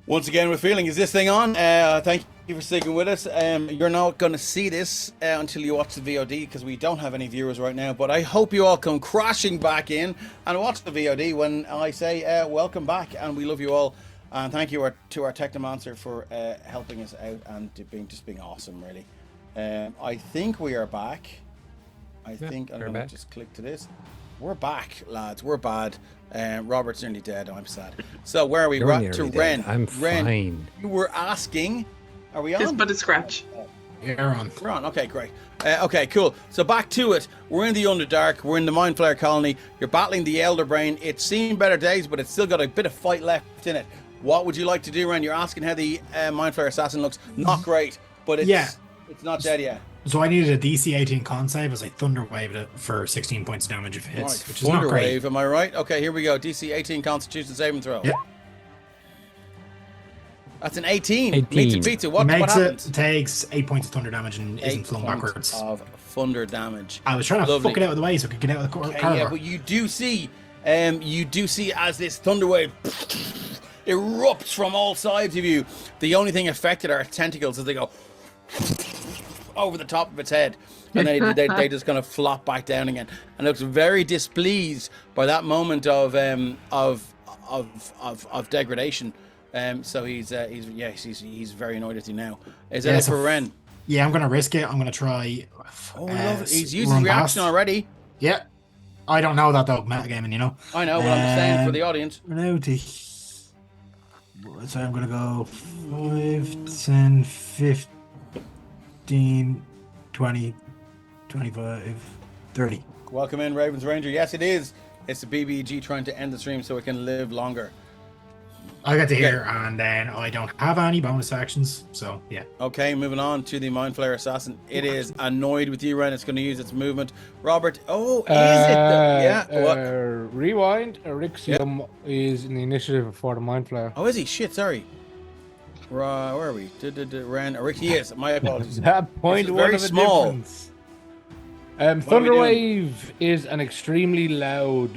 Once again, we're feeling, is this thing on? Thank you for sticking with us. You're not going to see this until you watch the VOD because we don't have any viewers right now. But I hope you all come crashing back in and watch the VOD when I say welcome back, and we love you all. And thank you to our Technomancer for helping us out and being awesome, really. I think we are back. I'm going to just click to this. We're back, lads. We're bad. Robert's nearly dead. I'm sad. So where are we? We're up to Wren. I'm Wren, fine. you were asking. Are we on? Just but a scratch. Yeah, we're on. We're on. Okay, great. Okay, cool. So back to it. We're in the Underdark. We're in the Mind Flayer colony. You're battling the Elder Brain. It's seen better days, but it's still got a bit of fight left in it. What would you like to do, Wren? You're asking how the Mind Flayer assassin looks. Not great, but it's not dead yet. So I needed a DC 18 con save as I thunderwaved it for 16 points of damage if it hits, Right, which is not great. Wave, am I right? Okay, here we go. DC 18 Constitution saving throw. Yep. That's an 18. 18. Meets a pizza. What happens? It takes 8 points of thunder damage and isn't 8 flung points backwards. of thunder damage. I was trying to Lovely. fuck it out of the way so I could get out of the corridor. Yeah, but you do see as this thunder wave erupts from all sides of you. The only thing affected are its tentacles as they go over the top of its head, and they just kind of flop back down again, and looks very displeased by that moment of degradation. So he's very annoyed at you now. Is that it for Wren? Yeah, I'm gonna risk it. I'm gonna try. Oh, love it. He's used his run reaction past. already. Yeah, I don't know that though. Metagaming, you know. I know, but I'm just saying for the audience. So I'm gonna go 5, 10, 15, 20, 25, 30. Welcome in, Ravens Ranger. Yes, it is. It's the BBG trying to end the stream so it can live longer. I got to hear, and then I don't have any bonus actions, so yeah. Okay, moving on to the Mind Flayer Assassin. It is annoyed with you, Wren. It's going to use its movement. Robert, is it? Yeah. What? Rewind. Erixium is in the initiative for the Mind Flayer. Oh, is he? Shit, sorry. Where are we? Wren. He is. My apologies. That point Very of a small. difference. Thunderwave is an extremely loud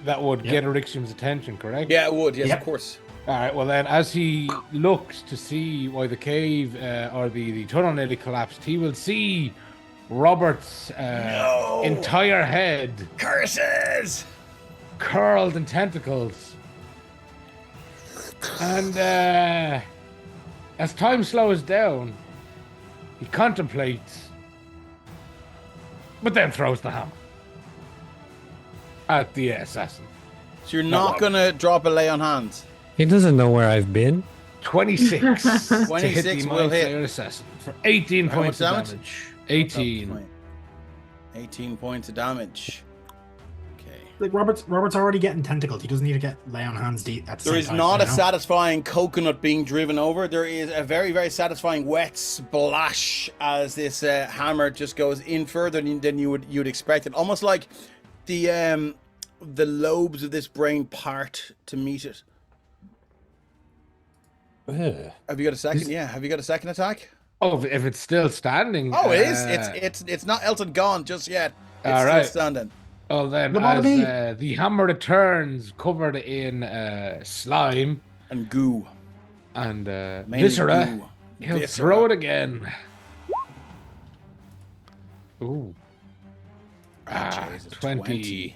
that would get Erixium's attention, correct? Yeah, it would. Yes, Yep. of course. All right, well then, as he looks to see why the cave or the tunnel nearly collapsed, he will see Robert's entire head Curses! curled in tentacles. And as time slows down, he contemplates, but then throws the hammer at the assassin. So you're not going to drop a lay on hands? He doesn't know where I've been. 26 to hit 26 the will Mind hit. Flayer assassin for 18 How much points of damage? damage. 18. 18 points of damage. Okay. Like Robert's already getting tentacled. He doesn't need to get lay on hands deep at the There same is time, not you a know? satisfying coconut being driven over. There is a very, very satisfying wet splash as this hammer just goes in further than you'd expect it. Almost like the lobes of this brain part to meet it. Have you got a second? Yeah. Have you got a second attack? Oh, if it's still standing. Oh, it is. It's not Elton gone just yet. It's All still right. standing. Well then, Lobotomy. as the hammer returns, covered in slime And goo. and Mainly viscera, goo. he'll Viscera. throw it again. Ooh. Jesus, 20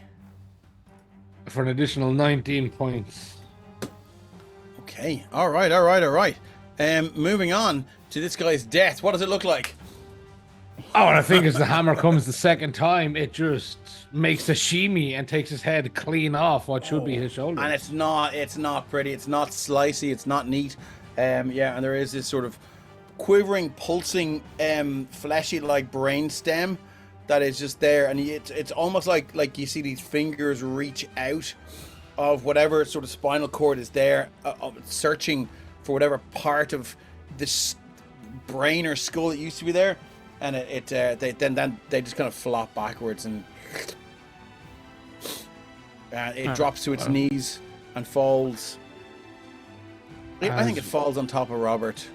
for an additional 19 points. Okay. All right. Moving on to this guy's death. What does it look like? Oh, and I think as the hammer comes the second time, it just makes a shimmy and takes his head clean off what should be his shoulder. And it's not pretty. It's not slicey. It's not neat. And there is this sort of quivering, pulsing, fleshy-like brain stem that is just there, and it's almost like you see these fingers reach out of whatever sort of spinal cord is there, searching for whatever part of this brain or skull that used to be there, and they just kind of flop backwards, and it drops to its knees and falls. I think it falls on top of Robert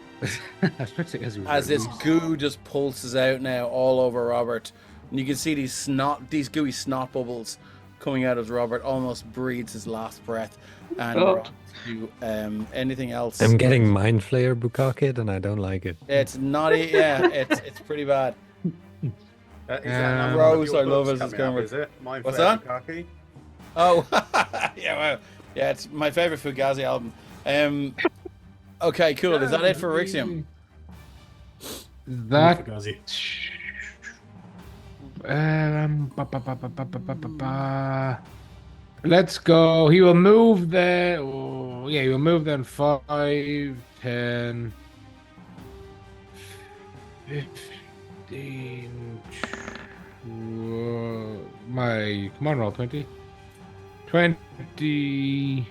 as this goo just pulses out now all over Robert, and you can see these gooey snot bubbles coming out as Robert almost breathes his last breath. And Oh. we're on to anything else. I'm getting Mind Flayer Bukake and I don't like it. It's not. It's pretty bad. Is that another Rose, one of your I love books it as coming up, camera. is it? Mine What's for that? Bukake? Oh, yeah, well, yeah, it's my favorite Fugazi album. Okay, cool. Is that it for Rixium? That. Fugazi. Let's go. He will move there. Oh, yeah, he will move then 5, 10, 15. Come on, roll 20. 20.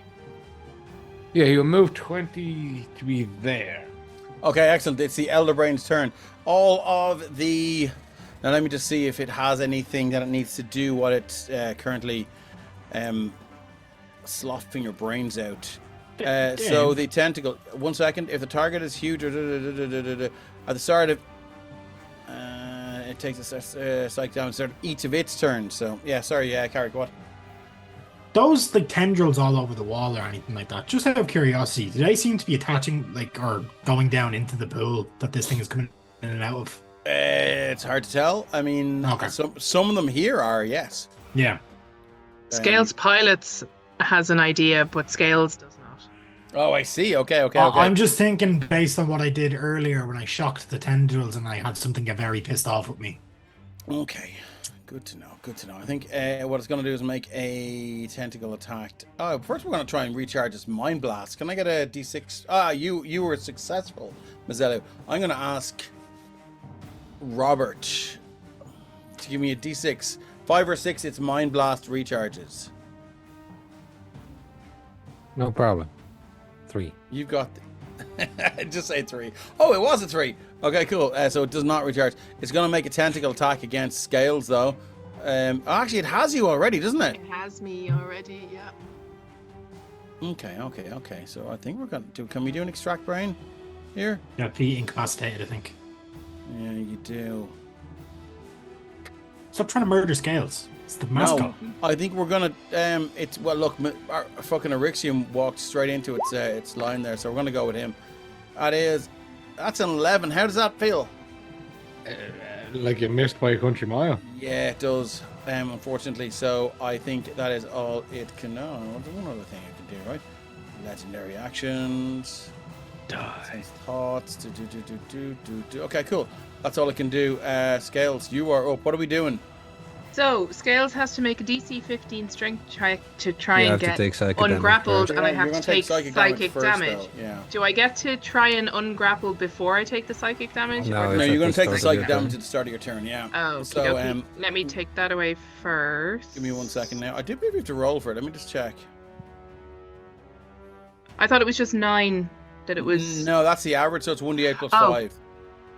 Yeah, he will move 20 to be there. Okay, excellent. It's the Elder Brain's turn. All of the... Now let me just see if it has anything that it needs to do what it's currently sloughing your brains out. So the tentacle... 1 second. If the target is huge... at the start of... it takes a psych down start each of its turns. So, yeah, sorry, Carrick, what? Those like tendrils all over the wall or anything like that. Just out of curiosity, do they seem to be attaching like or going down into the pool that this thing is coming in and out of? It's hard to tell. I mean, Okay. some of them here are, yes. Yeah. Scales Pilots has an idea, but Scales does not. Oh, I see. Okay. I'm just thinking based on what I did earlier when I shocked the tendrils and I had something get very pissed off with me. Okay. Good to know. I think what it's going to do is make a tentacle attack. Oh, first we're going to try and recharge this Mind Blast. Can I get a D6? You were successful, Mazzello. I'm going to ask Robert to give me a D6. 5 or 6, it's Mind Blast recharges. No problem. 3. You've got... Just say 3. Oh, it was a 3. Okay, cool. So it does not recharge. It's going to make a tentacle attack against Scales, though. Actually, it has you already, doesn't it? It has me already, yeah. Okay. So I think we're going to do... Can we do an extract brain here? Yeah, be incapacitated, I think. Yeah, you do. Stop trying to murder Scales. It's the mascot. No, I think we're going to... Well, look, our fucking Erixium walked straight into its line there, so we're going to go with him. That's an 11. How does that feel? Like you missed by a country mile. Yeah, it does, unfortunately. So I think that is all it can... No, there's one other thing I can do, right? Legendary actions. Die. Thoughts. Do. Okay, cool. That's all it can do. Scales, you are up. What are we doing? So, Scales has to make a DC 15 strength check to try You and have to get take psychic damage ungrappled, first. and I You're have gonna to take psychic damage. first, though. Yeah. Do I get to try and ungrapple before I take the psychic damage? No, or- No, it's you're at going the to take the start of psychic your damage turn. at the start of your turn, yeah. Oh, So, okay. Let me take that away first. give me 1 second now. I do believe you have to roll for it. Let me just check. I thought it was just 9 that it was. No, that's the average, so it's 1d8 plus Oh. 5.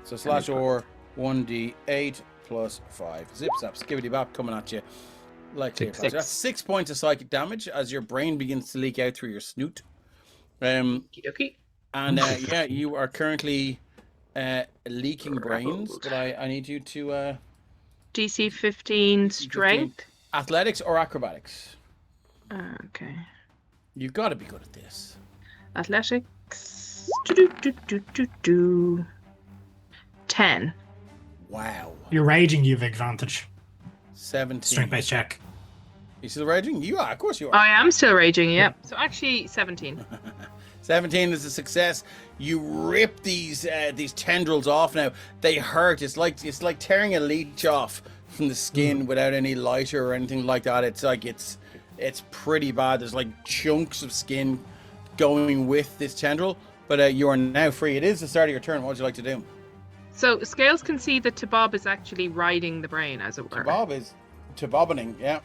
So slash or 1d8 plus 5. Zip zap, skibbity bap coming at you. Like clear. So that's 6 points of psychic damage as your brain begins to leak out through your snoot. Okey-dokey. And yeah, you are currently leaking brains, but I need you to DC 15 strength. athletics or acrobatics. Okay. You've got to be good at this. Athletics. Do. 10. Wow. You're raging, you've advantage. 17. Strength-based check. You still raging? You are, of course you are. I am still raging, yep. So actually, 17. 17 is a success. You rip these tendrils off now. They hurt. It's like tearing a leech off from the skin without any lighter or anything like that. It's like it's pretty bad. There's like chunks of skin going with this tendril, but you are now free. It is the start of your turn. What would you like to do? So Scales can see that Tabob is actually riding the brain, as it were. Bob is tobogganing, yeah.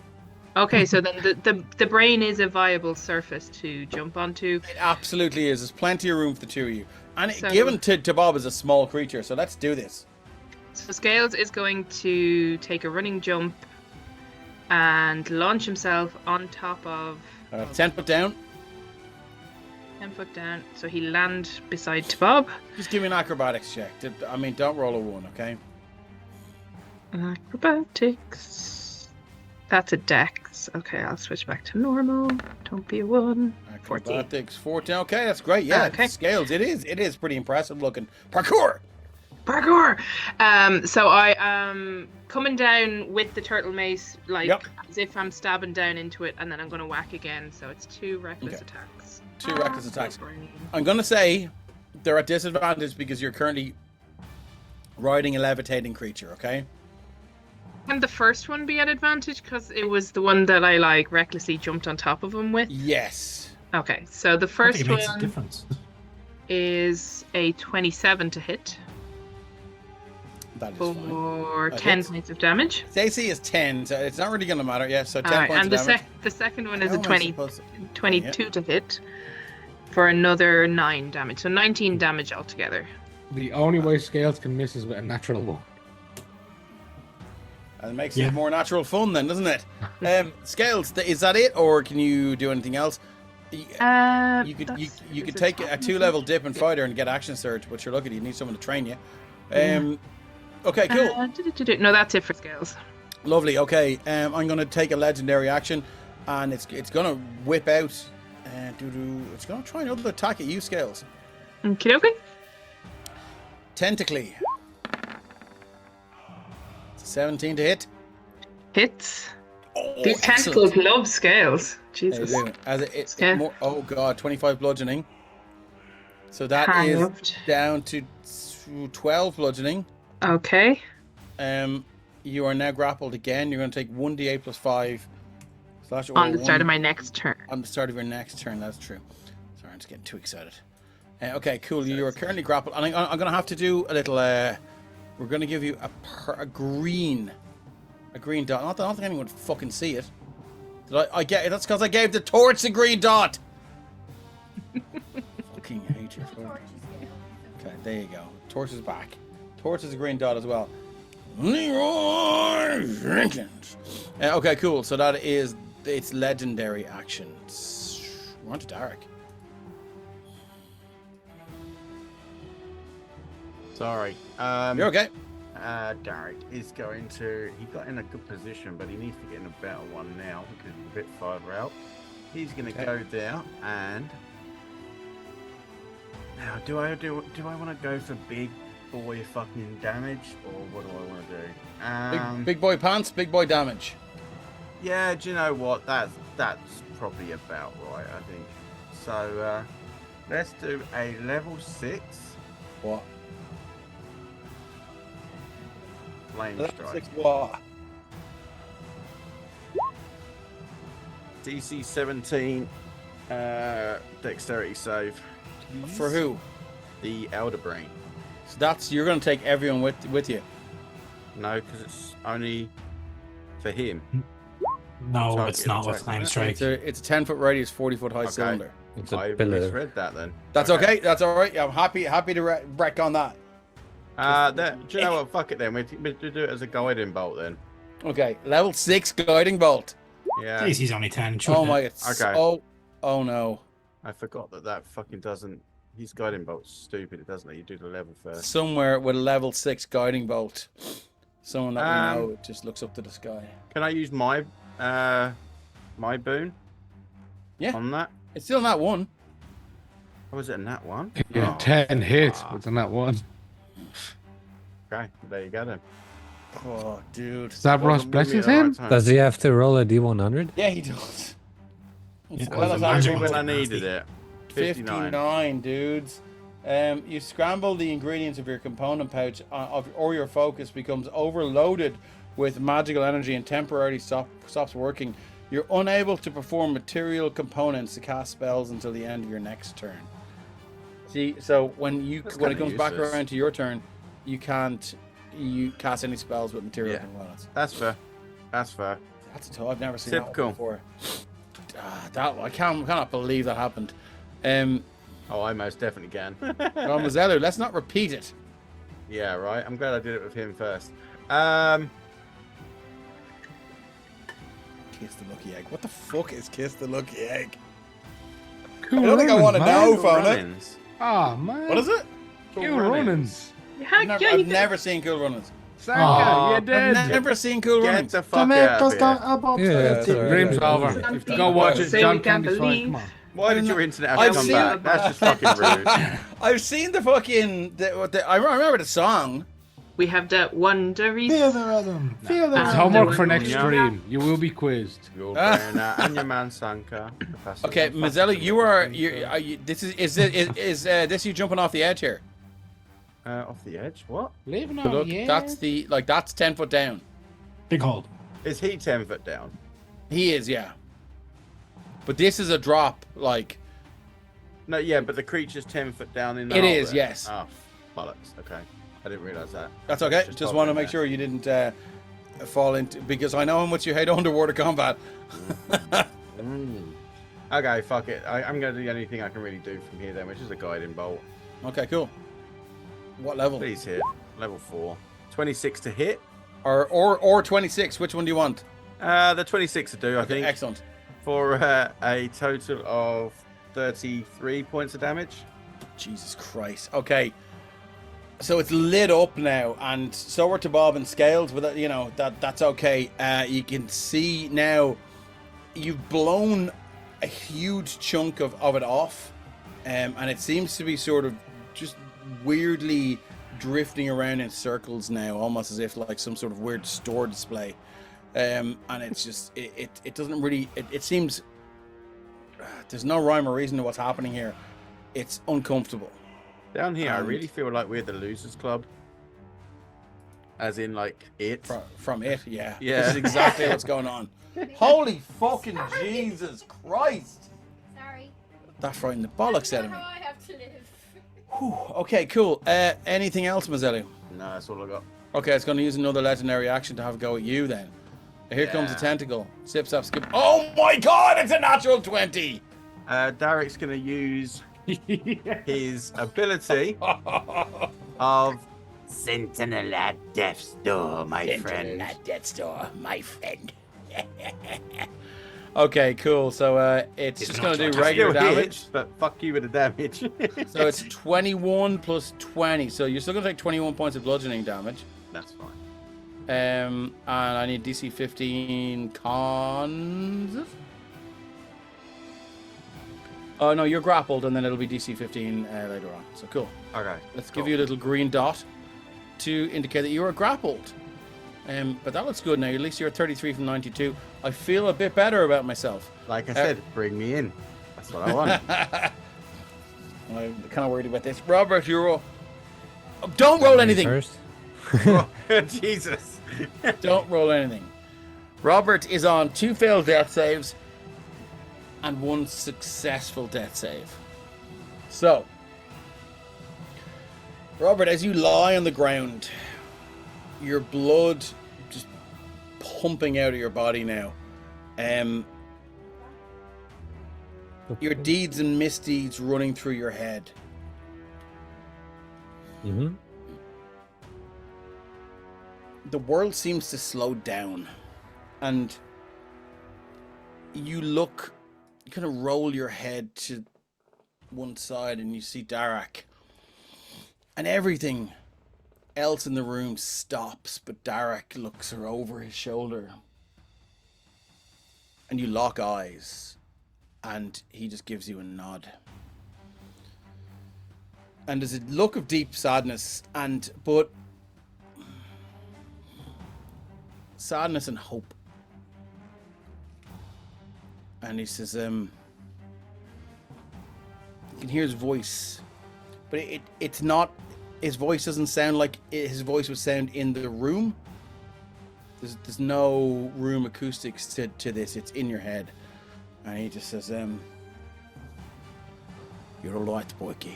Okay, so then the brain is a viable surface to jump onto. It absolutely is. There's plenty of room for the two of you. And So- given to Bob is a small creature, so let's do this. So Scales is going to take a running jump and launch himself on top of 10 foot down. 10 foot down. So he land beside Tabob. Just give me an acrobatics check. I mean, don't roll a 1, okay? Acrobatics. That's a dex. Okay, I'll switch back to normal. Don't be a 1. 14. Acrobatics 14. Okay, that's great. Yeah, Okay. scales. It is pretty impressive looking. Parkour. Parkour! So I am coming down with the turtle mace, like Yep. as if I'm stabbing down into it, and then I'm going to whack again. So it's 2 reckless Okay. attacks. 2 reckless attacks. Brain. I'm gonna say they're at disadvantage because you're currently riding a levitating creature. Okay. Can the first one be at advantage because it was the one that I like recklessly jumped on top of him with? Yes. Okay, so the I think first it makes a one difference. is a 27 to hit That is fine. for That 10 hits. points of damage. The AC is 10, so it's not really gonna matter. Yeah, so 10 Alright, points and of damage. the second one is How a am I 20, supposed to- 22 to hit for another 9 damage. So 19 damage altogether. The only way scales can miss is with a natural 1. And it makes Yeah. it more natural fun then, doesn't it? Scales, is that it, or can you do anything else? You could you could take a 2-level dip and fighter and get action surge, but you're lucky you need someone to train you. Okay, cool, No, that's it for scales. lovely. Okay, I'm gonna take a legendary action, and it's gonna whip out. It's gonna try another attack at you, Scales. Okay, okay. Tentacly. 17 to hit. Hits. Oh, These excellent. tentacles love scales. They Jesus. do. As it's Okay. more. Oh god, 25 bludgeoning. So that is Halved. down to 12 bludgeoning. Okay. You are now grappled again. You're going to take 1d8 plus 5. Slash On the start of my next turn. On the start of your next turn, that's true. Sorry, I'm just getting too excited. Okay, cool. You are currently grappled. And I'm going to have to do a little. We're going to give you a green dot. Not that I don't think anyone would fucking see it. Did I get it? That's because I gave the torch a green dot. Fucking hate you. Okay, there you go. Torch is back. Torch is a green dot as well. Leroy Jenkins. Okay, cool. So that is its legendary actions. We're on to Dark. Sorry. You're okay. Derek is going to. He got in a good position, but he needs to get in a better one now because he's a bit farther out. He's going to go there and. Now, do I want to go for big boy fucking damage, or what do I want to do? Big boy pants, big boy damage. Yeah, do you know what? That's probably about right, I think. So let's do a level 6 What? flame Level strike. 6 what? DC 17 dexterity save. For who? The Elder Brain. So you're going to take everyone with you. No, because it's only for him. No, Target it's not with attack. flame strike. It's a 10-foot radius, 40-foot high Okay. cylinder. It's a I pillar. misread that then. That's okay. That's all right. I'm happy to wreck on that. Do you know what? Fuck it then. We do it as a guiding bolt then. Okay, level 6 guiding bolt. Yeah. Jeez, he's only 10. Oh shouldn't my! it? It's Okay. Oh no! I forgot that fucking doesn't. His guiding bolt's stupid. It doesn't let you do the level first. Somewhere with a level 6 guiding bolt. Someone that we Um, know just looks up to the sky. Can I use my boon? Yeah. On that? It's still not one. Oh, was it in that one? Yeah, Oh, 10 hits, fuck. but on that one. Okay, there you go then. Oh, dude. Is that Ross Wasn't with me Blessing's at the right him? time. Does he have to roll a D100? Yeah, he does. Yeah, Well, that's it was a actually magic when I one. needed it. 59, dudes. You scramble the ingredients of your component pouch, or your focus becomes overloaded with magical energy and temporarily stops working. You're unable to perform material components to cast spells until the end of your next turn. See, so when it kinda comes back useless. around to your turn, you can't cast any spells with material Yeah. components. That's fair. That's fair. That's a tough. I've never seen Typical. that one before. I cannot believe that happened. Oh, I most definitely can. Well, Mazzello, let's not repeat it. Yeah, right. I'm glad I did it with him first. Kiss the lucky egg. What the fuck is kiss the lucky egg? Cool I don't think I runnings, want to man. know, Fona. Runnings. Ah, man. What is it? Cool runnings. Yeah, I've yeah, you can- never seen Cool Runnings. Saga, Aw, you're I've dead. never seen Cool Get Runnings. the fuck out of here. about Yeah, that's all right. Dream's Yeah, over. yeah. You have to go watch it. Say John we can't Candy's fine. believe. Come on. Why did your internet have I've to come seen- back? That's just fucking rude. I've seen the fucking. I remember the song. We have the wondery. Feel the rhythm. Feel the It's Ah, rhythm. homework no, for next yeah. stream. You will be quizzed. Your burner and your man Sanka. Okay, Mazzelli, you are you. This is this you jumping off the edge here? Off the edge. What? Leaving So look, that's the that's 10 foot down. Big hold. Is he 10 foot down? He is, yeah. But this is a drop, like No, yeah, but the creature's 10 foot down in the It hole is, there. yes. Oh, bollocks. Okay. I didn't realise that. that's okay. Just Just pop want to in make there. sure you didn't fall into because I know how much you hate underwater combat. Okay, fuck it. I'm going to do anything I can really do from here then, which is a guiding bolt. Okay, cool. What level? Please hit. Level 4. 26 to hit. Or 26. Which one do you want? The 26 to do, I think. Excellent. For a total of 33 points of damage. Jesus Christ. Okay. So it's lit up now, and so we're to Bob and Scales, but you know that's okay. You can see now you've blown a huge chunk of it off, and it seems to be sort of just weirdly drifting around in circles now, almost as if like some sort of weird store display. And it's just it doesn't really it seems there's no rhyme or reason to what's happening here. It's uncomfortable. Down here, I And- really feel like we're the losers club. As in, like, it. From it, yeah. Yeah. This is exactly what's going on. Holy fucking Jesus Christ! Sorry. That frightened the bollocks out of me. How I have to live. Whew. Okay, cool. Anything else, Mazzelli? No, that's all I got. Okay, it's going to use another legendary action to have a go at you then. Here comes the Yeah. tentacle. Sip, sap, skip. Oh my god, it's a natural 20! Derek's going to use his ability of Sentinel at Death's Door, my friend. Death Star, my friend. Okay, cool. So it's just going to do regular Still damage. hits, but fuck you with the damage. So it's 21 plus 20. So you're still going to take 21 points of bludgeoning damage. That's fine. And I need DC 15 cons. Oh no, you're grappled, and then it'll be DC 15 later on. So cool. Okay. Let's cool. give you a little green dot to indicate that you are grappled. But that looks good now. At least you're 33 from 92. I feel a bit better about myself. Like I said, bring me in. That's what I want. I'm kind of worried about this. Robert, you're all... Oh, don't roll anything. First. Jesus. Don't roll anything. Robert is on 2 failed death saves and 1 successful death save. So, Robert, as you lie on the ground, your blood just pumping out of your body now. Your deeds and misdeeds running through your head. Mm-hmm. The world seems to slow down, and you look, you kind of roll your head to one side and you see Darak, and everything else in the room stops, but Darak looks her over his shoulder, and you lock eyes, and he just gives you a nod. And there's a look of deep sadness, but sadness and hope. And he says, you can hear his voice, but it's not, his voice doesn't sound like his voice would sound in the room. There's no room acoustics to this, it's in your head. And he just says, you're all right, Boyki.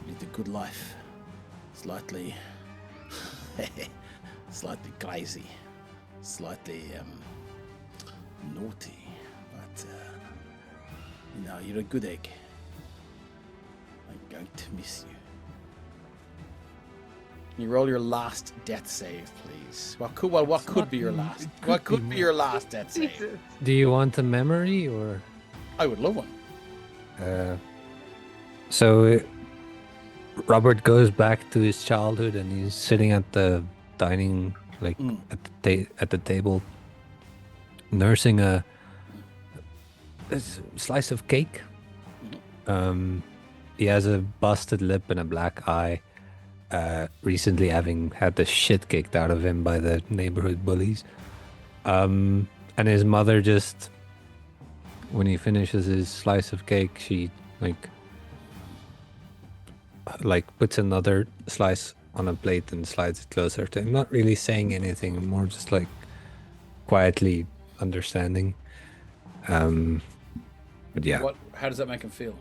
You lead a good life. Slightly crazy, slightly naughty, but you're a good egg. I'm going to miss you. Can you roll your last death save, please? What could be your last? What could be your last death save? Jesus. Do you want a memory or? I would love one. So Robert goes back to his childhood and he's sitting at the dining, like at the table, nursing a slice of cake. He has a busted lip and a black eye. Recently having had the shit kicked out of him by the neighborhood bullies. And his mother just, when he finishes his slice of cake, she like puts another slice on a plate and slides it closer to him. Not really saying anything, more just like quietly understanding. But yeah. How does that make him feel?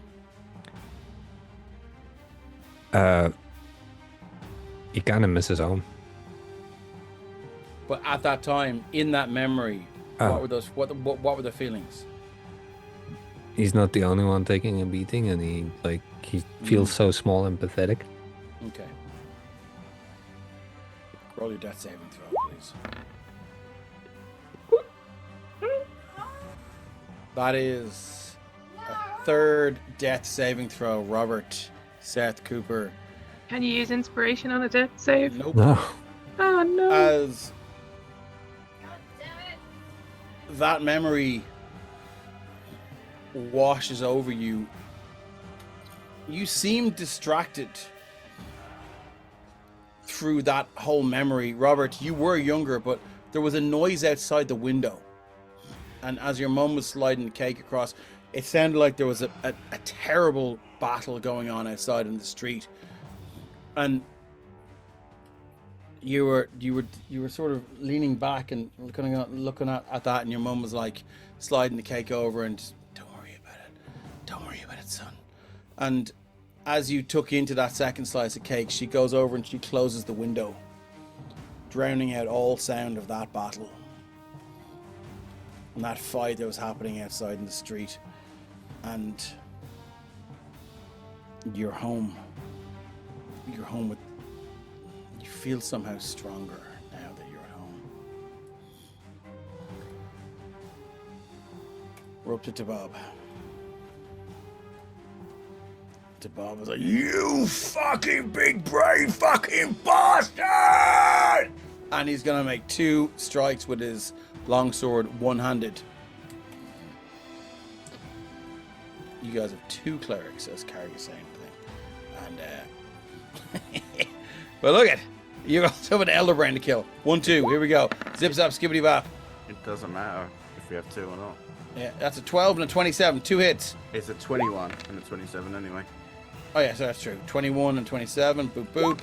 He kind of misses home. But at that time, in that memory, what were those? What were the feelings? He's not the only one taking a beating, and he feels so small and pathetic. Okay. Roll your death saving throw, please. That is a third death saving throw, Robert Seth Cooper. Can you use inspiration on a death save? Nope. No. Oh no. As that memory washes over you, you seem distracted through that whole memory. Robert, you were younger, but there was a noise outside the window. And as your mum was sliding the cake across, it sounded like there was a terrible battle going on outside in the street. And you were sort of leaning back and looking at that, and your mum was like sliding the cake over and just, don't worry about it, son. And as you took into that second slice of cake, she goes over and she closes the window, drowning out all sound of that battle and that fight that was happening outside in the street. And you're home with, you feel somehow stronger now that you're at home. We're up to Tabab. Tabab was like, you fucking big brain fucking bastard! And he's gonna make 2 strikes with his longsword one-handed. You guys have 2 clerics, as Carrie is saying. And well, look at you also have an elder brain to kill. 1, 2. Here we go. Zip zap skibbity bap. It doesn't matter if we have 2 or not. Yeah, that's a 12 and a 27. 2 hits. It's a 21 and a 27 anyway. Oh yeah, so that's true. 21 and 27. Boop boop.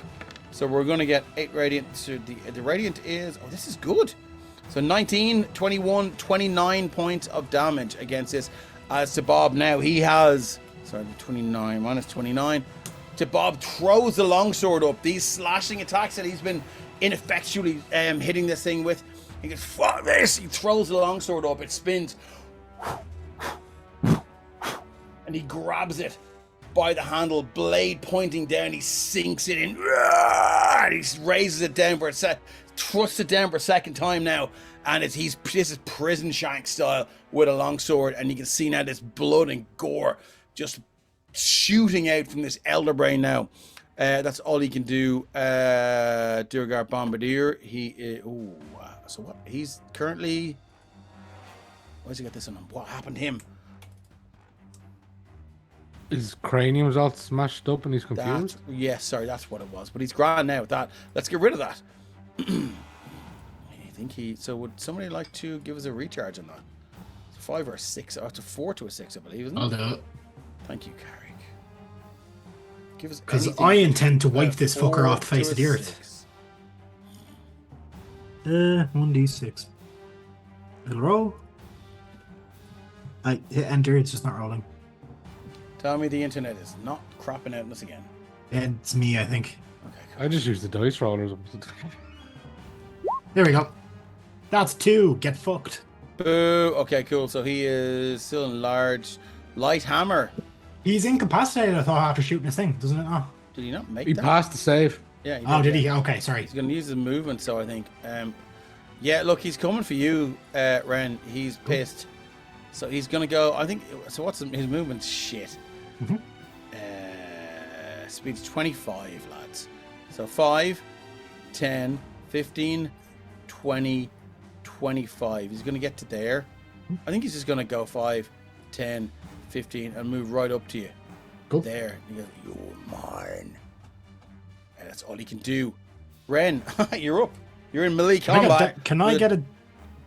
So we're going to get 8 radiant. So the radiant is, oh, this is good. So 19, 21, 29 points of damage against this. As to Bob now, he has, sorry, 29 minus 29. To Bob throws the longsword up. These slashing attacks that he's been ineffectually hitting this thing with. He goes, fuck this. He throws the longsword up. It spins. And he grabs it by the handle, blade pointing down. He sinks it in. And he raises it down for a sec. Thrusts it down for a second time now. And this is prison shank style with a longsword. And you can see now this blood and gore just shooting out from this elder brain now. That's all he can do. Durgar Bombardier. He is, so what? He's currently, where's he got this on him? What happened to him? His cranium was all smashed up and he's confused. Yes, sorry, that's what it was. But he's grand now with that. Let's get rid of that. I think so would somebody like to give us a recharge on that? It's a 5 or a 6. Oh, it's a 4 to a 6, I believe, isn't it? I'll do it. Thank you, Carrick. Give us Because anything. I intend to wipe this 4 fucker off the face to of the a earth. 6. 1d6. It'll roll. I hit enter, it's just not rolling. Tell me the internet is not crapping out on us again. It's me, I think. Okay, cool. I just used the dice rollers. There we go. That's 2. Get fucked. Boo. Okay, cool. So he is still in large. Light hammer. He's incapacitated, I thought, after shooting his thing, doesn't it? Oh, Did he not make He that? passed the save. Yeah. oh did yeah. he? Okay, sorry. He's going to use his movement, so I think. Yeah, look, he's coming for you, Wren. He's pissed. So he's going to go, I think, so what's his movement? Shit. Mhm. speed's 25, lads. So 5, 10, 15, 20, 25. He's going to get to there. I think he's just going to go 5, 10, 15, and move right up to you. Cool. There. He goes, you're mine. And that's all he can do. Wren, you're up. You're in melee combat. Can I get a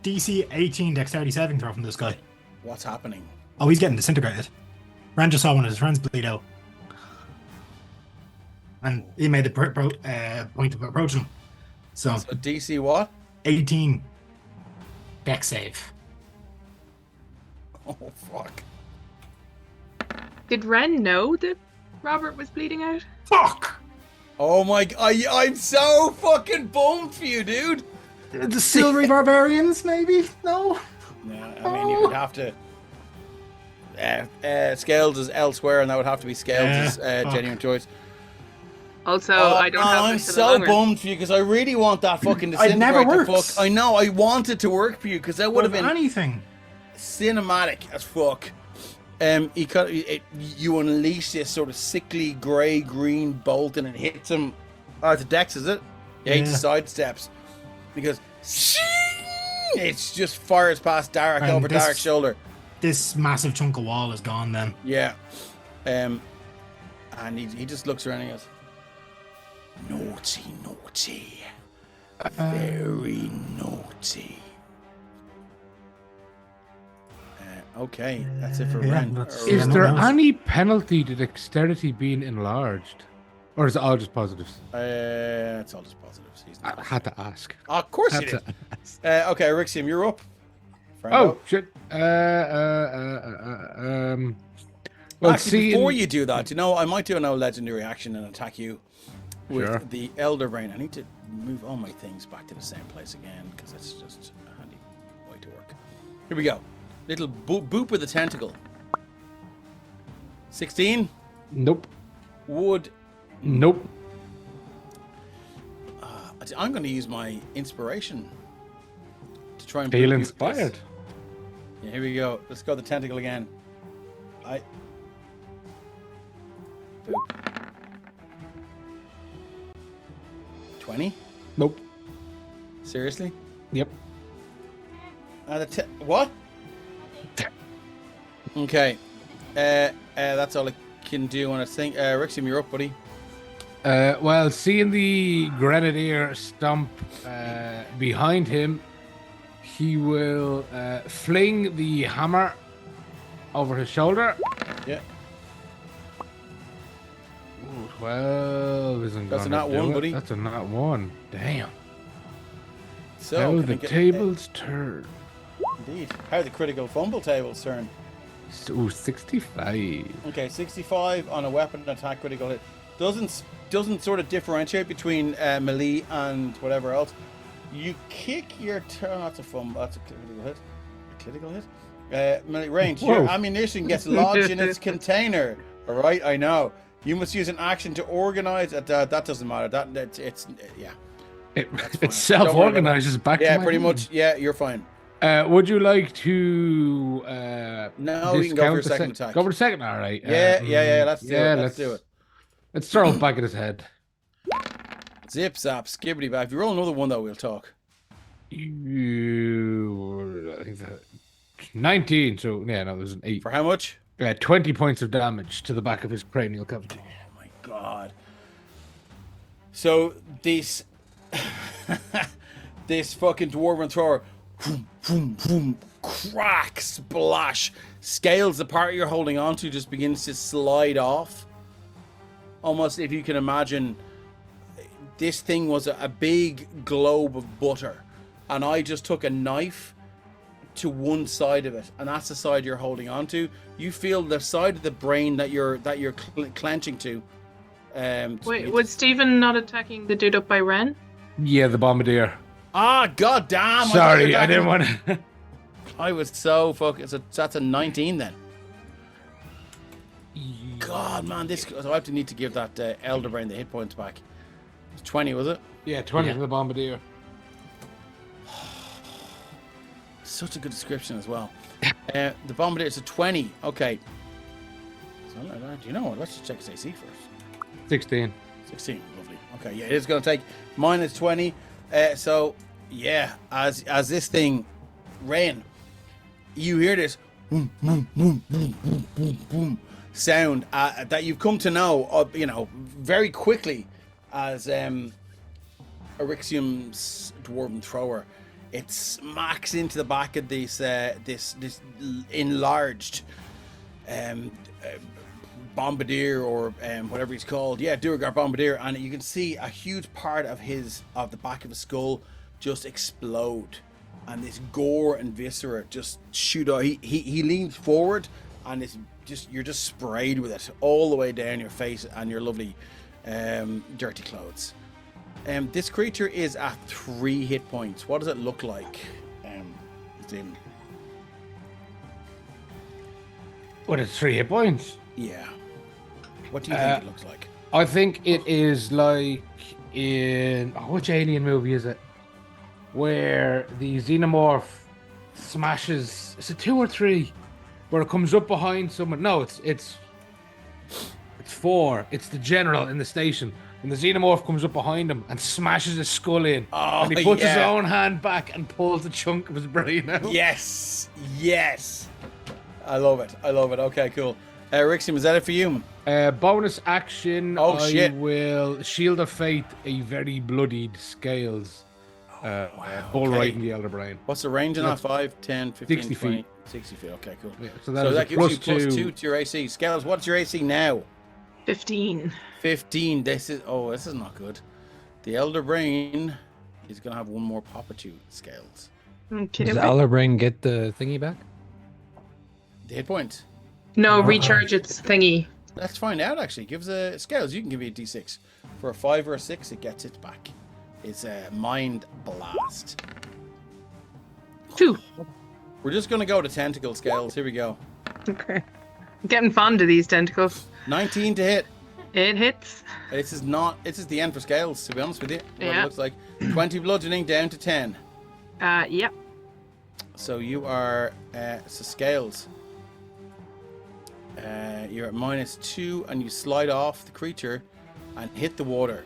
DC 18 dexterity saving throw from this guy? What's happening? Oh, he's getting disintegrated. Ran just saw one of his friends bleed out. And he made the point of approaching him. So DC what? 18 dex save. Oh, fuck. Did Wren know that Robert was bleeding out? Fuck! Oh my god, I'm so fucking bummed for you, dude. The Silvery Barbarians, maybe? No? Yeah, I mean, you would have to. Scales is elsewhere, and that would have to be Scales' genuine choice. Also, I don't have I'm this for the so long run. bummed for you because I really want that fucking It never disintegrate to works. fuck. I know, I want it to work for you because that would have been anything. cinematic as fuck. You unleash this sort of sickly grey-green bolt and it hits him. Oh, it's a dex, is it? Yeah, he just sidesteps. Because it's just fires past Darek over Darek's shoulder. This massive chunk of wall is gone then. Yeah. And he just looks around and goes, naughty, naughty. Very naughty. Okay, that's it for Wren. Is there any penalty to dexterity being enlarged? Or is it all just positives? It's all just positives. He's not. I had to ask. Of course Had it to is. ask. Okay, Rixium, you're up. Oh, shit. Well, Actually, before you do that, you know, I might do an old legendary action and attack you with Sure. the Elder Brain. I need to move all my things back to the same place again because that's just a handy way to work. Here we go. Little boop with a tentacle. 16. Nope. Wood. Nope. I'm going to use my inspiration to try and Feel boop you inspired. with this. Yeah, here we go. Let's go the tentacle again. Boop. 20? Nope. Seriously? Yep. What? Okay. That's all I can do on a thing. Rixium, you're up, buddy. Well, seeing the Grenadier stump behind him, he will fling the hammer over his shoulder. Yeah. Ooh, 12 isn't That's a gonna nat do one, it. buddy. That's a nat one. Damn. So, Now can I the get- tables turn. Indeed. How the critical fumble tables turn. Ooh, 65. Okay, 65 on a weapon attack critical hit. Doesn't sort of differentiate between melee and whatever else. You kick your turn. That's a fumble. That's a critical hit. A critical hit. Melee range. Your Whoa. ammunition gets lodged in its container. All right, I know. You must use an action to organize. That doesn't matter. It's yeah. It fine. self-organizes back to Yeah, my pretty hand. much. Yeah, you're fine. Would you like to No, you can go for a discount the second attack. Go for a second, all right. Yeah. Let's do it. Let's do it. Let's throw it back at his head. Zip zap, skibbity bap. If you roll another one, though, we'll talk. I think that 19. So yeah, no, there's an 8. For how much? 20 points of damage to the back of his cranial cavity. Oh my god. So this this fucking dwarven thrower boom, boom, boom, crack, splash, scales the part you're holding onto just begins to slide off. Almost, if you can imagine, this thing was a big globe of butter, and I just took a knife to one side of it, and that's the side you're holding onto. You feel the side of the brain that you're clenching to. Wait, was Stephen not attacking the dude up by Wren? Yeah, the bombardier. Ah, god damn! Sorry, I didn't want to. I was so focused. So that's a 19 then. God, man, this. So I have to need to give that Elder Brain the hit points back. It's 20, was it? Yeah, 20 for the bombardier. Such a good description as well. The Bombardier is a 20. Okay. So, do you know what? Let's just check his AC first. 16. 16, lovely. Okay, yeah, it is going to take minus 20. So, yeah, as this thing, Wren, you hear this boom, boom, boom, boom, boom, boom, boom sound that you've come to know, very quickly as Eryxium's dwarven thrower. It smacks into the back of this enlarged bombardier or whatever he's called. Yeah, Durgar bombardier, and you can see a huge part of the back of his skull just explode, and this gore and viscera just shoot out. He leans forward, and you're just sprayed with it all the way down your face and your lovely dirty clothes. This creature is at 3 hit points. What does it look like, Zim? What, it's 3 hit points? Yeah. What do you think it looks like? I think it is like in... which Alien movie is it? Where the xenomorph smashes... Is it 2 or 3? Where it comes up behind someone. No, it's 4. It's the general in the station. And the xenomorph comes up behind him and smashes his skull in. Oh, and he puts his own hand back and pulls a chunk of his brain out. Yes. I love it. Okay, cool. Rixium, is that it for you? Bonus action. Shit. I will Shield of Fate a very bloodied Scales. Bull right in the elder brain. What's the range on that? 5, 10, 15, 60 20, feet. 60 feet. Okay, cool. Yeah, So is that a gives you +2. +2 to your AC. Scales, what's your AC now? 15. 15. This is not good. The elder brain is going to have one more pop at you, Scales. Okay. Does Elder Brain get the thingy back? The hit point. No, recharge its thingy. Let's find out, actually. Gives a Scales, you can give me a d6. For a 5 or a 6, it gets it back. It's a Mind Blast. 2. We're just going to go to Tentacle Scales. Here we go. Okay. I'm getting fond of these tentacles. 19 to hit. It hits. This is the end for Scales, to be honest with you. What Yeah. it looks like. 20 bludgeoning down to 10. Yep. So you are Scales. You're at -2, and you slide off the creature and hit the water.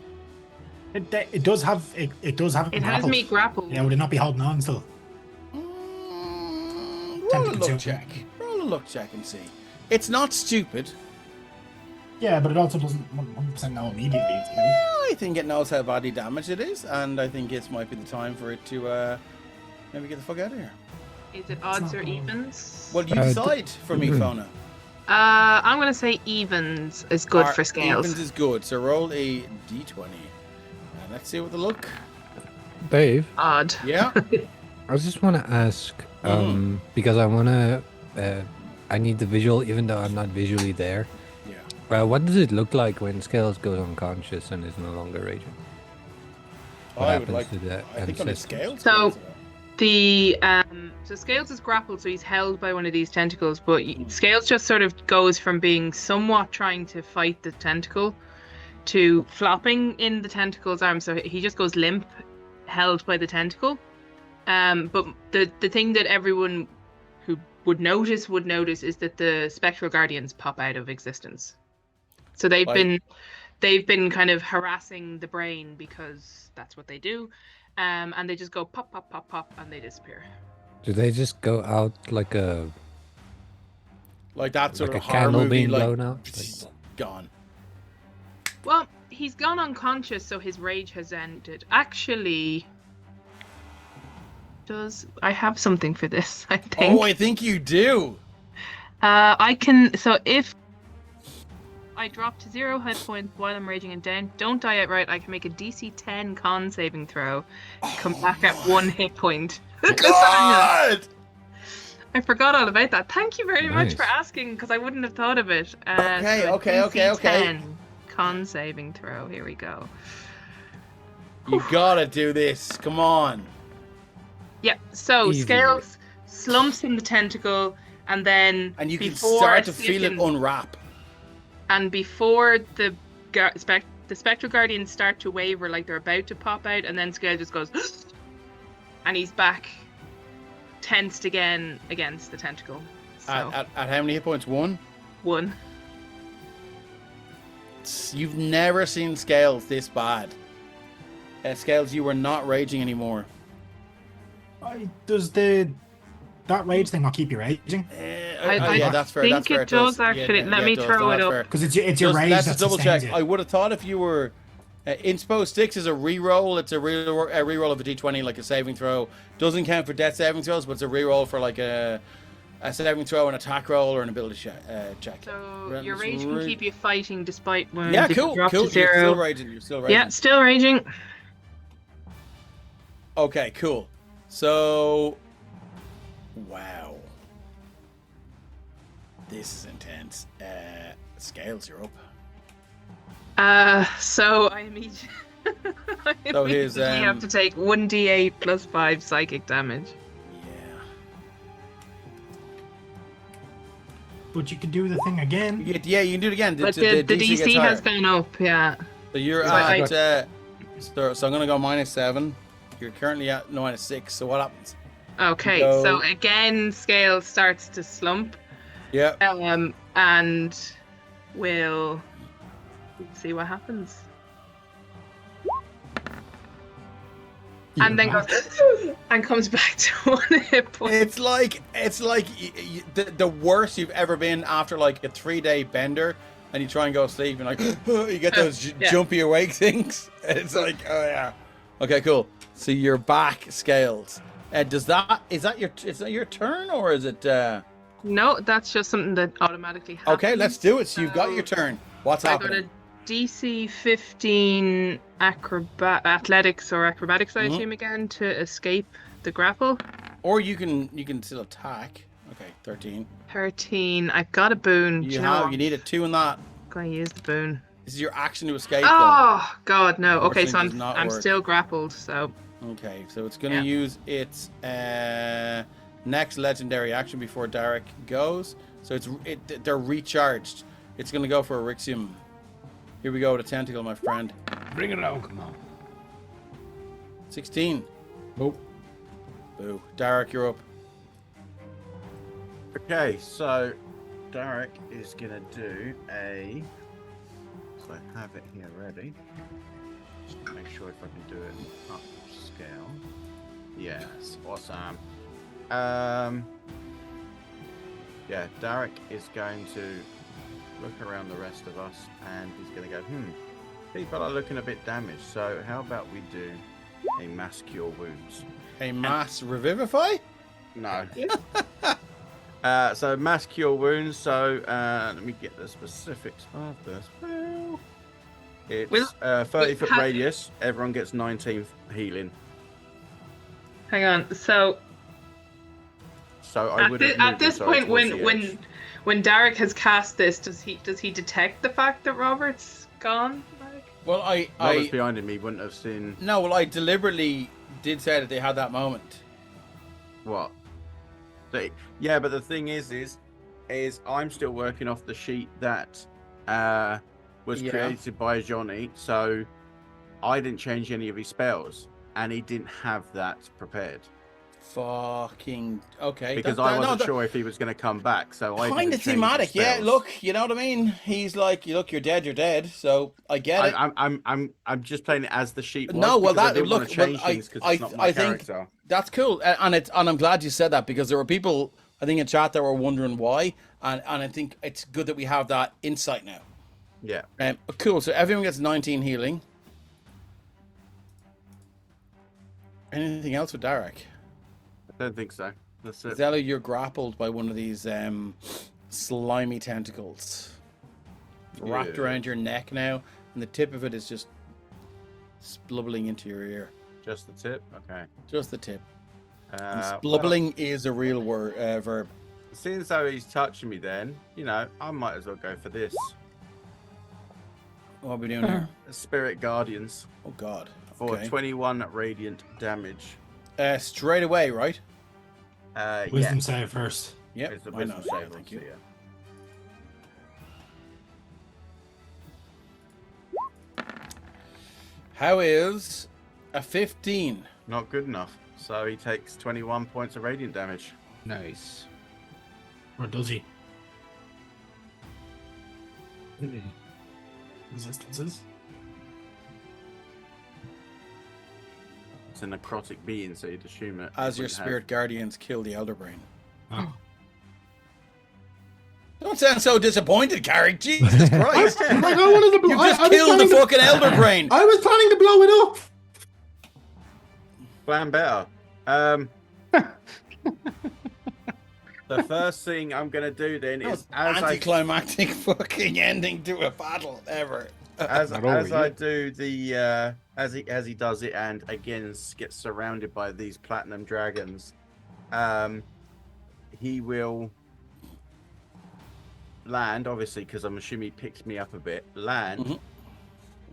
It does have It has grappled. me grappled. Yeah, would it not be holding on still? Roll a luck check. Roll a luck check and see. It's not stupid. Yeah, but it also doesn't 100% know immediately. You know? I think it knows how badly damaged it is, and I think it might be the time for it to maybe get the fuck out of here. Is it odds or evens? Well, you decide for me, Fona. I'm going to say evens is good for Scales. Evens is good, so roll a d20. And let's see what they look. Dave, Odd. Yeah. I just want to ask, because I want to, I need the visual, even though I'm not visually there. Yeah. What does it look like when Scales goes unconscious and is no longer raging? What I would happens like to the I think on the ancestor? Scales. So Scales is grappled, so he's held by one of these tentacles, but Scales just sort of goes from being somewhat trying to fight the tentacle to flopping in the tentacle's arm, so he just goes limp, held by the tentacle. But the thing that everyone who would notice is that the spectral guardians pop out of existence. So they've been kind of harassing the brain because that's what they do. And they just go pop, pop, pop, pop, and they disappear. Do they just go out like that sort like of a horror candle movie, being like, blown out? gone. Well, he's gone unconscious, so his rage has ended. Actually, I have something for this, I think. Oh, I think you do. I can. So if I drop to 0 hit points while I'm raging and down, don't die outright, I can make a DC 10 con saving throw, come back at 1 hit point. God! I forgot all about that. Thank you very much Nice. for asking, because I wouldn't have thought of it. Okay. 10 con saving throw. Here we go. You gotta do this. Come on. Yeah. So Easy. Scales slumps in the tentacle, and then And you can before start to feel it slicking- unwrap. And before the spectral guardians start to waver like they're about to pop out, and then Scale just goes, and he's back, tensed again against the tentacle. So At how many hit points? 1? 1. You've never seen Scales this bad. Scales, you were not raging anymore. Does that rage thing not keep you raging? Yeah, that's fair. I That's think fair. it does actually. Let me throw it up. Because it's your rage Let's that just double sustains check. you. I would have thought if you were Inspo 6 is a reroll. It's a reroll of a d20, like a saving throw. Doesn't count for death saving throws, but it's a reroll for like a saving throw, an attack roll, or an ability check. So your rage can keep you fighting despite wounds. Yeah, if you cool. drop to You're zero. still raging. You're still raging. Yeah, still raging. Okay, cool. So, wow, this is intense. Scales, you're up. So I immediately, So here's, have to take 1d8 plus 5 psychic damage. Yeah. But you can do the thing again. Yeah, you can do it again. But the DC gets has higher. gone up, yeah. So you're So at. So I'm gonna go -7. You're currently at -6. So what happens? Okay, go- so again, scale starts to slump. Yeah. And we'll see what happens. And then goes and comes back to 1 hit point. It's like the worst you've ever been after like a 3-day bender, and you try and go to sleep, and like you get those Yeah. jumpy awake things. It's like, oh yeah. Okay, cool. So you're back, Scales. Is that your turn, or is it? No, that's just something that automatically happens. Okay, let's do it. So you've got your turn. What's I got happening? a DC 15 athletics or acrobatics, I Mhm. assume, again, to escape the grapple. Or you can still attack. Okay, 13. 13. I got a boon. Do You know what? need a 2 in that. I'm going to use the boon. This is your action to escape. Though. Oh, God, no. Okay, so Unfortunately, does not I'm work. still grappled, so... Okay, so it's gonna Yeah. use its next legendary action before Derek goes. So they're recharged. It's gonna go for Erixium. Here we go, the tentacle, my friend. Bring it on, come on. 16. Nope. Boo. Derek, you're up. Okay, so Derek is gonna do a. So I have it here ready. Just to make sure if I can do it up scale. Yes, awesome. Yeah, Derek is going to look around the rest of us, and he's going to go, people are looking a bit damaged, so how about we do a mass cure wounds? A mass revivify? No. So mass cure wounds, so let me get the specifics of this. Well, it's 30-foot have- radius, everyone gets 19 healing. Hang on. So So I would have at this point, when Derek has cast this, does he detect the fact that Robert's gone? Like? Well, Robert's behind him, he wouldn't have seen No, well, I deliberately did say that they had that moment. what. Yeah, but the thing is I'm still working off the sheet that was Yeah. created by Johnny, so I didn't change any of his spells, and he didn't have that prepared Fucking okay. because I wasn't sure if he was going to come back. So I Kind didn't of change his thematic, yeah. spells. Look, you know what I mean. He's like, look, you're dead. So I get it. I'm just playing it as the sheet was. No, well, because I that- didn't want look, to change well, things because it's not my I think- character. That's cool, and I'm glad you said that because there were people I think in chat that were wondering why, and I think it's good that we have that insight now. Yeah. Cool. So everyone gets 19 healing. Anything else with Derek? I don't think so. That's it. Zella, you're grappled by one of these slimy tentacles wrapped Yeah. around your neck now, and the tip of it is just splubbling into your ear. Just the tip. Okay. Just the tip. And Well, splubbling is a real verb. seeing as though he's touching me, then I might as well go for this. What are we doing here? Spirit Guardians Oh God. for Okay. 21 radiant damage. Straight away, right? Wisdom Yeah. save first. Yep. It's the I know. wisdom save. Thank you. Yeah. How is a 15? Not good enough. So he takes 21 points of radiant damage. Nice. Or does he? Resistances. It's a necrotic being, so you'd assume it. As your wouldn't have- spirit guardians kill the Elder Brain. Oh. Don't sound so disappointed, Carrick. Jesus Christ. Like, I wanted to You blow. just killed the fucking Elder Brain. I was planning to blow it up. Plan better. The first thing I'm gonna do then That is was an as I anticlimactic fucking ending to a battle ever. as Not over as I yet. do the as he does it and again gets surrounded by these platinum dragons, he will land, obviously, because I'm assuming he picks me up a bit. Land, Mhm.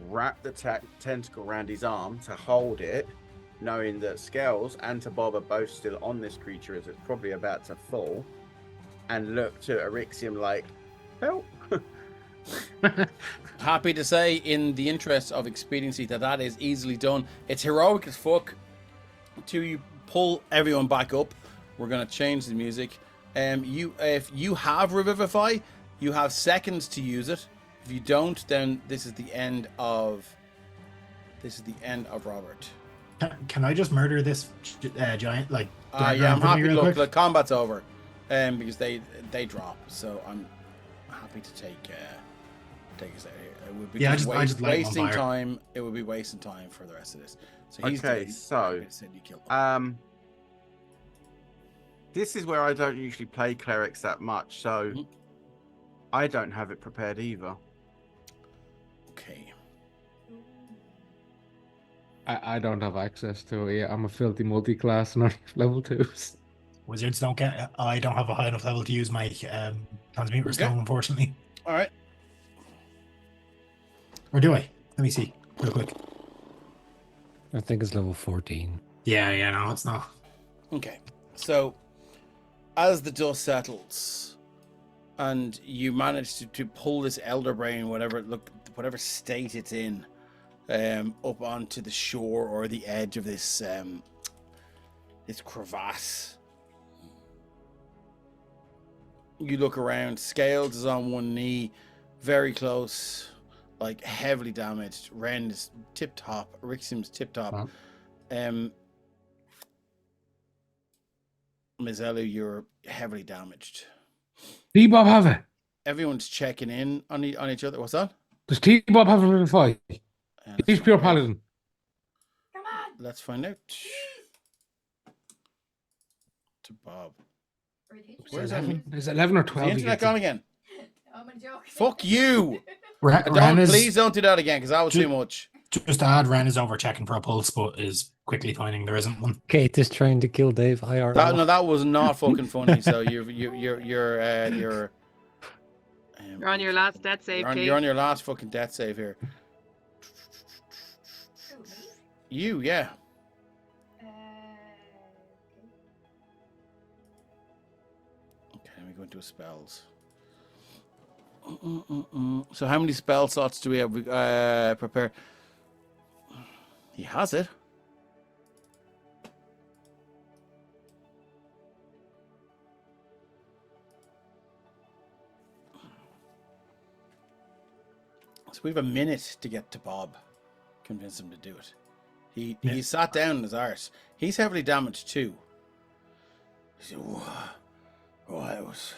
wrap the tentacle around his arm to hold it, knowing that Scales and Tabob are both still on this creature as it's probably about to fall, and look to Arixium like, help. Happy to say, in the interest of expediency, that is easily done. It's heroic as fuck to you pull everyone back up. We're gonna change the music. If you have Revivify, you have seconds to use it. If you don't, then this is the end of Robert. Can I just murder this giant? Like, Yeah, I'm happy. Look, the combat's over, because they drop. So I'm happy to take us out here. It would be Yeah, just I just light 'em on wasting fire. time. It would be wasting time for the rest of this. So he's Okay, dead. so, I said you killed him. This is where I don't usually play clerics that much, so Mhm. I don't have it prepared either. Okay. I don't have access to it yet. I'm a filthy multi-class and I'm level 2s. Wizards don't get. I don't have a high enough level to use my transmuter Okay. stone, unfortunately. All right. Or do I? Let me see, real quick. I think it's level 14. Yeah, no, it's not. Okay. So, as the dust settles, and you manage to pull this elder brain, whatever state it's in, up onto the shore or the edge of this crevasse. You look around. Scales is on one knee, very close, like heavily damaged. Wren is tip top. Rixium's tip top. Wow. Mizelu, you're heavily damaged. T-Bob have it. Everyone's checking in on each other. What's that? Does T-Bob have a Revivify? Let's He's find pure out. paladin. Come on. Let's find out. To Bob. Where's that? Is it 11 or Is the 12? he internet gets gone it? again? I'm a joke. Fuck you! Ren Please don't do that again, because that was Ju- too much. Just to add, Ren is over checking for a pulse, but is quickly finding there isn't one. Kate is trying to kill Dave. That was not fucking funny. So you're You're on your last death save, Kate. you're on your last fucking death save here. Who, me? You, yeah. Okay, let me go into spells. So how many spell slots do we have prepared? He has it. So we have a minute to get to Bob. Convince him to do it. He sat down in his arse. He's heavily damaged too. He said, "Oh, it was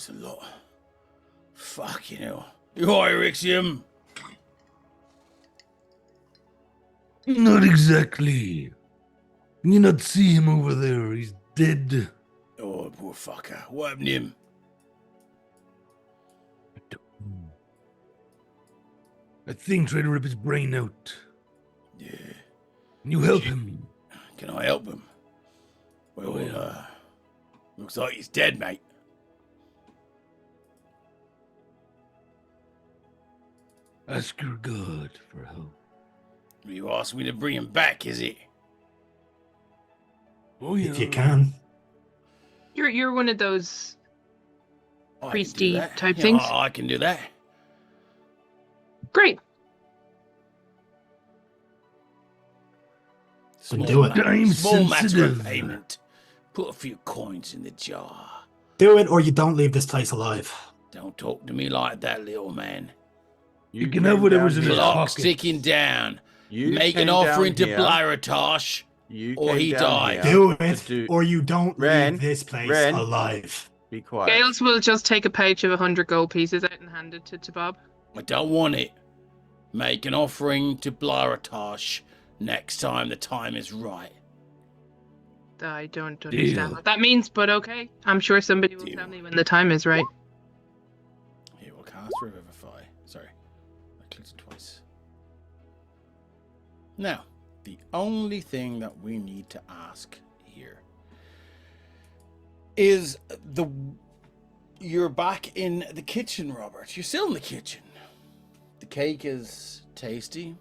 a lot. Fuck, you know. You Irixium." Not exactly. Can you not see him over there? He's dead. Oh, poor fucker. What happened to him? That thing tried to rip his brain out. Yeah. Can you help him? Can I help him? Well, looks like he's dead, mate. Ask your god for help. You asked me to bring him back, is it? Oh yeah. If you can. You're one of those I can do priesty that. type Yeah, things. I can do that. Great. do it. I'm Small maximum sensitive. payment. Put a few coins in the jar. Do it, or you don't leave this place alive. Don't talk to me like that, little man. You can have whatever's in his Clock's pocket. ticking down. You Make an came offering down to here. Blaratosh, You or came he down dies. here Do to it, do- or you don't Wren, leave this place Wren. alive. Be quiet. Gales will just take a pouch of 100 gold pieces out and hand it to Bob. I don't want it. Make an offering to Blaratosh next time the time is right. I don't Deal. understand what that means, but okay. I'm sure somebody will Deal. tell me when the time is right. He will cast Revivify. Sorry, I clicked it twice. Now, the only thing that we need to ask here is you're back in the kitchen, Robert. You're still in the kitchen. The cake is tasty.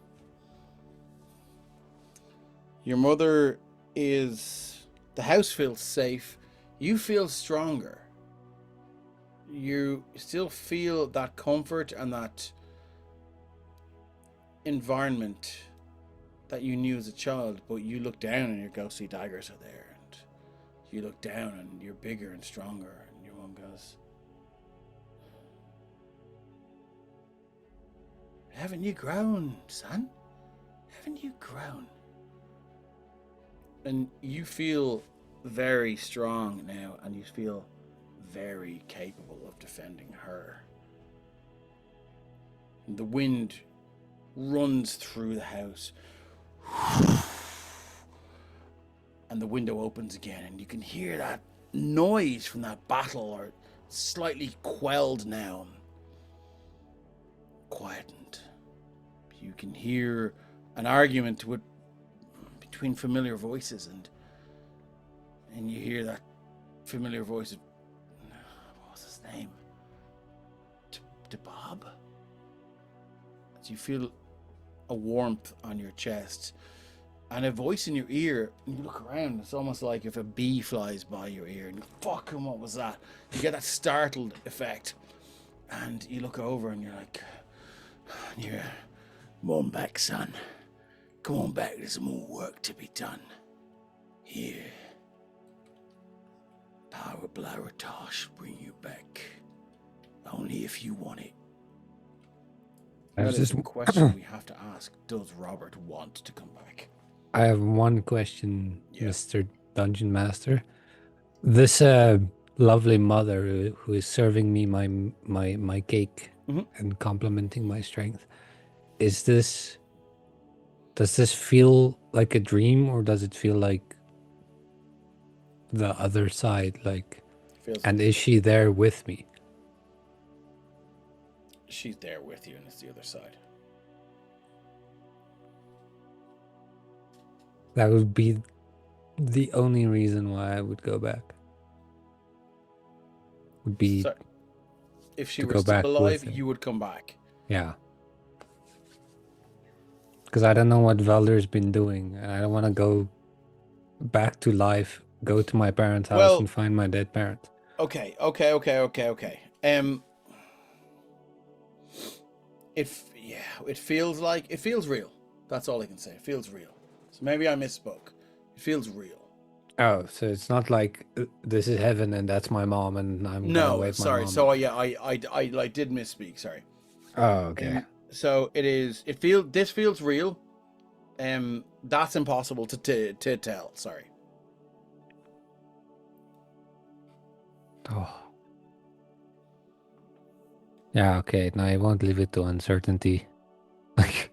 Your mother is... The house feels safe. You feel stronger. You still feel that comfort and that environment that you knew as a child, but you look down and your ghostly daggers are there, and you look down and you're bigger and stronger, and your mom goes, "Haven't you grown, son? Haven't you grown?" And you feel very strong now, and you feel very capable of defending her. And the wind runs through the house, and the window opens again, and you can hear that noise from that battle, or slightly quelled now, quietened. You can hear an argument between familiar voices, and you hear that familiar voice of, what was his name? To Bob? As you feel a warmth on your chest and a voice in your ear, and you look around, it's almost like if a bee flies by your ear, and you fucking, what was that? You get that startled effect, and you look over and you're like, "You're, come on back, son. Come on back, there's more work to be done. Here. Power of Blaratosh will bring you back. Only if you want it." That is the question we have to ask. Does Robert want to come back? I have one question, Yeah. Mr. Dungeon Master. This lovely mother who is serving me my cake Mhm. and complimenting my strength, does this feel like a dream, or does it feel like the other side? Like, Feels and is she there with me? she's there with you, and it's the other side. That would be the only reason why I would go back. Would be So, if she to were go still back with alive, him. you would come back. Yeah. Because I don't know what Valdar's been doing, and I don't want to go back to life, go to my parents' house Well- and find my dead parents. Okay. It feels real. That's all I can say. It feels real. So maybe I misspoke. It feels real. Oh, so it's not like this is heaven and that's my mom and I'm gonna No, wait my sorry. mom. So I did misspeak. Sorry. Oh, okay. So it is. This feels real. That's impossible to tell. Sorry. Oh. Yeah, okay. No, I won't leave it to uncertainty. Like,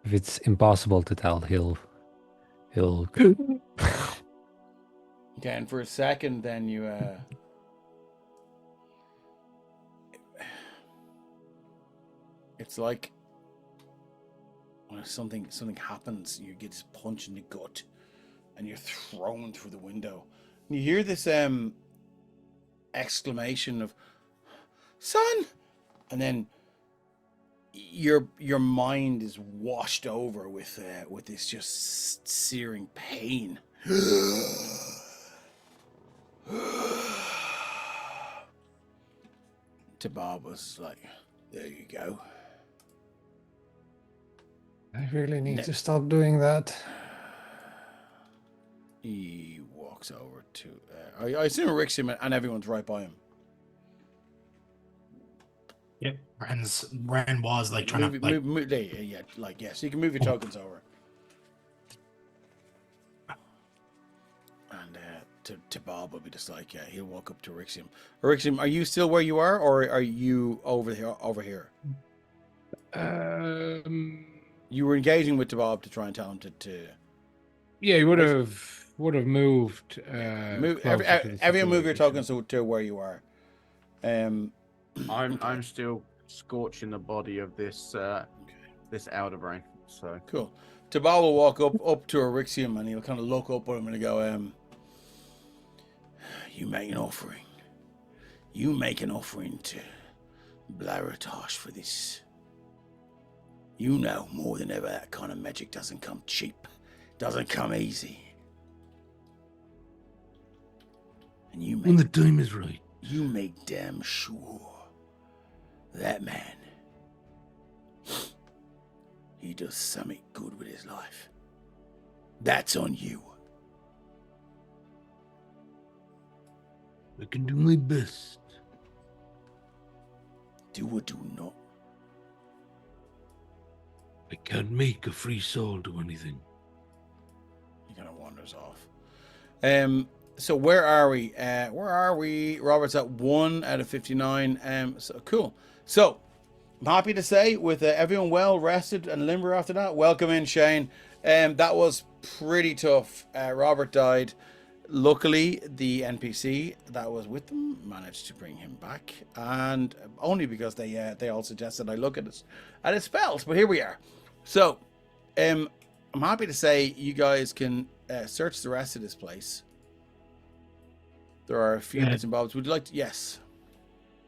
if it's impossible to tell, he'll. Okay, and for a second, then you it's like when something happens, you get this punch in the gut, and you're thrown through the window. And you hear this exclamation of "son," and then your mind is washed over with this just searing pain. To Bob was like, "There you go." I really need to stop doing that. He walks over to. I assume Rixium and everyone's right by him. Yep. Wren was like trying to like. There, yeah, like so you can move your tokens over. And to Bob will be just like, yeah, he'll walk up to Rixium. Rixium, are you still where you are, or are you over here? Over here? You were engaging with Bob to try and tell him to. Yeah, he would have moved. Everyone move your tokens to where you are. I'm still scorching the body of this this outer brain. So cool. Tabal will walk up to Erixium and he'll kind of look up at him and go, you make an offering. You make an offering to Blaratosh for this. You know more than ever that kind of magic doesn't come cheap. Doesn't come easy. And you When the time is right. You make damn sure that man, he does something good with his life. That's on you. I can do my best. Do or do not. I can't make a free soul do anything. He kind of wanders off. So where are we? Robert's at 1 out of 59. So cool. So I'm happy to say, with everyone well rested and limber after that, welcome in Shane. That was pretty tough. Robert died. Luckily, the NPC that was with them managed to bring him back, and only because they all suggested I look at his spells. But here we are. So I'm happy to say you guys can search the rest of this place. There are a few bits and bobs. Would you like to? Yes.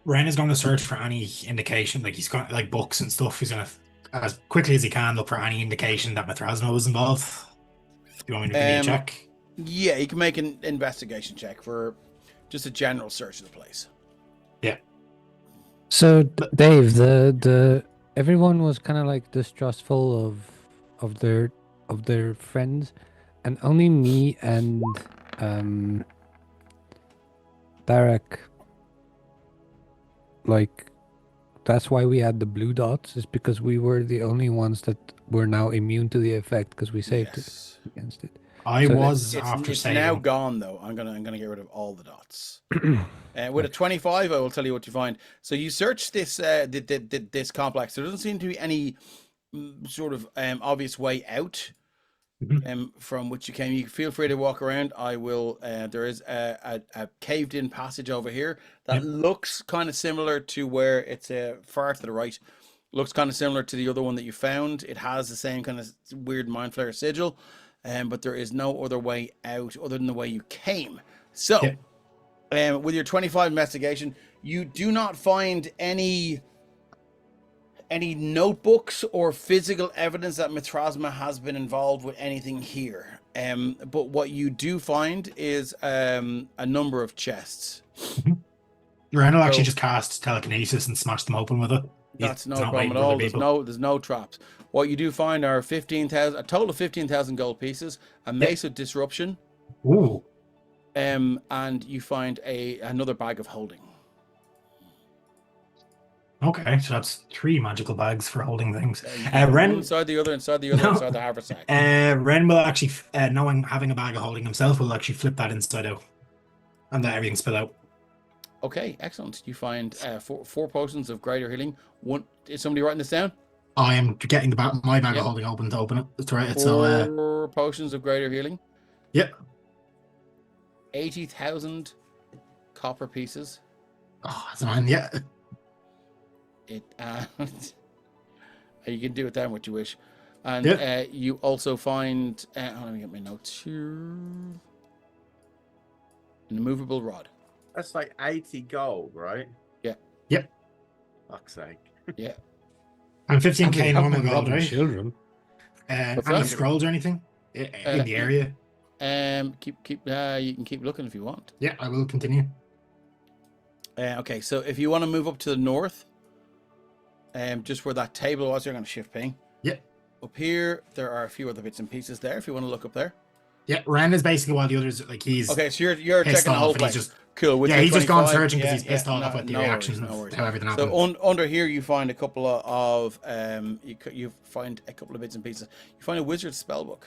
Wren is going to search for any indication, like he's got like books and stuff. He's going to, as quickly as he can, look for any indication that Mithrasma was involved. Do you want me to give me a check? Yeah, you can make an investigation check for just a general search of the place. Yeah. So Dave, the everyone was kind of like distrustful of their friends, and only me and Derek, like, that's why we had the blue dots, is because we were the only ones that were now immune to the effect because we saved it against it. I So was It's after saying now gone though. I'm gonna get rid of all the dots. With a 25, I will tell you what you find. So you search this this complex. There doesn't seem to be any sort of obvious way out from which you came. You feel free to walk around. I will. There is a caved-in passage over here that looks kind of similar to where it's far to the right. Looks kind of similar to the other one that you found. It has the same kind of weird Mind Flayer sigil. But there is no other way out other than the way you came. So, with your 25 investigation, you do not find any notebooks or physical evidence that Mithrasma has been involved with anything here. But what you do find is a number of chests. Wren will actually just cast telekinesis and smash them open with it. That's no problem at all. There's no traps. What you do find are a total of 15,000 gold pieces, a mace of disruption. Ooh. And you find another bag of holding. Okay, so that's 3 magical bags for holding things. One Wren inside the other, inside the other, No. inside the haversack. Wren will actually, having a bag of holding himself, will actually flip that inside out and let everything spill out. Okay, excellent. You find four potions of greater healing. One. Is somebody writing this down? I am getting my bag of holding open to open it. That's right. So, 4 potions of greater healing. Yep. 80,000 copper pieces. Oh, that's mine. Yeah. It. You can do with them what you wish, and you also find. Let me get my notes here. An immovable rod. that's like 80 gold, right? Yeah. Yep. Fuck's sake. Yeah. And 15k I've normal been gold, robbing right? children. What's Any that? scrolls or anything in the area? Keep. You can keep looking if you want. Yeah, I will continue. Okay, so if you want to move up to the north, just where that table was, you're going to shift ping. Yeah. Up here, there are a few other bits and pieces there. If you want to look up there. Yeah, Wren is basically while the others he's Okay, so you're pissed checking the whole off and he's place. just Cool. With Yeah, your he's just gone 25, searching because he's pissed off at the no reaction worries, no of worries. how everything happened. So under here you find a couple of you find a couple of bits and pieces. You find a wizard spellbook.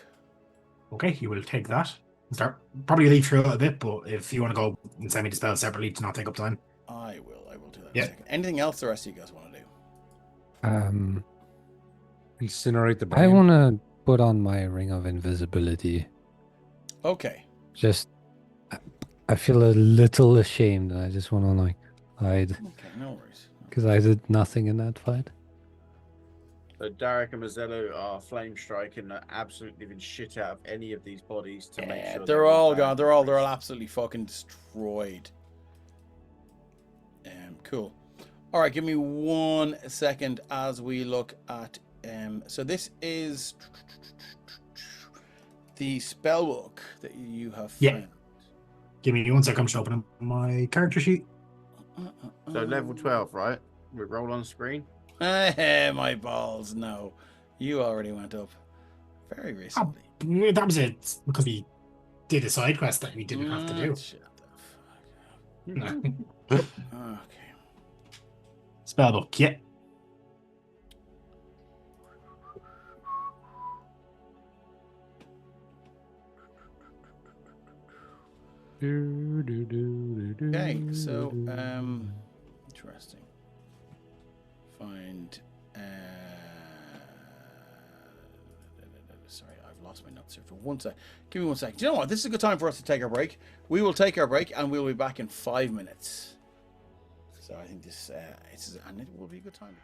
Okay, you will take that. Start probably leave through it a bit, but if you want to go and send me the spell separately to not take up time. I will do that in Yeah. a second. Anything else the rest of you guys want to do? Incinerate the I brain. want to put on my ring of invisibility. Okay. Just, I feel a little ashamed, and I just want to like hide Okay, no worries. because I did nothing in that fight. So Derek and Mazzello are flame striking the absolute living shit out of any of these bodies to make sure They're all not gone. bad They're all memories. absolutely fucking destroyed. Cool. All right, give me 1 second as we look at. So this is the spellbook that you have Yeah. found. Give me 1 second. I'm just opening my character sheet. So level 12, right? We roll on screen. My balls, no. You already went up very recently. That was it because we did a side quest that we didn't have to do. Shut the No. fuck up. Okay. Spellbook, yeah. Okay, so interesting. Find sorry, I've lost my notes here for 1 sec. Give me 1 sec. Do you know what? This is a good time for us to take our break. We will take our break and we'll be back in 5 minutes. So I think this and it will be a good time.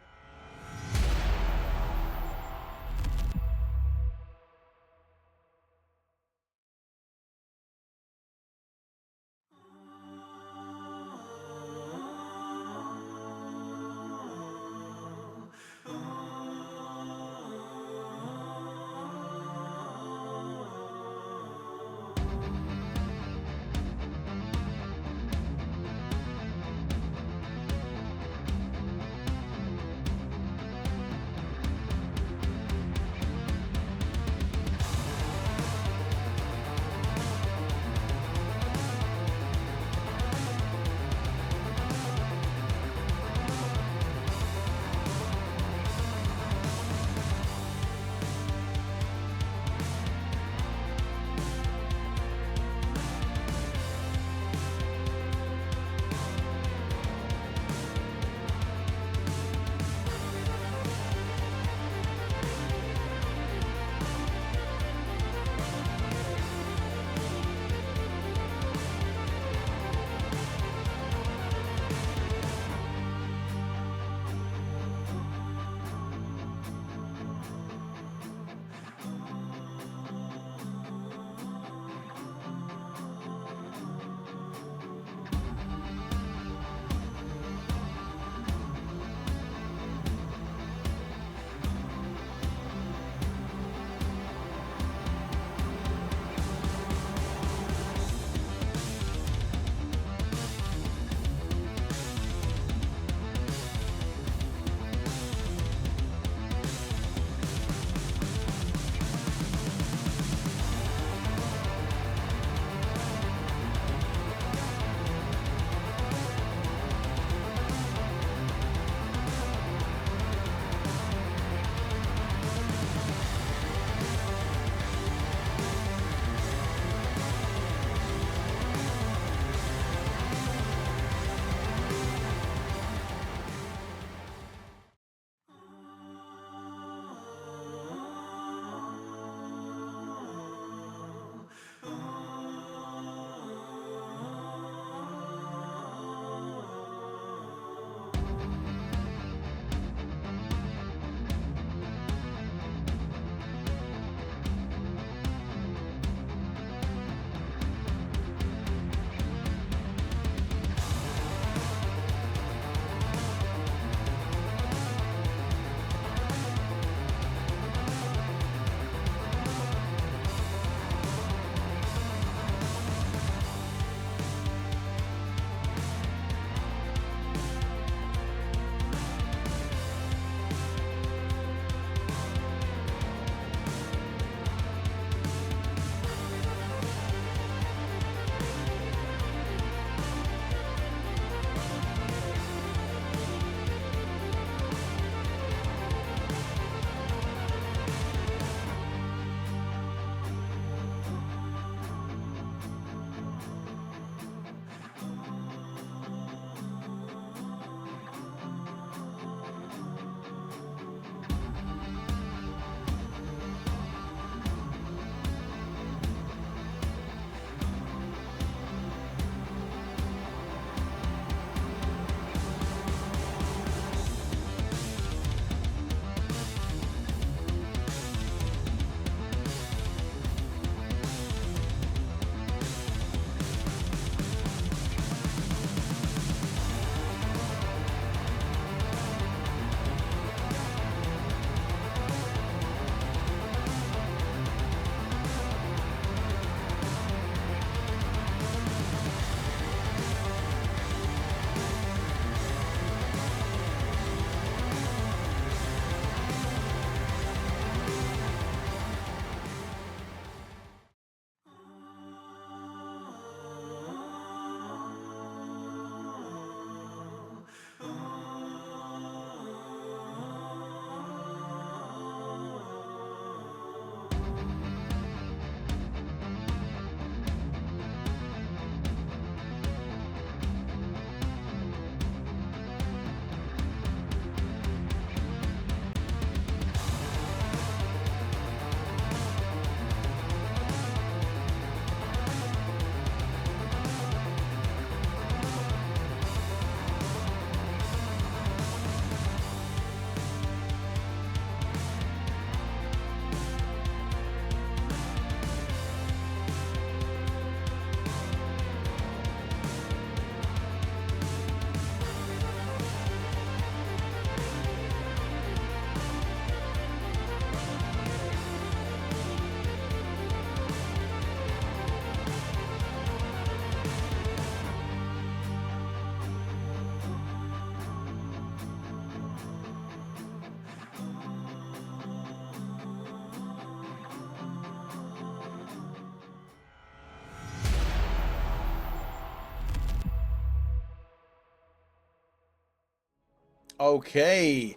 Okay.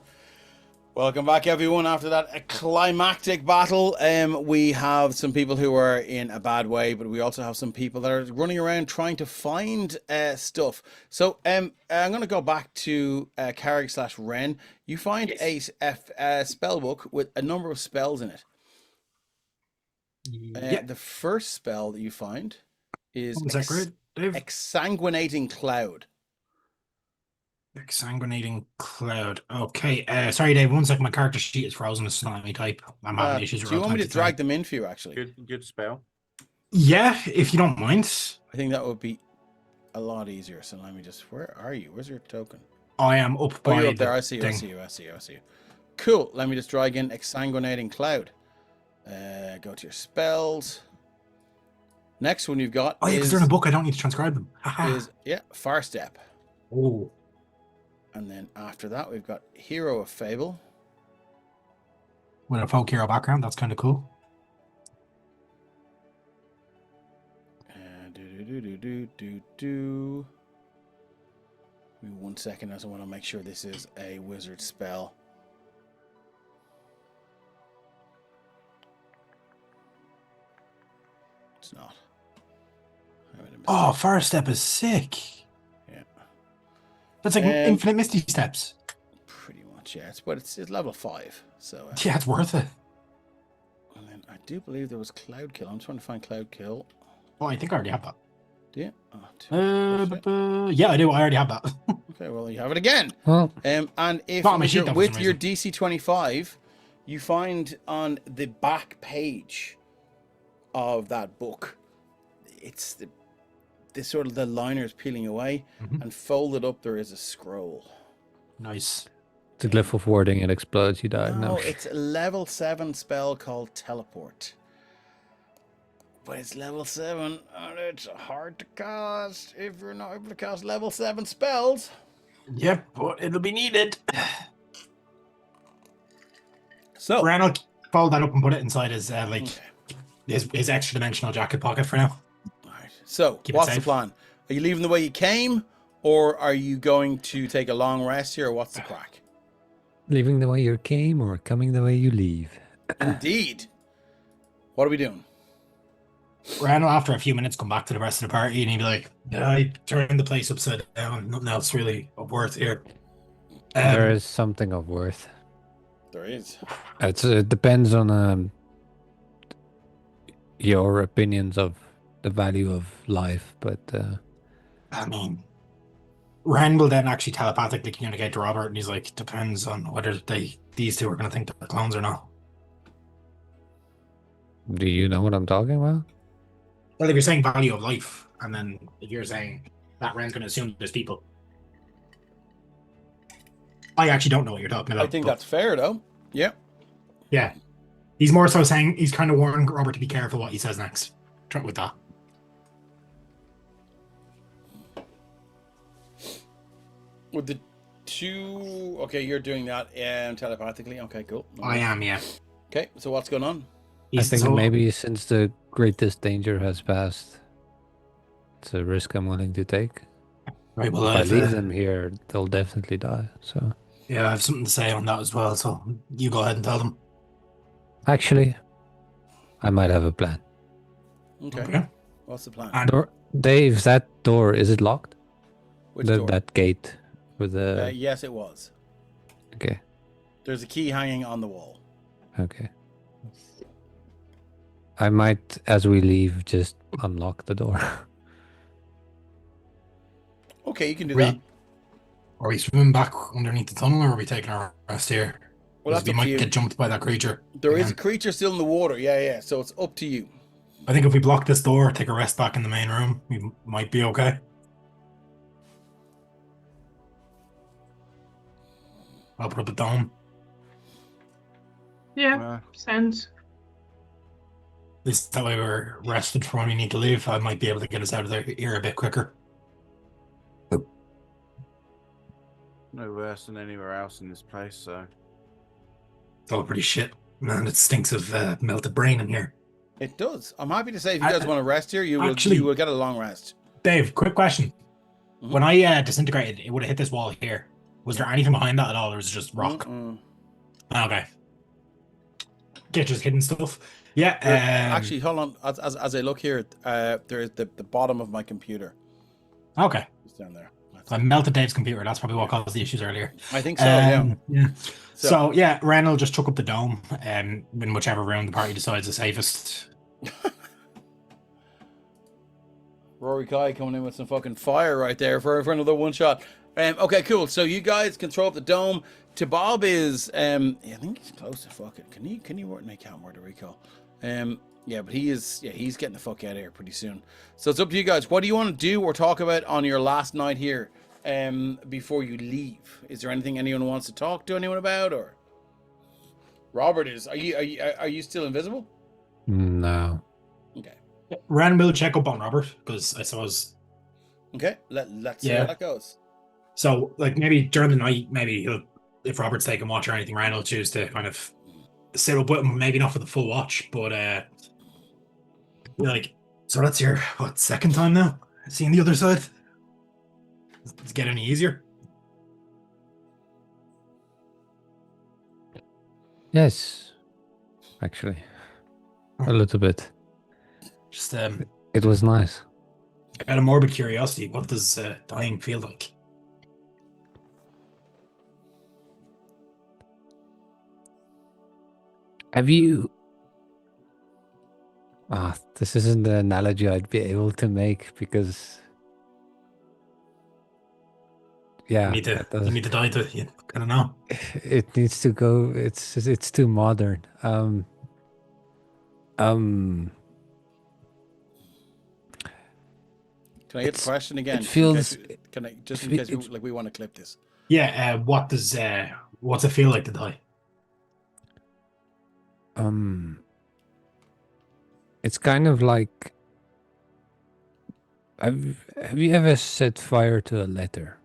Welcome back, everyone. After that climactic battle, we have some people who are in a bad way, but we also have some people that are running around trying to find stuff. So I'm going to go back to Carrig/Wren. You find a spell book with a number of spells in it. The first spell that you find is Exsanguinating Cloud. Exsanguinating Cloud. Okay. Sorry, Dave. 1 second. My character sheet is frozen. It's not let me type. I'm having issues with Do you want me to drag them in for you, actually? Good spell. Yeah, if you don't mind. I think that would be a lot easier. So let me just... Where are you? Where's your token? I am up by you're up there. I see you. I see you. Cool. Let me just drag in Exsanguinating Cloud. Go to your spells. Next one you've got is... because they're in a book. I don't need to transcribe them. Far Step. Oh. And then after that, we've got Hero of Fable. With a folk hero background, that's kind of cool. Give me 1 second, as I want to make sure this is a wizard spell. It's not. Oh, Far Step is sick. Yeah. That's like infinite Misty Steps. Pretty much, yeah. It's level 5, so... yeah, it's worth it. And then I do believe there was Cloud Kill. I'm trying to find Cloud Kill. Oh, I think I already have that. Do you? Yeah, I do. I already have that. Okay, well, you have it again. Well, and if you're with your DC 25, you find on the back page of that book, it's the sort of the liners peeling away, and folded up there is a scroll. Nice. The glyph of warding, it explodes, you die. No, it's a level 7 spell called Teleport. But it's level 7, and it's hard to cast if you're not able to cast level 7 spells. Yep, but it'll be needed. So Wren will fold that up and put it inside his his extra dimensional jacket pocket for now. All right. So what's the plan? Are you leaving the way you came, or are you going to take a long rest here, or what's the crack? Leaving the way you came or coming the way you leave? Indeed. What are we doing? Wren will, after a few minutes, come back to the rest of the party and he'll be like, yeah, I turned the place upside down. Nothing else really of worth here. There is something of worth. There is. It depends on your opinions of the value of life, but... I mean, Wren will then actually telepathically communicate to Robert, and he's like, depends on whether these two are going to think they're clones or not. Do you know what I'm talking about? Well, if you're saying value of life, and then if you're saying that Wren's going to assume there's people. I actually don't know what you're talking about. I think that's fair, though. Yeah. Yeah. He's more so saying, he's kind of warning Robert to be careful what he says next. Try with that. With the two... Okay, you're doing that telepathically. Okay, cool. I am, yeah. Okay, so what's going on? I think maybe since the greatest danger has passed, it's a risk I'm willing to take. Right, well, if I leave them here, they'll definitely die. So yeah, I have something to say on that as well. So you go ahead and tell them. Actually, I might have a plan. Okay. What's the plan? Dave, that door, is it locked? Which door? That gate with the... yes, it was. Okay. There's a key hanging on the wall. Okay. I might, as we leave, just unlock the door. Okay, you can do that. Are we swimming back underneath the tunnel, or are we taking our rest here? Well, that's we might get jumped by that creature. There is a creature still in the water. Yeah. So it's up to you. I think if we block this door, take a rest back in the main room, we might be okay. I'll put up a dome. Yeah, sounds. At least that way we're rested for when we need to leave. I might be able to get us out of here a bit quicker. No worse than anywhere else in this place, so... It's all pretty shit. Man, it stinks of melted brain in here. It does. I'm happy to say if you guys want to rest here, you will get a long rest. Dave, quick question. Mm-hmm. When I disintegrated, it would have hit this wall here. Was there anything behind that at all, or was it just rock? Mm-mm. Okay. Get just hidden stuff. Yeah. Actually, hold on. As I look here, there is the bottom of my computer. Okay. It's down there. So I melted Dave's computer. That's probably what caused the issues earlier. I think so. Yeah. Yeah. So yeah, Wren will just chuck up the dome, in whichever room the party decides is safest. Rory Kai coming in with some fucking fire right there for another one shot. Okay, cool. So you guys can throw up the dome. To Bob is I think he's close to fuck it. Can you work? No, can't work the recall. Yeah, but he's getting the fuck out of here pretty soon. So it's up to you guys. What do you want to do or talk about on your last night here? Before you leave, is there anything anyone wants to talk to anyone about? Or Robert is? Are you still invisible? No. Okay. Wren will check up on Robert because I suppose. Okay. Let's see how that goes. So like maybe during the night, maybe he'll, if Robert's taking watch or anything, Wren will choose to kind of sit up with him. Maybe not for the full watch, but like, so that's your second time now seeing the other side. Does it get any easier? Yes, actually, a little bit. Just It was nice. out of morbid curiosity, what does dying feel like? Have you? This isn't the analogy I'd be able to make because, yeah, You need to die to you kind of know. it needs to go. It's too modern. Can I get the question again? It feels. Can I just it in case fe- we want to clip this? Yeah. What's it feel like to die? It's kind of like. Have you ever set fire to a letter?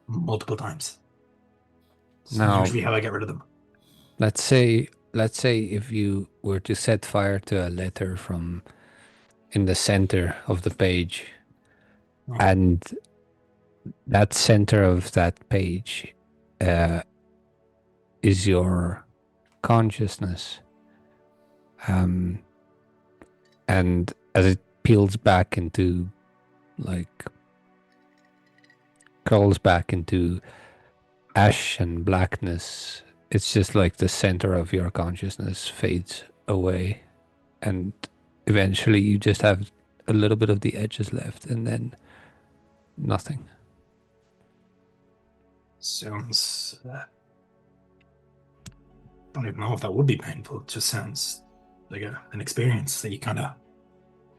Multiple times. It's No. usually how I get rid of them. Let's say if you were to set fire to a letter from in the center of the page, and that center of that page is your consciousness, and as it peels back into, like, curls back into ash and blackness, it's just like the center of your consciousness fades away, and eventually you just have a little bit of the edges left, and then nothing. Sounds. Don't even know if that would be painful. It just sounds like an experience that you kind of.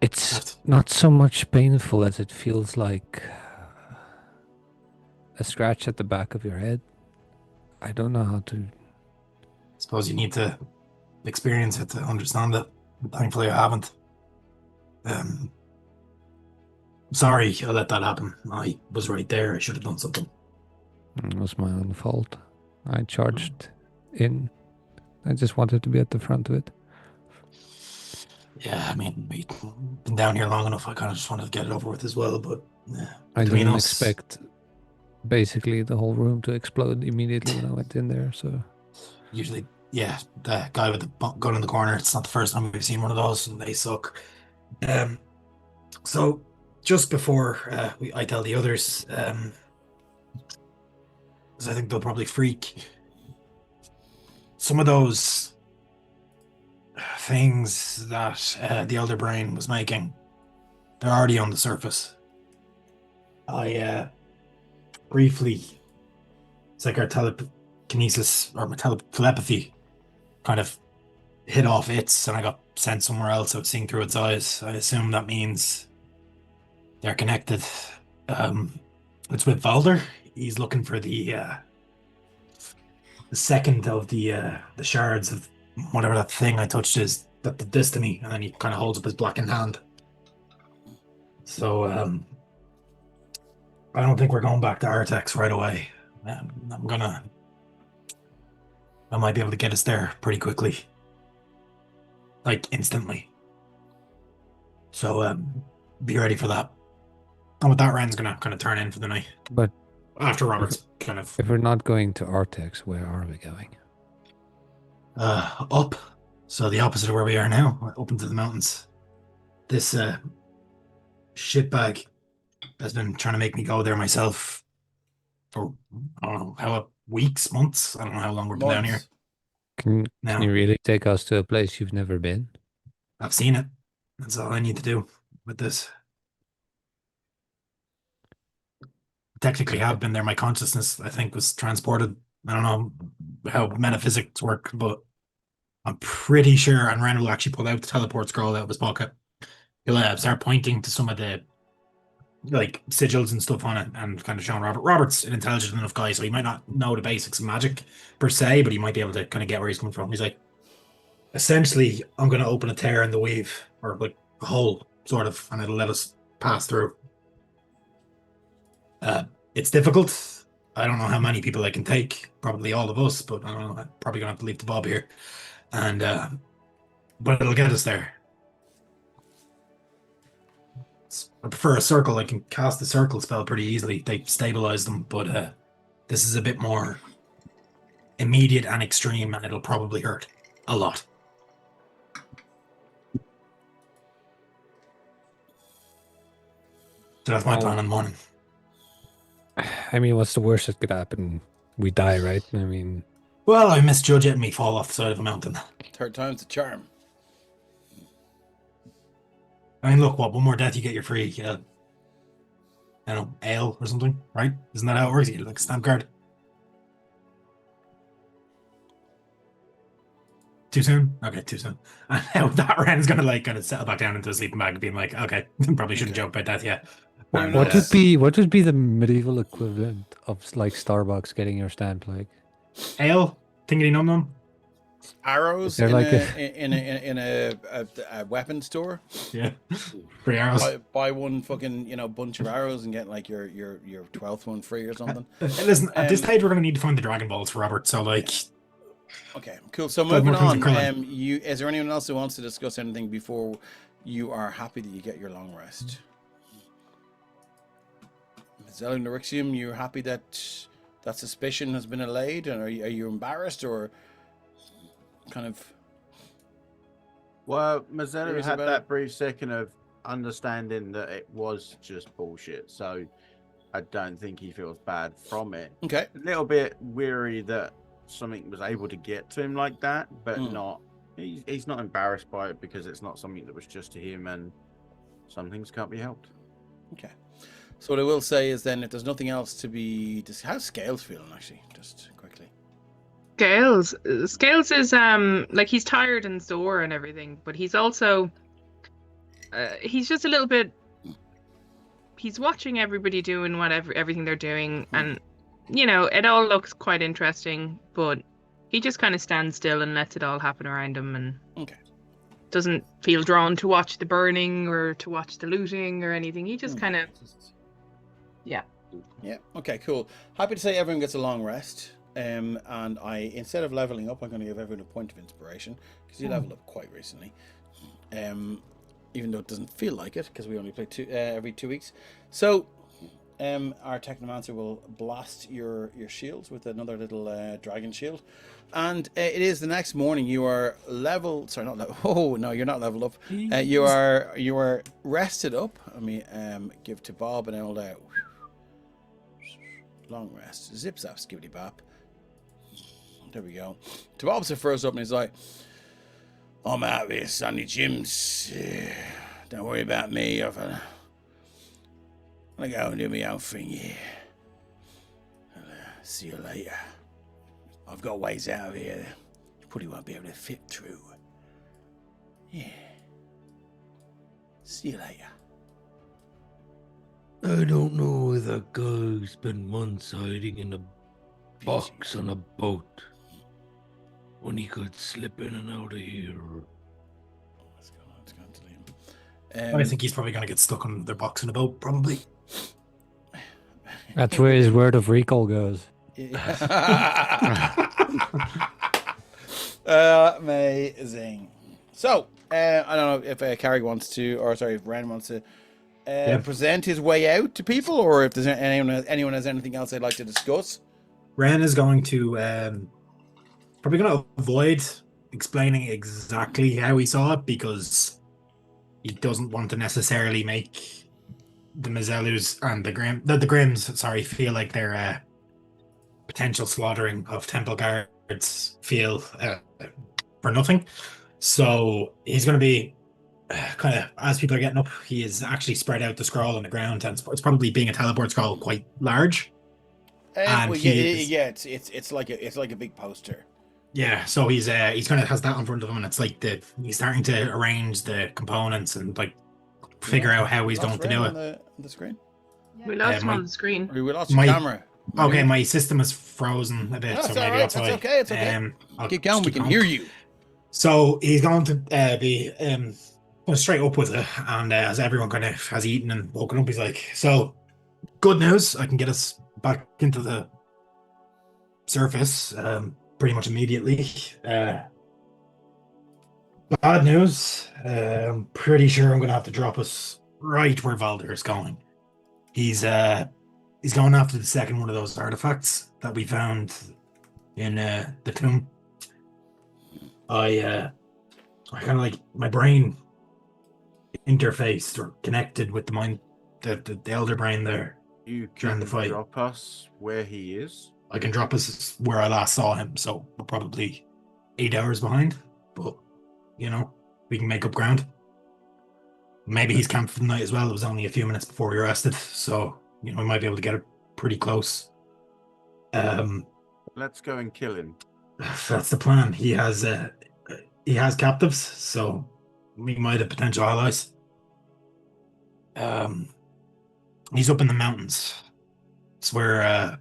It's not so much painful as it feels like a scratch at the back of your head. I don't know how to. Suppose you need to experience it to understand it. Thankfully, I haven't. Sorry, I let that happen. I was right there. I should have done something. It was my own fault. I charged in. I just wanted to be at the front of it. Yeah, I mean, we've been down here long enough. I kind of just wanted to get it over with as well, but I between didn't us- expect basically the whole room to explode immediately when I went in there, so. Usually, yeah, the guy with the gun in the corner, it's not the first time we've seen one of those, and they suck. So, just before I tell the others, because I think they'll probably freak, some of those things that the Elder Brain was making, they're already on the surface. I briefly, it's like our telekinesis or my telepathy kind of hit off its, and I got sent somewhere else. I was seeing through its eyes. I assume that means they're connected. It's with Valdar. He's looking for the second of the shards of whatever that thing I touched is, that the destiny, and then he kind of holds up his blackened hand. So I don't think we're going back to Artex right away. I might be able to get us there pretty quickly, like instantly. So be ready for that. And with that, Wren's gonna kind of turn in for the night. But after Robert's kind of If we're not going to Artex, where are we going? up. So the opposite of where we are now, up into the mountains. This shitbag has been trying to make me go there myself for, I don't know, how weeks, months. I don't know how long we've been down here. Months. Can Now, you really take us to a place you've never been? I've seen it. That's all I need to do with this. Technically have been there. My consciousness, I think, was transported. I don't know how metaphysics work, but I'm pretty sure, and Wren will actually pull out the teleport scroll out of his pocket. He'll start pointing to some of the like sigils and stuff on it and kind of showing Robert. Robert's an intelligent enough guy, so he might not know the basics of magic per se, but he might be able to kind of get where he's coming from. He's like, essentially, I'm going to open a tear in the weave, or like a hole, sort of, and it'll let us pass through. It's difficult. I don't know how many people I can take. Probably all of us, but I don't know. I'm probably gonna have to leave the Bob here, and but it'll get us there. I prefer a circle. I can cast the circle spell pretty easily. They stabilize them, but this is a bit more immediate and extreme, and it'll probably hurt a lot. So that's my plan in the morning. I mean, what's the worst that could happen? We die, right? I mean, Well, I misjudge it and me fall off the side of a mountain. Third time's the charm. I mean, look, what? One more death, you get your free, I don't know, ale or something, right? Isn't that how it works? You get like a stamp card. Too soon? Okay, too soon. And now that Wren's gonna like kind of settle back down into a sleeping bag and being like, okay, probably shouldn't joke about death yet. And, what would be the medieval equivalent of like Starbucks getting your stamp? Like ale? Tingly num num? Arrows They're in, like in a weapon store. Yeah. Free arrows. Buy one fucking bunch of arrows and get like your 12th one free or something. Listen, at this stage we're gonna need to find the Dragon Balls for Robert. So like, Okay, cool. So Five moving more things on. in Krillin. Is there anyone else who wants to discuss anything before you are happy that you get your long rest? Zelenixium, you're happy that that suspicion has been allayed, and are you embarrassed or kind of? Well, Mazzello Curious had about that it? brief second of understanding that it was just bullshit, so I don't think he feels bad from it. Okay. A little bit weary that something was able to get to him like that, but not. He's not embarrassed by it because it's not something that was just to him, and some things can't be helped. Okay. So what I will say is then, if there's nothing else to be, how's Scales feeling actually? Just quickly. Scales is like he's tired and sore and everything, but he's also he's just a little bit. He's watching everybody doing everything they're doing, and it all looks quite interesting, but he just kind of stands still and lets it all happen around him, and doesn't feel drawn to watch the burning or to watch the looting or anything. He just kind of Yeah. Okay. Cool. Happy to say everyone gets a long rest. And instead of leveling up, I'm going to give everyone a point of inspiration because you leveled up quite recently. Even though it doesn't feel like it because we only play every 2 weeks. So, our Technomancer will blast your shields with another little dragon shield, and it is the next morning. You are not level. Oh no, you're not leveled up. You are rested up. Let me give to Bob an old long rest. Zip zap skibbity bop. There we go. To Bob's the first up, and he's like, "I'm out of here, Sonny Jims. Don't worry about me. I'm gonna go and do my own thing here. See you later. I've got ways out of here. You probably won't be able to fit through. Yeah. See you later." I don't know why that guy spent months hiding in a box on a boat when he could slip in and out of here. Let's go to Liam. I think he's probably gonna get stuck on their box in a boat, probably. that's where his word of recall goes. Amazing. So, I don't know if Carrie wants to, or sorry, if Wren wants to present his way out to people, or if there's anyone has anything else they'd like to discuss. Wren is going to probably going to avoid explaining exactly how he saw it because he doesn't want to necessarily make the Mazzelus and the Grims, sorry, feel like they're potential slaughtering of temple guards feel for nothing. So he's going to be kind of, as people are getting up, he is actually spread out the scroll on the ground, and it's probably, being a teleport scroll, quite large. And Well, it's like a big poster. Yeah, so he's kind of has that in front of him, and it's like he's starting to arrange the components and like figure out how he's going to do it. On the screen. We lost him on the screen. We lost your camera. Okay, my system is frozen a bit, That's so maybe alright, that's why. It's okay. It's okay. Keep going. We can hear you. So he's going to be going straight up with it, and as everyone kind of has eaten and woken up, he's like, "So, good news! I can get us back into the surface pretty much immediately. Bad news. I'm pretty sure I'm going to have to drop us right where Valdar is going. He's going after the second one of those artifacts that we found in the tomb. I kind of like my brain interfaced or connected with the mind, the elder brain there. You During can the fight. drop us where he is. I can drop us where I last saw him, so we're probably 8 hours behind, but we can make up ground. Maybe he's camped for the night as well. It was only a few minutes before we rested, so we might be able to get it pretty close. Let's go and kill him. That's the plan. He has captives, so we might have potential allies. He's up in the mountains. It's where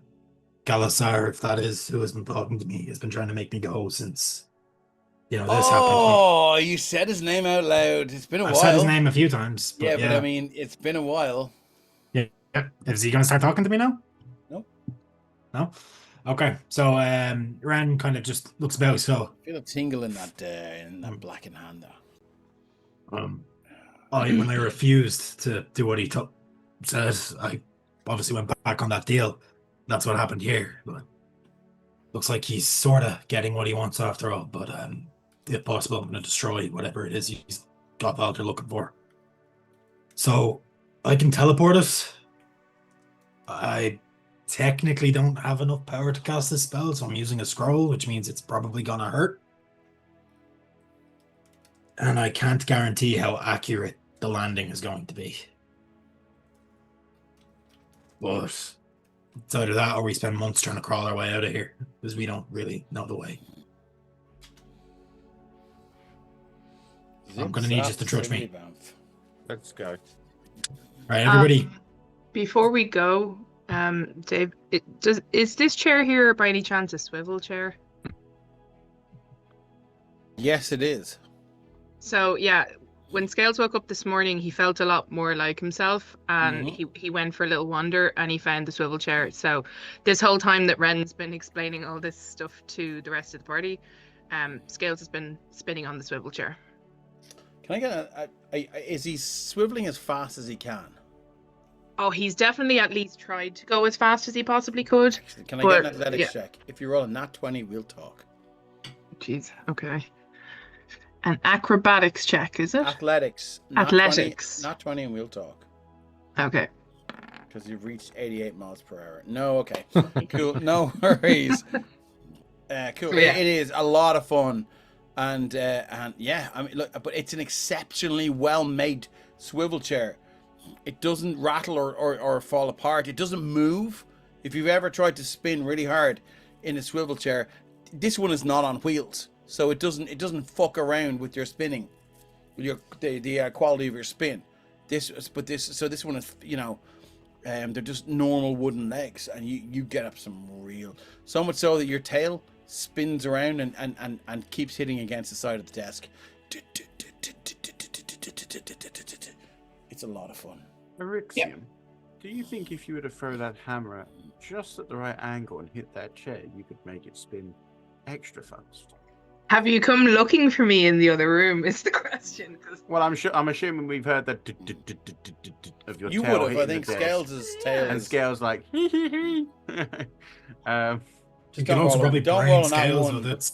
Galasar, if that is who has been talking to me, has been trying to make me go since this happened. Oh, you said his name out loud. It's been a while. I've said his name a few times. But but I mean, it's been a while. Yeah. Is he going to start talking to me now? Nope. No? Okay. So Wren kind of just looks about. So I feel a tingle in that blackened hand there. when I refused to do what he said, I obviously went back on that deal. That's what happened here. But looks like he's sort of getting what he wants after all. But if possible, I'm going to destroy whatever it is he's got Valdar looking for. So I can teleport us. I technically don't have enough power to cast this spell, so I'm using a scroll, which means it's probably going to hurt. And I can't guarantee how accurate the landing is going to be. But it's either that or we spend months trying to crawl our way out of here, because we don't really know the way. I'm going to need you to trudge me. Let's go. All right, everybody. Before we go, Dave, is this chair here by any chance a swivel chair? Yes, it is. So yeah, when Scales woke up this morning, he felt a lot more like himself, and he went for a little wander, and he found the swivel chair. So this whole time that Wren's been explaining all this stuff to the rest of the party, Scales has been spinning on the swivel chair. Can I get is he swiveling as fast as he can? Oh, he's definitely at least tried to go as fast as he possibly could. Can I get an athletics check? If you roll a nat 20, we'll talk. Jeez, okay. An acrobatics check, is it? Athletics. Athletics. Nat 20 and we'll talk. Okay. Because you've reached 88 miles per hour. No, okay. Cool. No worries. Cool. Yeah. It is a lot of fun. And yeah, I mean, look, but it's an exceptionally well-made swivel chair. It doesn't rattle or fall apart. It doesn't move. If you've ever tried to spin really hard in a swivel chair, this one is not on wheels, so it doesn't fuck around with your spinning, with the quality of your spin. This one is, they're just normal wooden legs, and you get up some real, so much so that your tail spins around and keeps hitting against the side of the desk. It's a lot of fun. Erixium, do you think if you were to throw that hammer just at the right angle and hit that chair, you could make it spin extra fast? Have you come looking for me in the other room? Is the question. 'Cause- Well, I'm assuming we've heard the of your You tail would have. I hitting think the desk. Scales' tail And is. Scales like, You Just can don't also roll probably don't brain roll an scales M1. with it.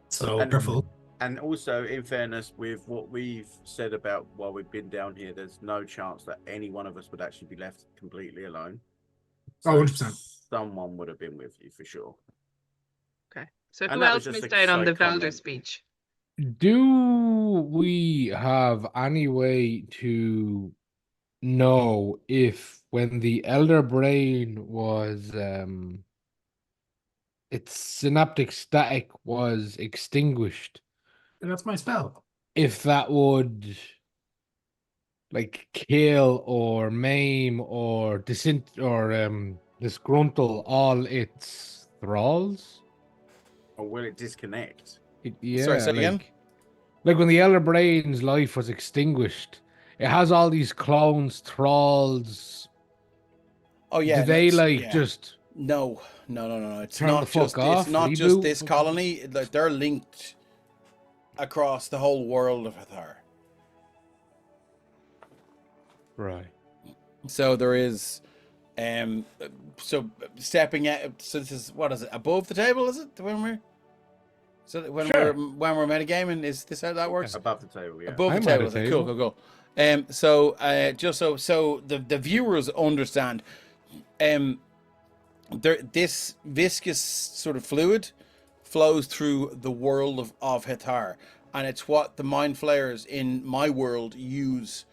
So And- careful. and also, in fairness, with what we've said about while we've been down here, there's no chance that any one of us would actually be left completely alone. Oh, 100%. Someone would have been with you for sure. Okay. So And who that was else just missed a out on the side Valdar comment. speech? Do we have any way to know if when the elder brain was its synaptic static was extinguished, That's my spell. if that would like kill or maim or disgruntle all its thralls? Or will it disconnect? Sorry, say again? Like when the elder brain's life was extinguished, it has all these clones, thralls. Oh yeah. Do they that's- like yeah. just No. It's Turn the not just fuck off, it's not just reboot? this colony. Like they're linked across the whole world of Hathar. right? So there is, so stepping out. So this is what is it? Above the table, is it? When we're Sure. when we're metagaming, is this how that works? Above the table, yeah. Above I'm the at table, a is it? Cool, table. cool, cool. So just so the viewers understand, this viscous sort of fluid flows through the world of Hathar, and it's what the mind flayers in my world use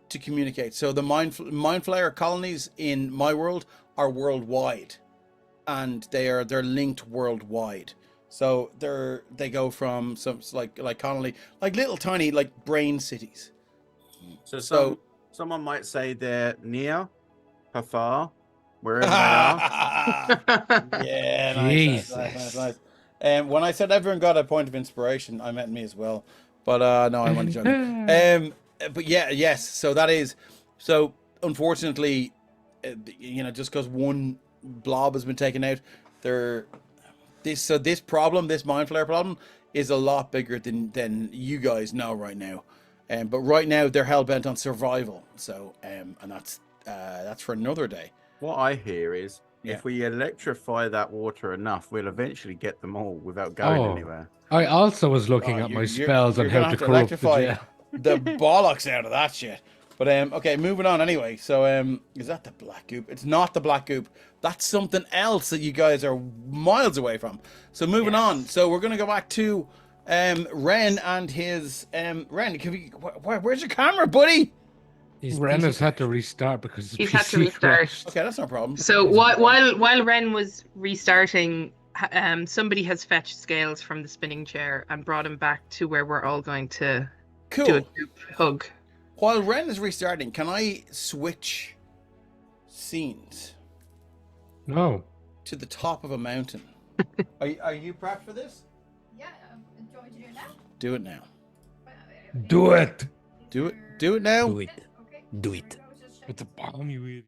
to communicate. So the mind flayer colonies in my world are worldwide, and they're linked worldwide. So they go from some like Connolly, like little tiny like brain cities. So someone might say they're near, Hathar, wherever they are. Yeah, Jesus. nice. When I said everyone got a point of inspiration, I meant me as well. But no, I'm only joking. But yeah, yes. So that is. So unfortunately, just because one blob has been taken out, this problem, this mind flare problem, is a lot bigger than you guys know right now. But right now they're hell bent on survival. So and that's for another day. What I hear is Yeah. if we electrify that water enough, we'll eventually get them all without going Oh. anywhere. I also was looking Oh, at my you're- spells you're on gonna how to have to corrupt the electrify jail. the bollocks out of that shit. But okay, moving on anyway. So is that the black goop? It's not the black goop. That's something else that you guys are miles away from. So moving on. So we're gonna go back to Wren and his Wren. Where's your camera, buddy? Ren has had to restart because his He's had to PC restart. crashed. Okay, that's no problem. So while Wren was restarting, somebody has fetched Scales from the spinning chair and brought him back to where we're all going to do a Cool. group hug. While Wren is restarting, can I switch scenes No. to the top of a mountain? Are you prepped for this? Yeah, do you want me to do it now? Do it now. Do it! Do it. Do it now. Do it. Okay. Do Here it. we go, just check. It's a bomb, you idiot.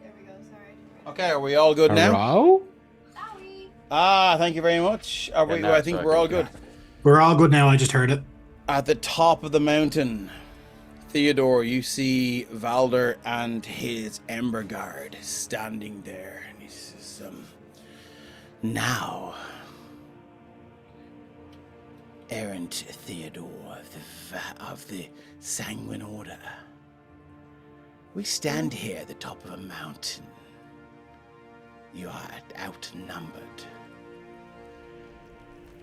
There we go, sorry. Okay, are we all good now? Hello? Sorry. Ah, thank you very much. Are we, now I it's think working, we're all good. yeah. We're all good now. I just heard it. At the top of the mountain, Theodore, you see Valdar and his Emberguard standing there. And he says, now, errant Theodore of the Sanguine Order, we stand here at the top of a mountain. You are outnumbered.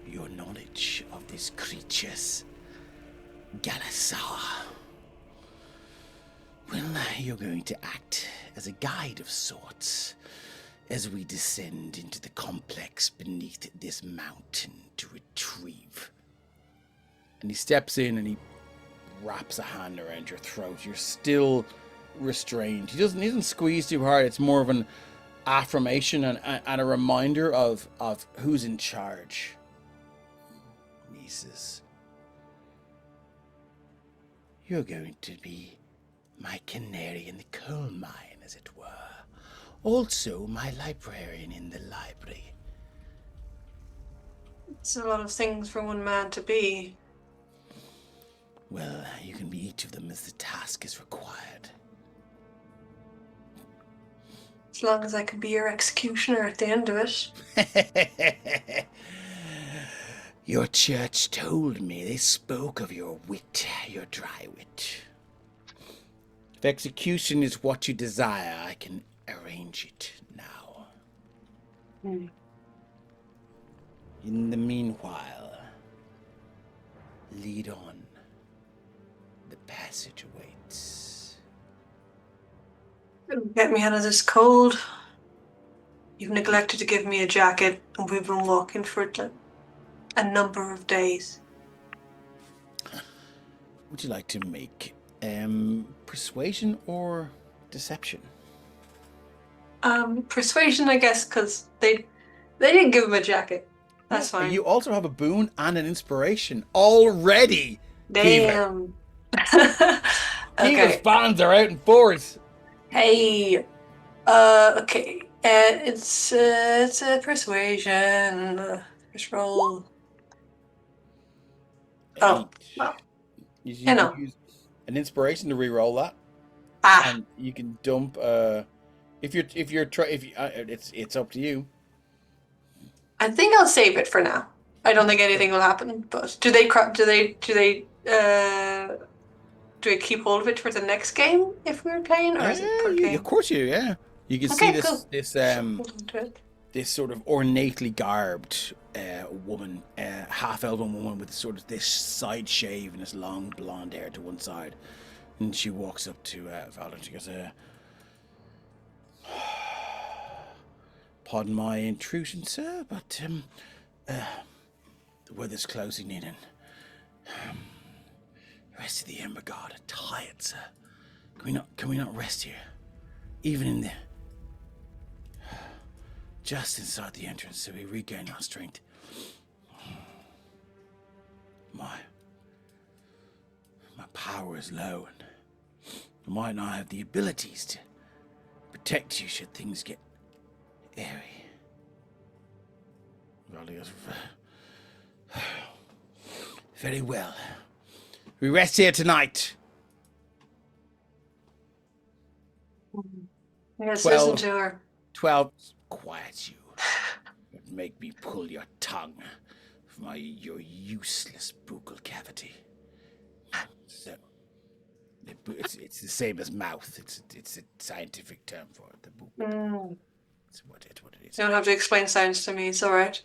Your knowledge of this creature's Galasar. Well, you're going to act as a guide of sorts as we descend into the complex beneath this mountain to retrieve. And he steps in and he wraps a hand around your throat. You're still restrained. He doesn't squeeze too hard. It's more of an affirmation and a reminder of who's in charge. He says, you're going to be my canary in the coal mine, as it were. Also my librarian in the library. It's a lot of things for one man to be. Well, you can be each of them as the task is required. As long as I can be your executioner at the end of it. Your church told me they spoke of your wit, your dry wit. If execution is what you desire, I can arrange it now. In the meanwhile, lead on. The passage awaits. Get me out of this cold. You've neglected to give me a jacket, and we've been walking for a number of days. Would you like to make persuasion or deception? Persuasion, I guess, because they didn't give him a jacket. That's fine. You also have a boon and an inspiration already. Damn. Kiva's Okay. fans are out in force. Hey. Okay. It's a persuasion. First roll. Oh, well. You know. use an inspiration to re-roll that, Ah. and you can dump. It's up to you. I think I'll save it for now. I don't think anything will happen. But do they keep hold of it for the next game if we're playing, or is it per game? Of course you. Yeah, you can Okay, see cool. this sort of ornately garbed woman, half-elven woman with sort of this side shave and this long blonde hair to one side, and she walks up to Valdar and she goes, "Pardon my intrusion, sir, but the weather's closing in, and the rest of the Emberguard are tired, sir. Can we not rest here, even in the just inside the entrance, so we regain our strength? My power is low, and I might not have the abilities to protect you should things get airy." Riley goes, "Very well. We rest here tonight." Yes, 12. listen to her. 12. Quiet you. Don't make me pull your tongue from your useless buccal cavity. So, it's the same as mouth. It's a scientific term for it. The buccal. It's what it is. You don't have to explain science to me. It's all right.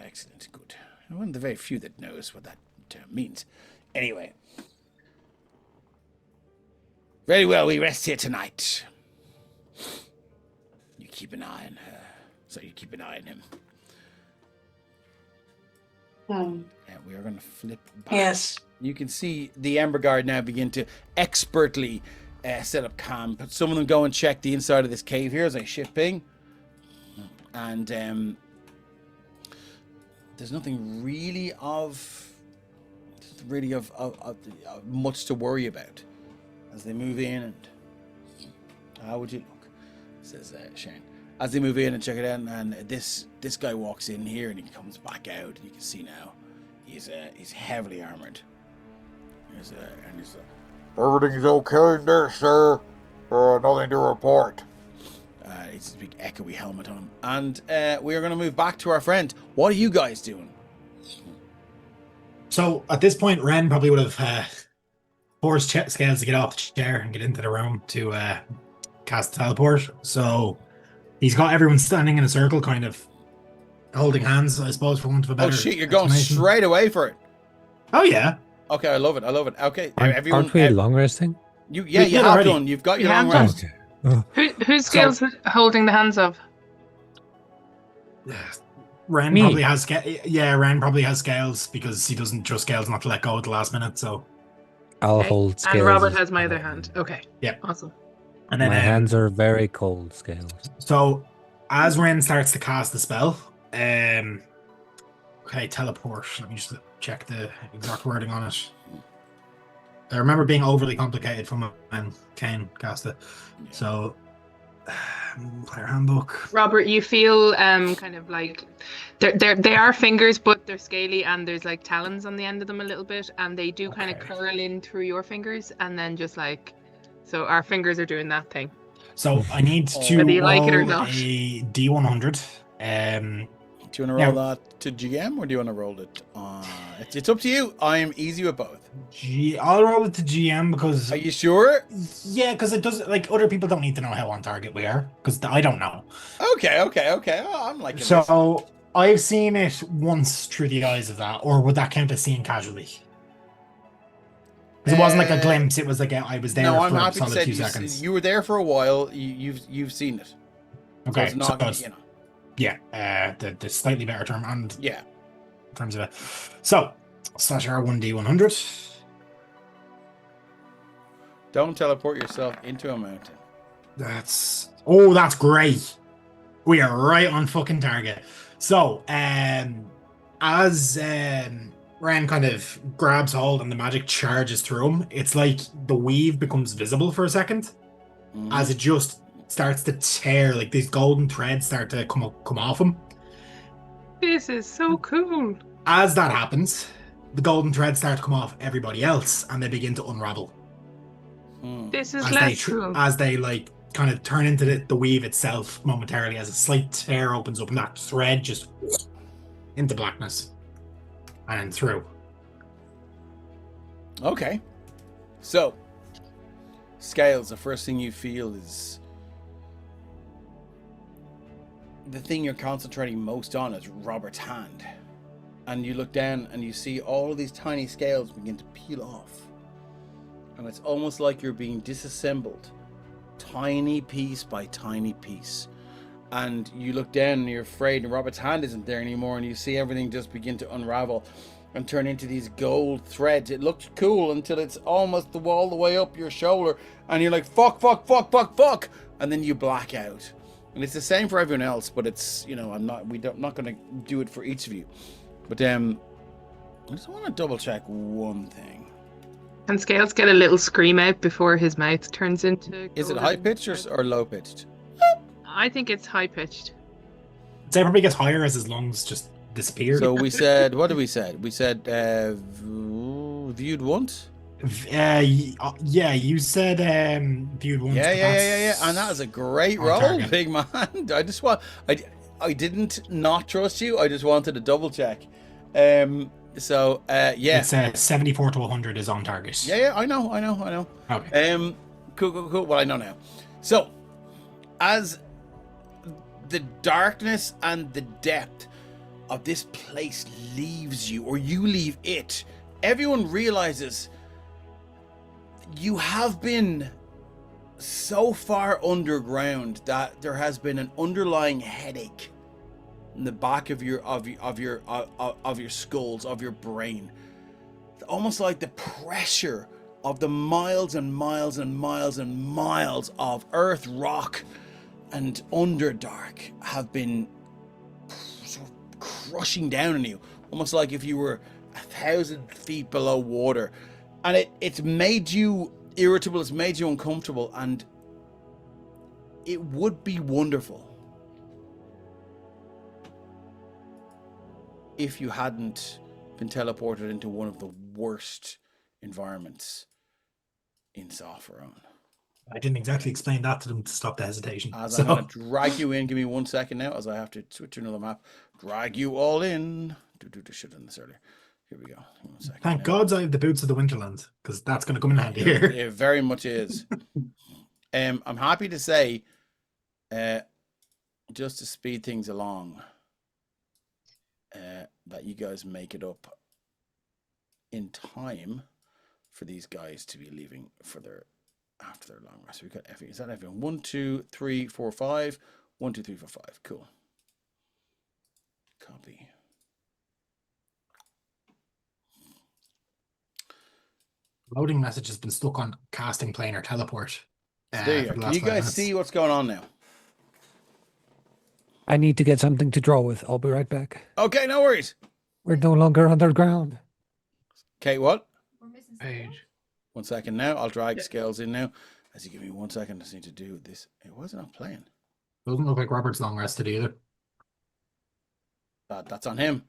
Excellent, good. I'm one of the very few that knows what that term means. Anyway. Very well, we rest here tonight. You keep an eye on her. So you keep an eye on him. And we are going to flip back. Yes. You can see the Emberguard now begin to expertly set up camp. Some of them go and check the inside of this cave here as I shift ping. And there's nothing really of much to worry about as they move in. And how would you look? Says Shane. as they move in and check it out, and this guy walks in here and he comes back out. You can see now he's heavily armored. And he's everything's okay in there, sir. Nothing to report. It's a big echoey helmet on him, and we are going to move back to our friend. What are you guys doing? So at this point, Wren probably would have forced Scales to get off the chair and get into the room to cast teleport. So he's got everyone standing in a circle, kind of holding hands, I suppose, for want of a better. Oh shit! You're going straight away for it. Oh yeah. Okay, I love it. Okay, Aren't we long resting? You have already done. You've got your You long have rest. Whose Scales holding the hands of? Wren Me. probably has Wren probably has Scales because he doesn't trust Scales not to let go at the last minute. So I'll Okay. hold Scales. And Robert has my other hand. Okay. Yeah. Awesome. and then My hands are very cold, Scales. So as Wren starts to cast the spell, okay, teleport. Let me just check the exact wording on it. I remember being overly complicated from when Kane cast it. So player handbook. Robert, you feel kind of like they are fingers, but they're scaly, and there's like talons on the end of them a little bit, and they do kind of Okay. curl in through your fingers, and then just like, so our fingers are doing that thing. So I need to Whether you like it or roll not. a D100. Do you want to roll that to GM or do you want to roll it? It's up to you. I'm easy with both. I'll roll it to GM because Are you sure? because it does like other people don't need to know how on target we are because I don't know. Okay. Oh, I'm liking this. So I've seen it once through the eyes of that, or would that count as seeing casually? Because it wasn't like a glimpse; it was like I was there No, for I'm a happy to solid say 2 you, seconds. you were there for a while. You've seen it. So Okay, it's not, so it's, you know. yeah, the slightly better term, and Yeah. in terms of it. So slash R1D100. Don't teleport yourself into a mountain. That's great. We are right on fucking target. So, as Wren kind of grabs hold and the magic charges through him, it's like the weave becomes visible for a second as it just starts to tear. Like these golden threads start to come off him. This is so cool. As that happens, the golden threads start to come off everybody else, and they begin to unravel. This is as less cool. as they like kind of turn into the weave itself momentarily, as a slight tear opens up and that thread just into blackness and through. Okay. So, Scales, the first thing you feel is the thing you're concentrating most on is Robert's hand. And you look down and you see all of these tiny scales begin to peel off. And it's almost like you're being disassembled, tiny piece by tiny piece. And you look down and you're afraid, and Robert's hand isn't there anymore, and you see everything just begin to unravel and turn into these gold threads. It looks cool until it's almost all the way up your shoulder, and you're like, fuck, and then you black out. And it's the same for everyone else, but it's, you know, I'm not going to do it for each of you. But I just want to double check one thing. And Scales get a little scream out before his mouth turns into. Is it golden high pitched thread. or low pitched? I think it's high pitched. So it probably gets higher as his lungs just disappear. So we said, what did we say? We said viewed once? Yeah, you said viewed once. Yeah. And that is a great on roll, target. big man. I didn't not trust you. I just wanted to double check. So yeah. It's 74 to 100 is on target. Yeah, I know. Okay. Cool. Well, I know now. So, as the darkness and the depth of this place leaves you, or you leave it, everyone realizes you have been so far underground that there has been an underlying headache in the back of your skulls, of your brain. Almost like the pressure of the miles and miles and miles and miles of earth, rock, and Underdark have been sort of crushing down on you, almost like if you were 1,000 feet below water. And it's made you irritable, it's made you uncomfortable, and it would be wonderful if you hadn't been teleported into one of the worst environments in Sopherone. I didn't exactly explain that to them to stop the hesitation. As So, I'm going to drag you in, give me 1 second now, as I have to switch to another map. Drag you all in. Should have done this earlier. Here we go. 1 second. thank now. God I have the boots of the Winterland, because that's going to come in handy here. It very much is. I'm happy to say, just to speed things along, that you guys make it up in time for these guys to be leaving for their after their long rest. We've got everything. Is that everyone? 1, 2, 3, 4, 5. 1, 2, 3, 4, 5. Cool. Copy. Loading message has been stuck on casting plane or teleport. There you for go. the Can last you 5 guys minutes. see what's going on now? I need to get something to draw with. I'll be right back. Okay, no worries. We're no longer underground. Okay, what? We're missing Page. 1 second now. I'll drag scales in now. As you give me 1 second, I just need to do this. Why is it not playing? Doesn't look like Robert's long rested either. That's on him.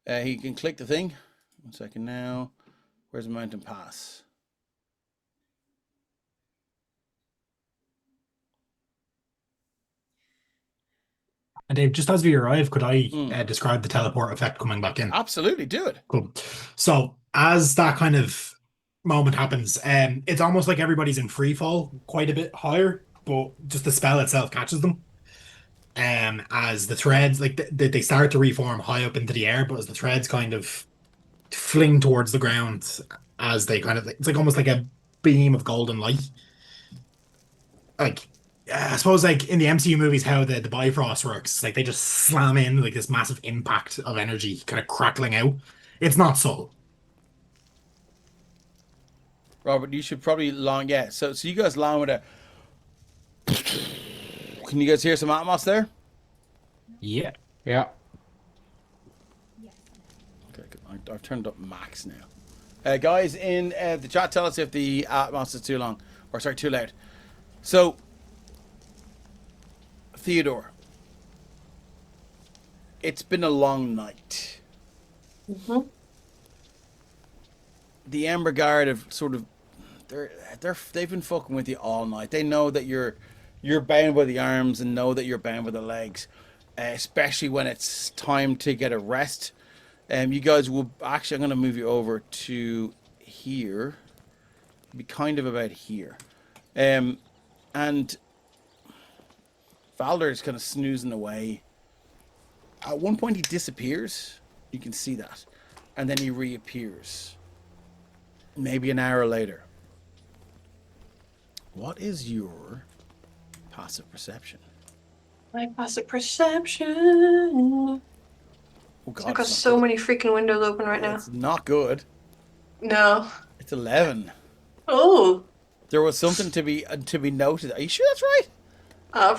He can click the thing. 1 second now. Where's the mountain pass? And Dave, just as we arrive, could I describe the teleport effect coming back in? Absolutely, do it. Cool. So as that kind of moment happens, it's almost like everybody's in free fall, quite a bit higher, but just the spell itself catches them. As the threads, like they start to reform high up into the air, but as the threads kind of fling towards the ground, as they kind of, it's like almost like a beam of golden light. Like, I suppose like in the MCU movies, how the Bifrost works, like they just slam in like this massive impact of energy kind of crackling out. It's not subtle. Robert, you should probably so you guys long with a. Can you guys hear some Atmos there? Yeah. Yeah. Okay, good. I've turned up max now. Guys in the chat, tell us if the Atmos is too long, or sorry, too loud. So, Theodore, it's been a long night. Mm-hmm. The Emberguard have sort of they've been fucking with you all night. They know that you're bound by the arms and know that you're bound by the legs, especially when it's time to get a rest. You guys will actually, I'm going to move you over to here, be kind of about here, and Valdar is kind of snoozing away. At one point he disappears, you can see that, and then he reappears maybe an hour later. What is your passive perception? My passive perception. Oh God, I've got it's not so good. many freaking windows open right now. It's not good. No. It's 11. Oh. There was something to be noted. Are you sure that's right?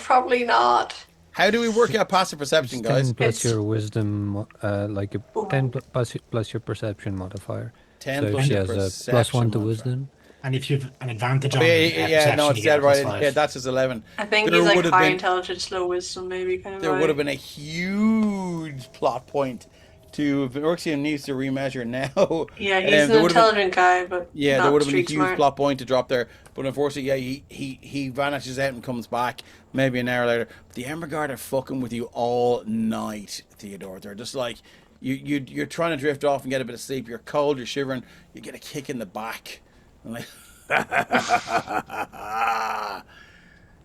Probably not. How do we work out passive perception, 10 guys? plus It's- your wisdom, like a 10 plus your perception modifier. 10 So plus if she your has a perception plus 1 to modifier. wisdom. And if you've an advantage on Yeah, perception, no, you it's get a dead right. +5. Yeah, that's just 11. I think There he's like would have high been- intelligence, low wisdom, maybe kind of. There vibe. would have been a huge plot point to if Uruxian needs to remeasure now. Yeah, he's there an would've been- intelligent guy, but Yeah, not there would have been a street huge smart. plot point to drop there, but unfortunately, yeah, he vanishes out and comes back maybe an hour later. But the Emberguard are fucking with you all night, Theodore. They're just like you're trying to drift off and get a bit of sleep. You're cold, you're shivering, you get a kick in the back, and like,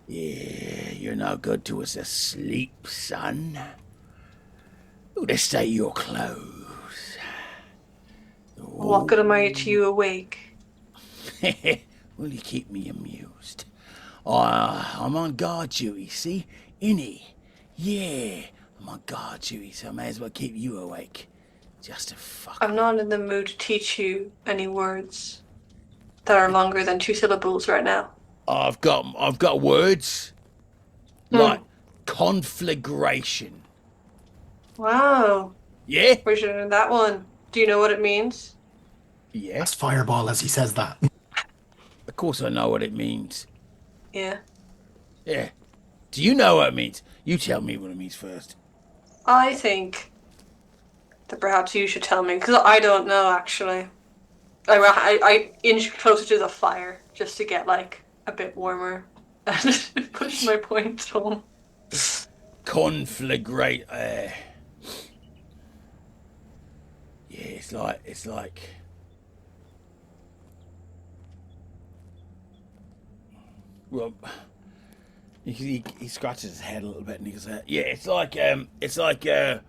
yeah, you're not good to us asleep, son. Who'd have say your clothes? What good am I to you awake? Will you keep me amused? I'm on guard duty, see? Innie? Yeah, I'm on guard duty, so I may as well keep you awake. Just to fuck. I'm not in the mood to teach you any words that are longer than 2 syllables right now. I've got words like conflagration. Wow. Yeah? We should learn that one. Do you know what it means? Yeah. That's fireball as he says that. Of course I know what it means. Yeah. Yeah. Do you know what it means? You tell me what it means first. I think that perhaps you should tell me? Because I don't know, actually. I inch closer to the fire just to get, like, a bit warmer and push my point home. Conflagrate. Yeah, it's like. Well, he scratches his head a little bit and he goes, yeah, it's like a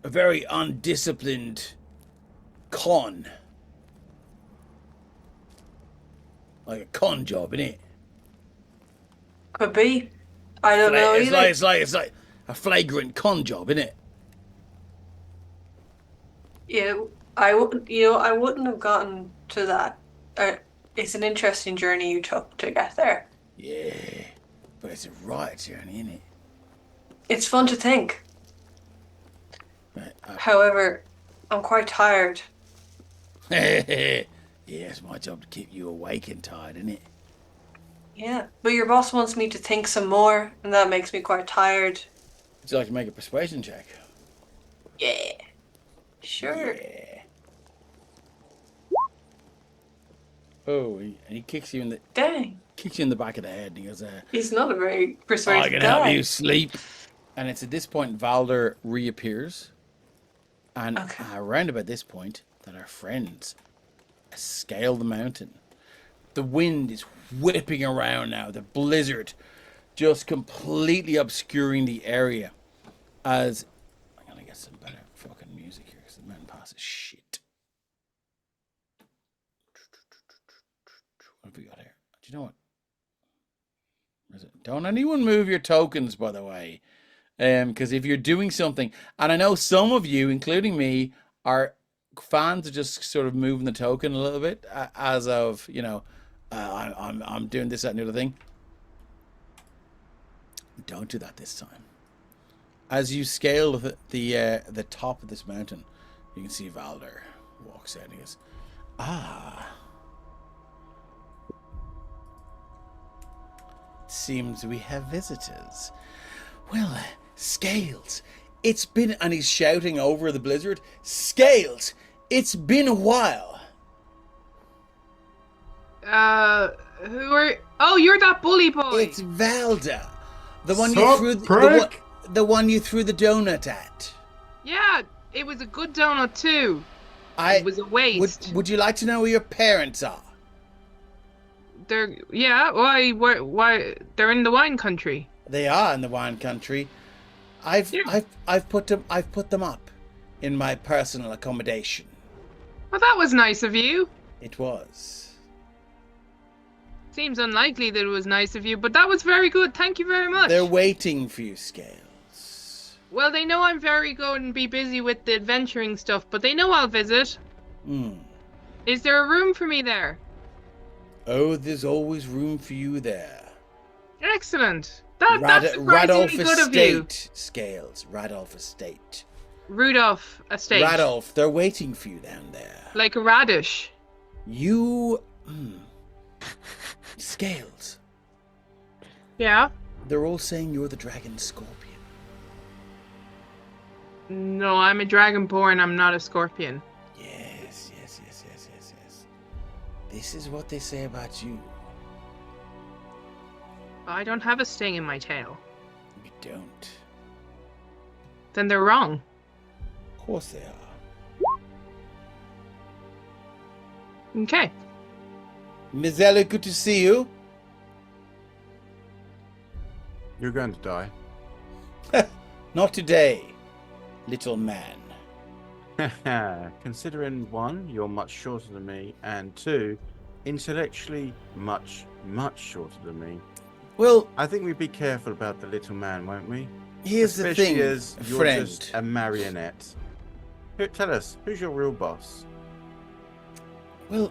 very undisciplined con. Like a con job, innit? Could be. I don't know either. It's like a flagrant con job, innit? Yeah, I wouldn't have gotten to that. It's an interesting journey you took to get there. Yeah, but it's a right journey, innit? It's fun to think. However, I'm quite tired. Yeah, it's my job to keep you awake and tired, innit? Yeah, but your boss wants me to think some more, and that makes me quite tired. Would you like to make a persuasion check? Yeah. Sure. Yeah. Oh, he kicks you in the back of the head and he goes, He's not a very persuasive I can guy. help you sleep. And it's at this point Valdar reappears. And around about this point that our friends scale the mountain. The wind is whipping around now. The blizzard just completely obscuring the area. As I'm gonna get some better fucking music here because the mountain pass is shit. What have we got here? Do you know what? Where is it? Don't anyone move your tokens, by the way. Because if you're doing something, and I know some of you, including me, are fans of just sort of moving the token a little bit, as of, you know, I'm doing this, that, and the other thing. Don't do that this time. As you scale the top of this mountain, you can see Valdar walks out and he goes, seems we have visitors. Well, Scales, it's been... And he's shouting over the blizzard. Scales, it's been a while. Who are... Oh, you're that bully boy. It's Valdar. The one Sup, you threw... prick? The one you threw the donut at. Yeah, it was a good donut too. It was a waste. Would you like to know where your parents are? Why? They're in the wine country. They are in the wine country. I've put them up in my personal accommodation. Well, that was nice of you. It was. Seems unlikely that it was nice of you, but that was very good. Thank you very much. They're waiting for you, Scales. Well, they know I'm very going to be busy with the adventuring stuff, but they know I'll visit. Is there a room for me there? Oh, there's always room for you there. Excellent. That's surprisingly good of you. Scales. Radolf Estate. Rudolph Estate. Radolf, they're waiting for you down there. Like a radish. You... Scales. Yeah? They're all saying you're the dragon scorpion. No, I'm a dragonborn. I'm not a scorpion. Yes. This is what they say about you. I don't have a sting in my tail. You don't. Then they're wrong. Of course they are. Okay. Mizella, good to see you. You're going to die. Not today, little man. Considering one, you're much shorter than me, and two, intellectually much shorter than me. Well, I think we'd be careful about the little man, won't we? Here's the Especially thing, as you're friend. just a marionette. Tell us, who's your real boss? Well,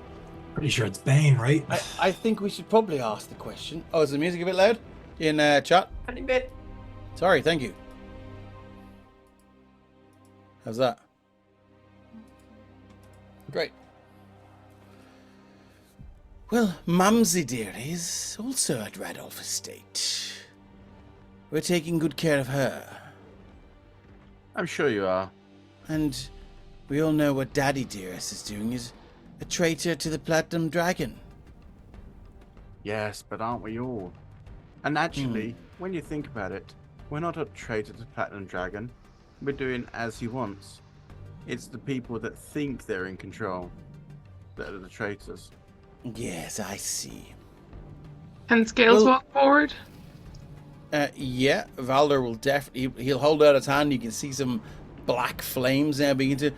Pretty sure it's Bane, right? I think we should probably ask the question. Oh, is the music a bit loud in chat? A bit. Sorry, thank you. How's that? Great. Well, Mumsy dear is also at Radolf Estate. We're taking good care of her. I'm sure you are. And We all know what Daddy Dearest is doing is a traitor to the Platinum Dragon. Yes, but aren't we all? And actually, when you think about it, we're not a traitor to Platinum Dragon. We're doing as he wants. It's the people that think they're in control that are the traitors. Yes, I see. Can Scales Well- walk forward? Yeah, Valdar will definitely... He'll hold out his hand. You can see some black flames now begin to...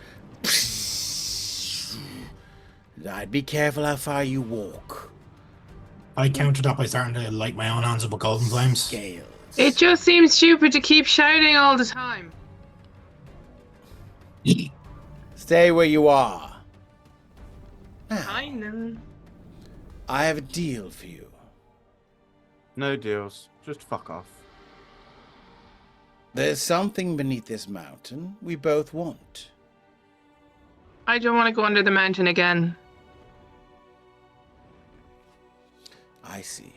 I'd be careful how far you walk. I countered that by starting to light my own hands up with golden flames. Scales. It just seems stupid to keep shouting all the time. Stay where you are. Now, I know. I have a deal for you. No deals. Just fuck off. There's something beneath this mountain we both want. I don't want to go under the mountain again. I see.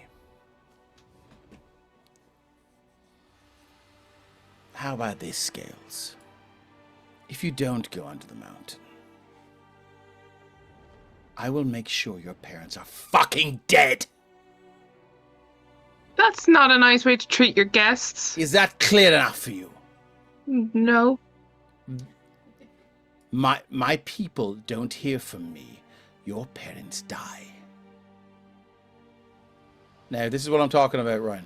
How about this, Scales? If you don't go under the mountain, I will make sure your parents are fucking dead. That's not a nice way to treat your guests. Is that clear enough for you? No. My people don't hear from me. Your parents die. Now, this is what I'm talking about, Ryan.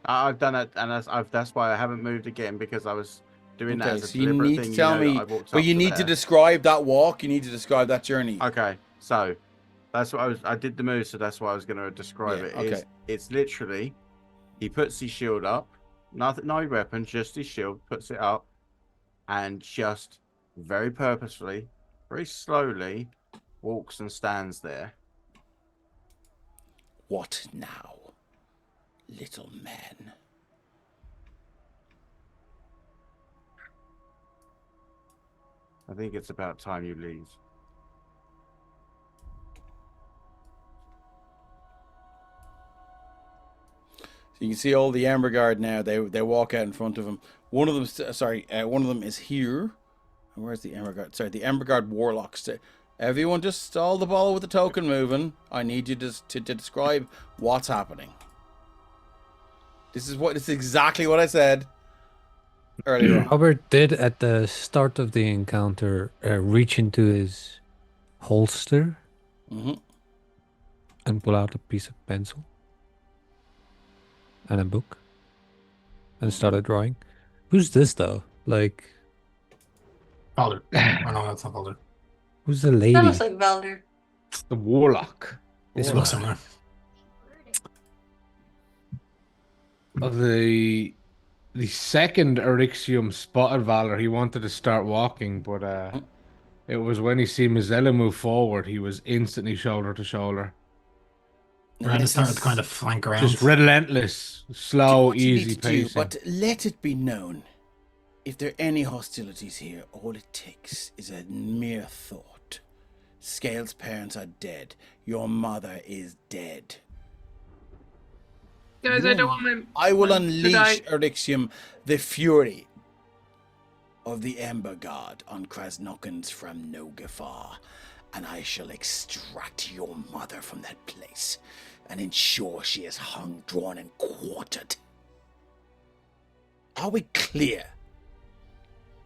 I've done it, and that's why I haven't moved again, because I was doing that Okay, as a so you deliberate need thing. to tell you know, me, that I walked but up you need to there. describe that walk. You need to describe that journey. Okay, so that's what I did the move, so that's why I was going to describe Yeah, it. okay. It's literally, he puts his shield up, nothing, no weapon, just his shield, puts it up, and just very purposefully, very slowly, walks and stands there. What now, little man? I think it's about time you leave. So you can see all the Emberguard now. They walk out in front of him. One of them, one of them is here. And where's the Emberguard? Sorry, the Emberguard warlocks. Everyone, just stall the ball with the token moving. I need you to describe what's happening. This is exactly what I said earlier on. Robert did at the start of the encounter reach into his holster and pull out a piece of pencil and a book and started drawing. Who's this though? Like, Valdar. Oh no, that's not Valdar. who's the lady? That looks like Valdar. The warlock. This It one. looks similar. The second Eryxium spotted Valor, he wanted to start walking, but it was when he seen Mizella move forward, he was instantly shoulder to shoulder. Ren started to kind of flank around. Just relentless, Do slow, what you need easy to do, pacing. but let it be known, if there are any hostilities here, all it takes is a mere thought. Scales' parents are dead. Your mother is dead. Guys, I don't want my... I will to unleash, die. Eryxium, the fury of the Emberguard on Krasnokans from Nogafar, and I shall extract your mother from that place and ensure she is hung, drawn, and quartered. Are we clear?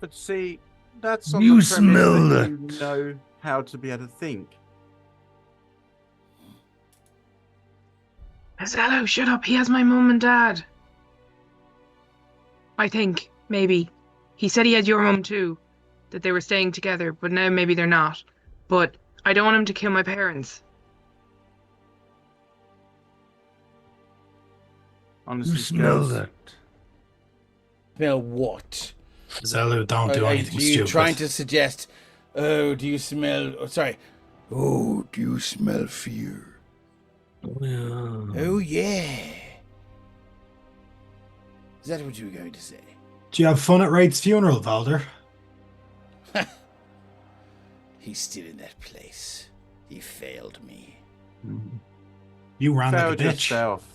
But see, that's on You the premise smell that you that. know how to be able to think. Hello, shut up. He has my mum and dad. I think, maybe. He said he had your mum too. That they were staying together, but now maybe they're not. But I don't want him to kill my parents. Honestly, You smell Scales, that. Smell what? Zelu, don't do anything you stupid. trying to suggest, oh, do you smell... Oh, sorry. Oh, do you smell fear? Oh, yeah. Oh, yeah. Is that what you were going to say? Do you have fun at Wraith's funeral, Valdar? He's still in that place. He failed me. You ran failed like a bitch. yourself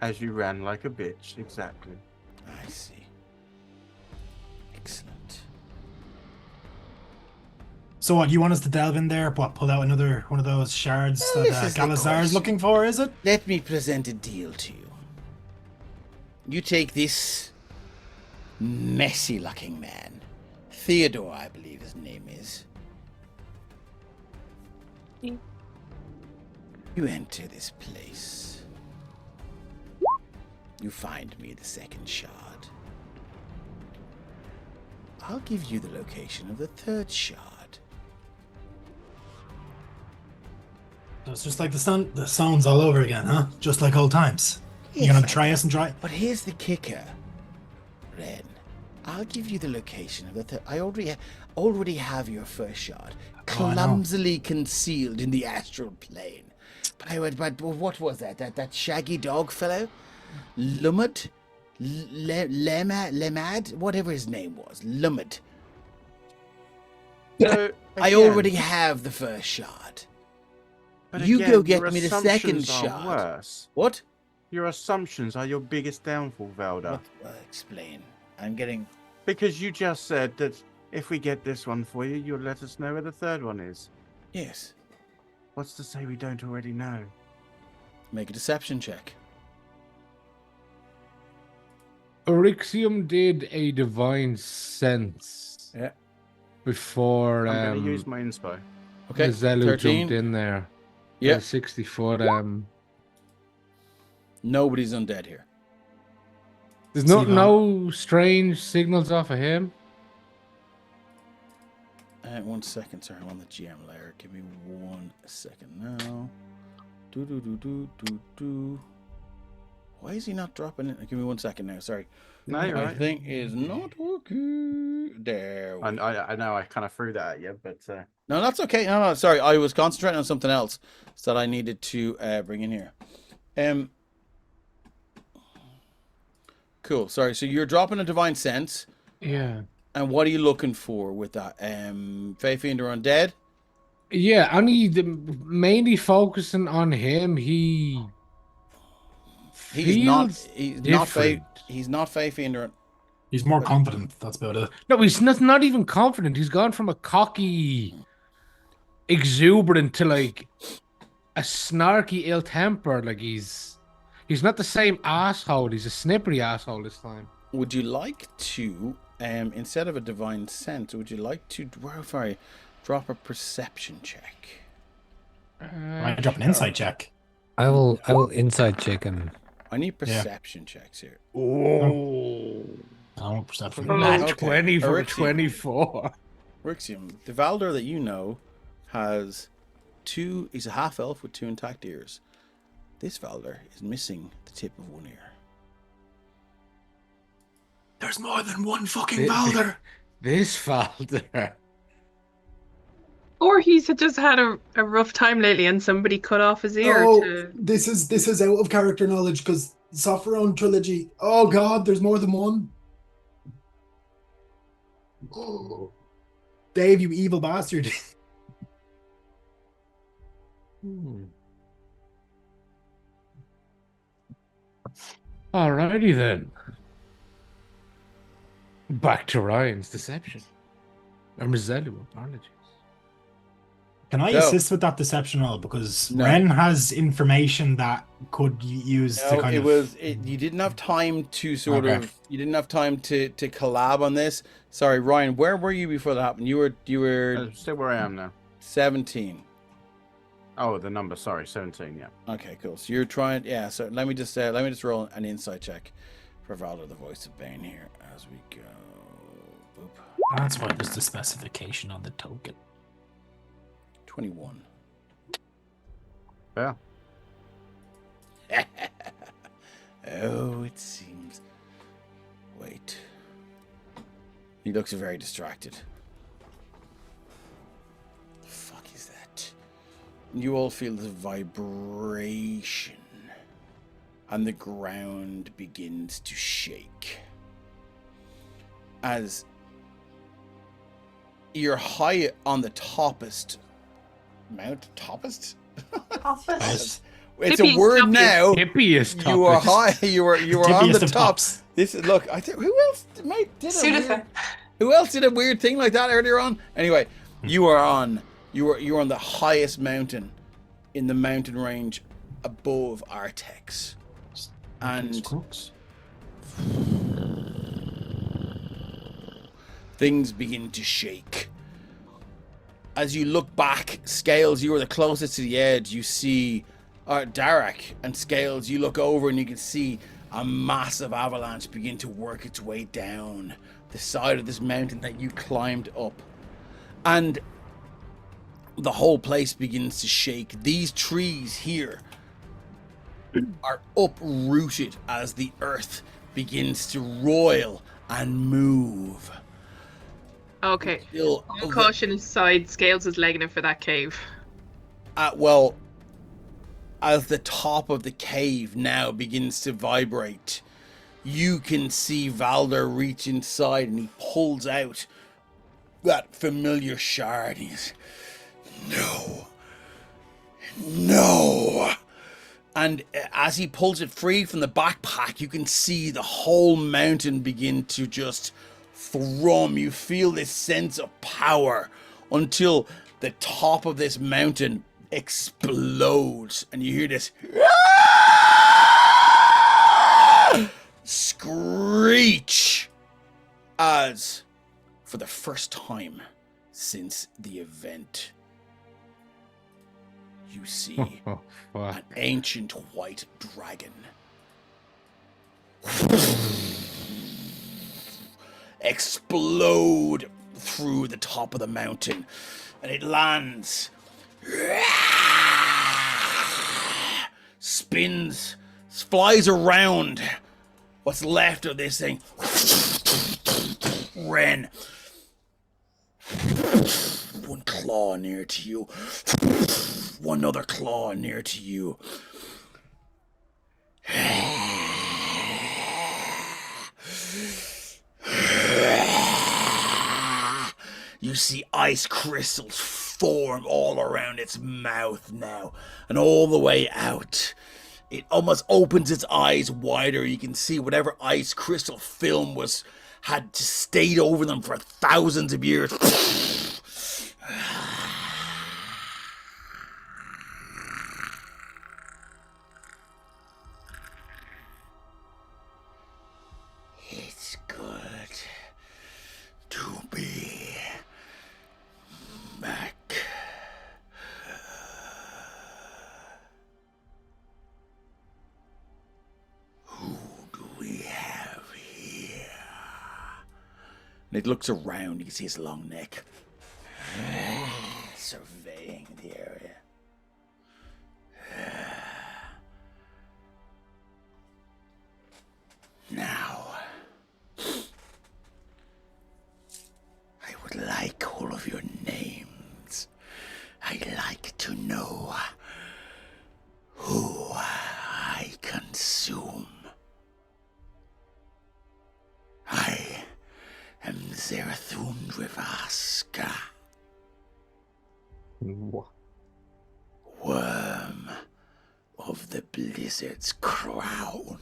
as you ran like a bitch. Exactly. I see. Excellent. So what, you want us to delve in there? What, pull out another one of those shards Well, that this is the Galazar's question. looking for, is it? Let me present a deal to you. You take this messy-looking man, Theodore, I believe his name is. Yeah. You enter this place. You find me the second shard. I'll give you the location of the third shard. So it's just like the sounds all over again, huh? Just like old times. You're gonna try us and try. But here's the kicker, Wren. I'll give you the location of the third. I already have your first shard, Oh, I know. clumsily concealed in the astral plane. But what was that? That shaggy dog fellow, Lumad, Lemad, whatever his name was, Lumad. So, I again- already have the first shard. but you again, go get your me the second assumptions are shard. Worse. What? Your assumptions are your biggest downfall, Valdar. Explain. I'm getting. Because you just said that if we get this one for you, you'll let us know where the third one is. Yes. What's to say we don't already know? Make a deception check. Orixium did a divine sense. Yeah. Before I'm going to use my inspo. Okay. Zelu 13. jumped in there. Yeah. 60 foot. Nobody's undead here. There's See no strange signals off of him. 1 second, sorry, I'm on the GM layer. Give me 1 second now. Do. Why is he not dropping it? Give me 1 second now, sorry. No, you're My right. thing is not working. There. I know I kind of threw that at you, but No, that's okay. No, sorry. I was concentrating on something else that I needed to bring in here. Cool. Sorry. So you're dropping a divine sense, Yeah. and what are you looking for with that? Fae Fiend or Undead? Yeah, mainly focusing on him. He's not. feels He's not Fae. different. He's not Fae Fiend or. He's more confident. That's about it. No, he's not even confident. He's gone from a cocky, exuberant to like a snarky, ill-tempered. Like he's not the same asshole. He's a snippery asshole this time. Would you like to, instead of a divine sense, would you like to? Sorry, drop a perception check. I drop an insight check. I will inside check him. I need perception checks here. Oh, perception. Nat okay. 20 for a Orixium. 24. Rixium, the Valdar that you know has two. He's a half elf with 2 intact ears. This Valdar is missing the tip of 1 ear. There's more than one fucking Valdar. This Valdar. Or he's just had a rough time lately and somebody cut off his ear to... this is out of character knowledge because Sopherone trilogy. Oh god, there's more than one. Oh. Dave, you evil bastard. Alrighty then. Back to Ryan's deception. Or Mazelu, apologies. Can I So- assist with that deception all? Because No. Wren has information that could use to No, kind it of. was. You didn't have time to sort Okay. of. You didn't have time to collab on this. Sorry, Ryan. Where were you before that happened? You were still where I am now. 17. Oh, the number. Sorry, 17. Yeah. Okay, cool. So you're trying. Yeah. So let me just roll an insight check for Valdar, the voice of Bane here as we go. Boop. That's why there's the specification on the token. 21. Yeah. Oh, it seems. Wait. He looks very distracted. The fuck is that? You all feel this vibration, and the ground begins to shake as you're high on the toppest Office. It's a Hippie, word hippie. now. Hippiest You are topics. high. You are on Tippiest the of top. tops. This is look. I think who else did a Sudafed. weird, who else did a weird thing like that earlier on? Anyway, You are on the highest mountain in the mountain range above Artex. And Crooks. things begin to shake. As you look back, Scales, you are the closest to the edge. You see Darak, and Scales, you look over and you can see a massive avalanche begin to work its way down the side of this mountain that you climbed up. And the whole place begins to shake. These trees here are uprooted as the earth begins to roil and move. Okay. Still, All caution aside, Scales is legging it for that cave. well, as the top of the cave now begins to vibrate, you can see Valdar reach inside and he pulls out that familiar shard. He's, no. And as he pulls it free from the backpack, you can see the whole mountain begin to just thrum. You feel this sense of power until the top of this mountain explodes and you hear this screech as, for the first time since the event, you see an ancient white dragon explode through the top of the mountain, and it lands, spins, flies around what's left of this thing. Wren, one claw near to you, one other claw near to you. You see ice crystals form all around its mouth now, and all the way out. It almost opens its eyes wider. You can see whatever ice crystal film had stayed over them for thousands of years. It's good to be back. Who do we have here? And it looks around. You can see his long neck. Surveying the area. Now, I would like all of your names. I'd like to know who I consume. I am Zerathun Drivaska, worm of the blizzard's crown.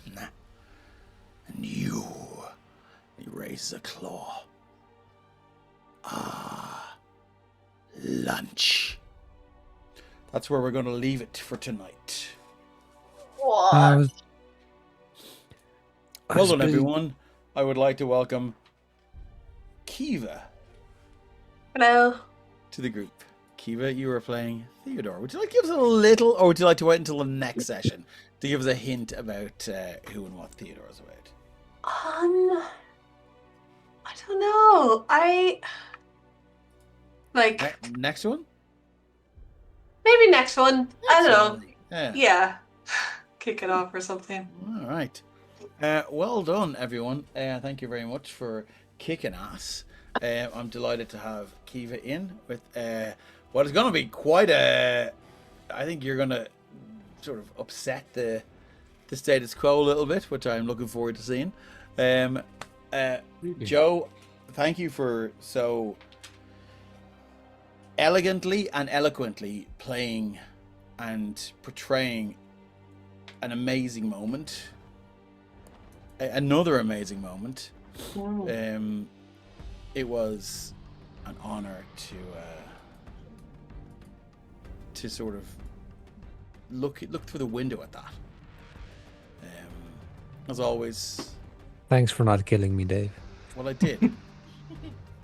And you, he raises a claw. Lunch. That's where we're going to leave it for tonight. What? Well done, everyone. I would like to welcome Kiva Hello. to the group. Kiva, you are playing Theodore. Would you like to give us a little, or would you like to wait until the next session to give us a hint about who and what Theodore is about? I don't know. Next one? Maybe next one. I don't know. Yeah. Yeah. Kick it off or something. All right. Well done, everyone. Thank you very much for kicking ass. I'm delighted to have Kiva in with what is going to be quite a... I think you're going to sort of upset the status quo a little bit, which I'm looking forward to seeing. Joe, thank you for so elegantly and eloquently playing and portraying an amazing moment. Another amazing moment. It was an honor to to sort of look through the window at that. As always, Thanks for not killing me, Dave. well, I did.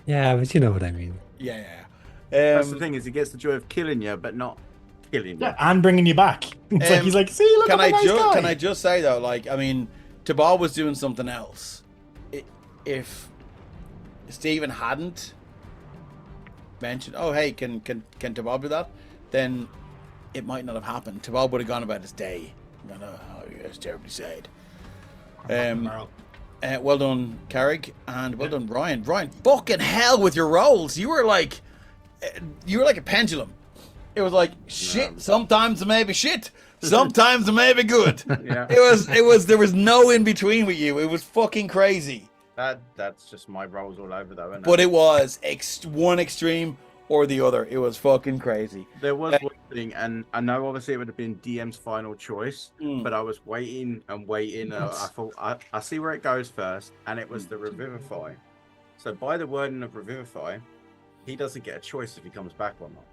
Yeah, but you know what I mean. Yeah. That's the thing, is he gets the joy of killing you, but not killing you. Yeah, and bringing you back. It's like he's like, see, look at the nice guy. Can I just say though, like, I mean, Tabal was doing something else. If Stephen hadn't mentioned, oh hey, can Tabal do that? Then it might not have happened. Tabal would have gone about his day. No, it's terribly sad. Well done, Carrick, and well done, Ryan. Ryan, fucking hell with your rolls. You were like a pendulum. It was like shit. Sometimes it may be shit. Sometimes it may be good. Yeah. It was. There was no in between with you. It was fucking crazy. That's just my rolls all over though, isn't it? But it was one extreme or the other. It was fucking crazy. There was one thing, and I know obviously it would have been DM's final choice, but I was waiting and waiting. I thought I see where it goes first, and it was the Revivify. So by the wording of Revivify, he doesn't get a choice if he comes back or not.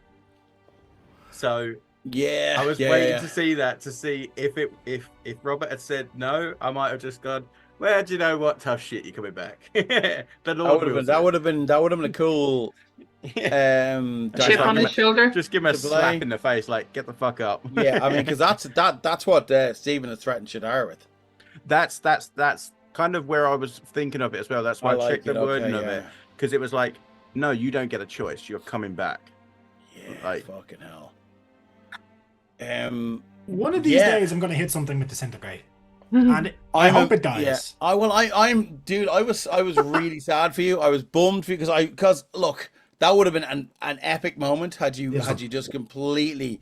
So yeah, I was waiting to see that, to see if Robert had said no, I might have just gone, well, do you know what? Tough shit, you're coming back. That would have been a cool Chip on his shoulder. Just give him a slap in the face, like get the fuck up. Yeah, I mean, because that's what Stephen has threatened Shadar with. That's kind of where I was thinking of it as well. That's why I checked the wording of it, because it was like, no, you don't get a choice. You're coming back. Yeah, like, fucking hell. One of these days, I'm going to hit something with Disintegrate, and I hope it dies. Yeah. I'm dude. I was really sad for you. I was bummed for you because look, that would have been an epic moment had you just completely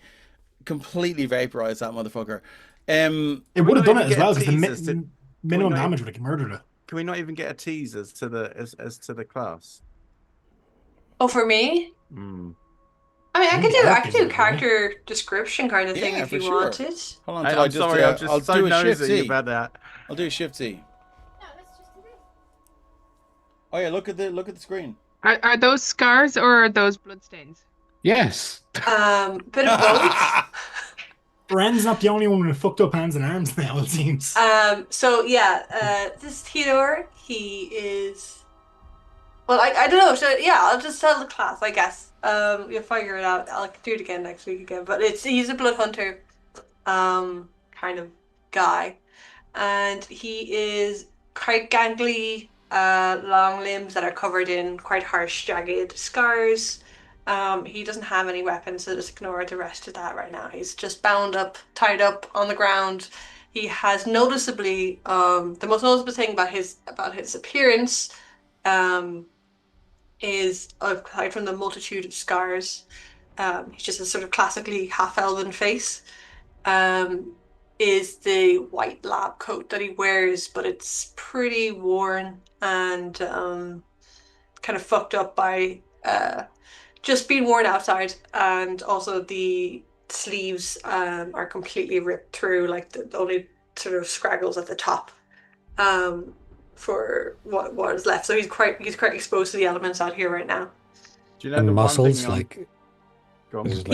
vaporized that motherfucker. It would have done it as well because the minimum damage would have murdered it. Can we not even get a tease as to the class? Oh, for me? I mean, I could do character description kind of thing if you wanted. Hold on, I'm sorry, I'm just so nosy about that. I'll do a Shift C. No, let's just do this. Oh yeah, look at the screen. Are those scars or are those bloodstains? Yes. Bit of both. Wren's not the only one with fucked up hands and arms now, it seems. So yeah, this Theodore, he is. Well, I don't know. So yeah, I'll just tell the class, I guess. You'll figure it out. I'll do it again next week again. But he's a blood hunter, kind of guy, and he is quite gangly, long limbs that are covered in quite harsh, jagged scars. He doesn't have any weapons, so just ignore the rest of that right now. He's just bound up, tied up on the ground. He has noticeably, the most noticeable thing about his appearance, is, aside from the multitude of scars, he's just a sort of classically half-elven face, is the white lab coat that he wears, but it's pretty worn and kind of fucked up by just being worn outside, and also the sleeves are completely ripped through, like the only sort of scraggles at the top for what is left. So he's quite exposed to the elements out here right now. Do you know And the muscles, one like,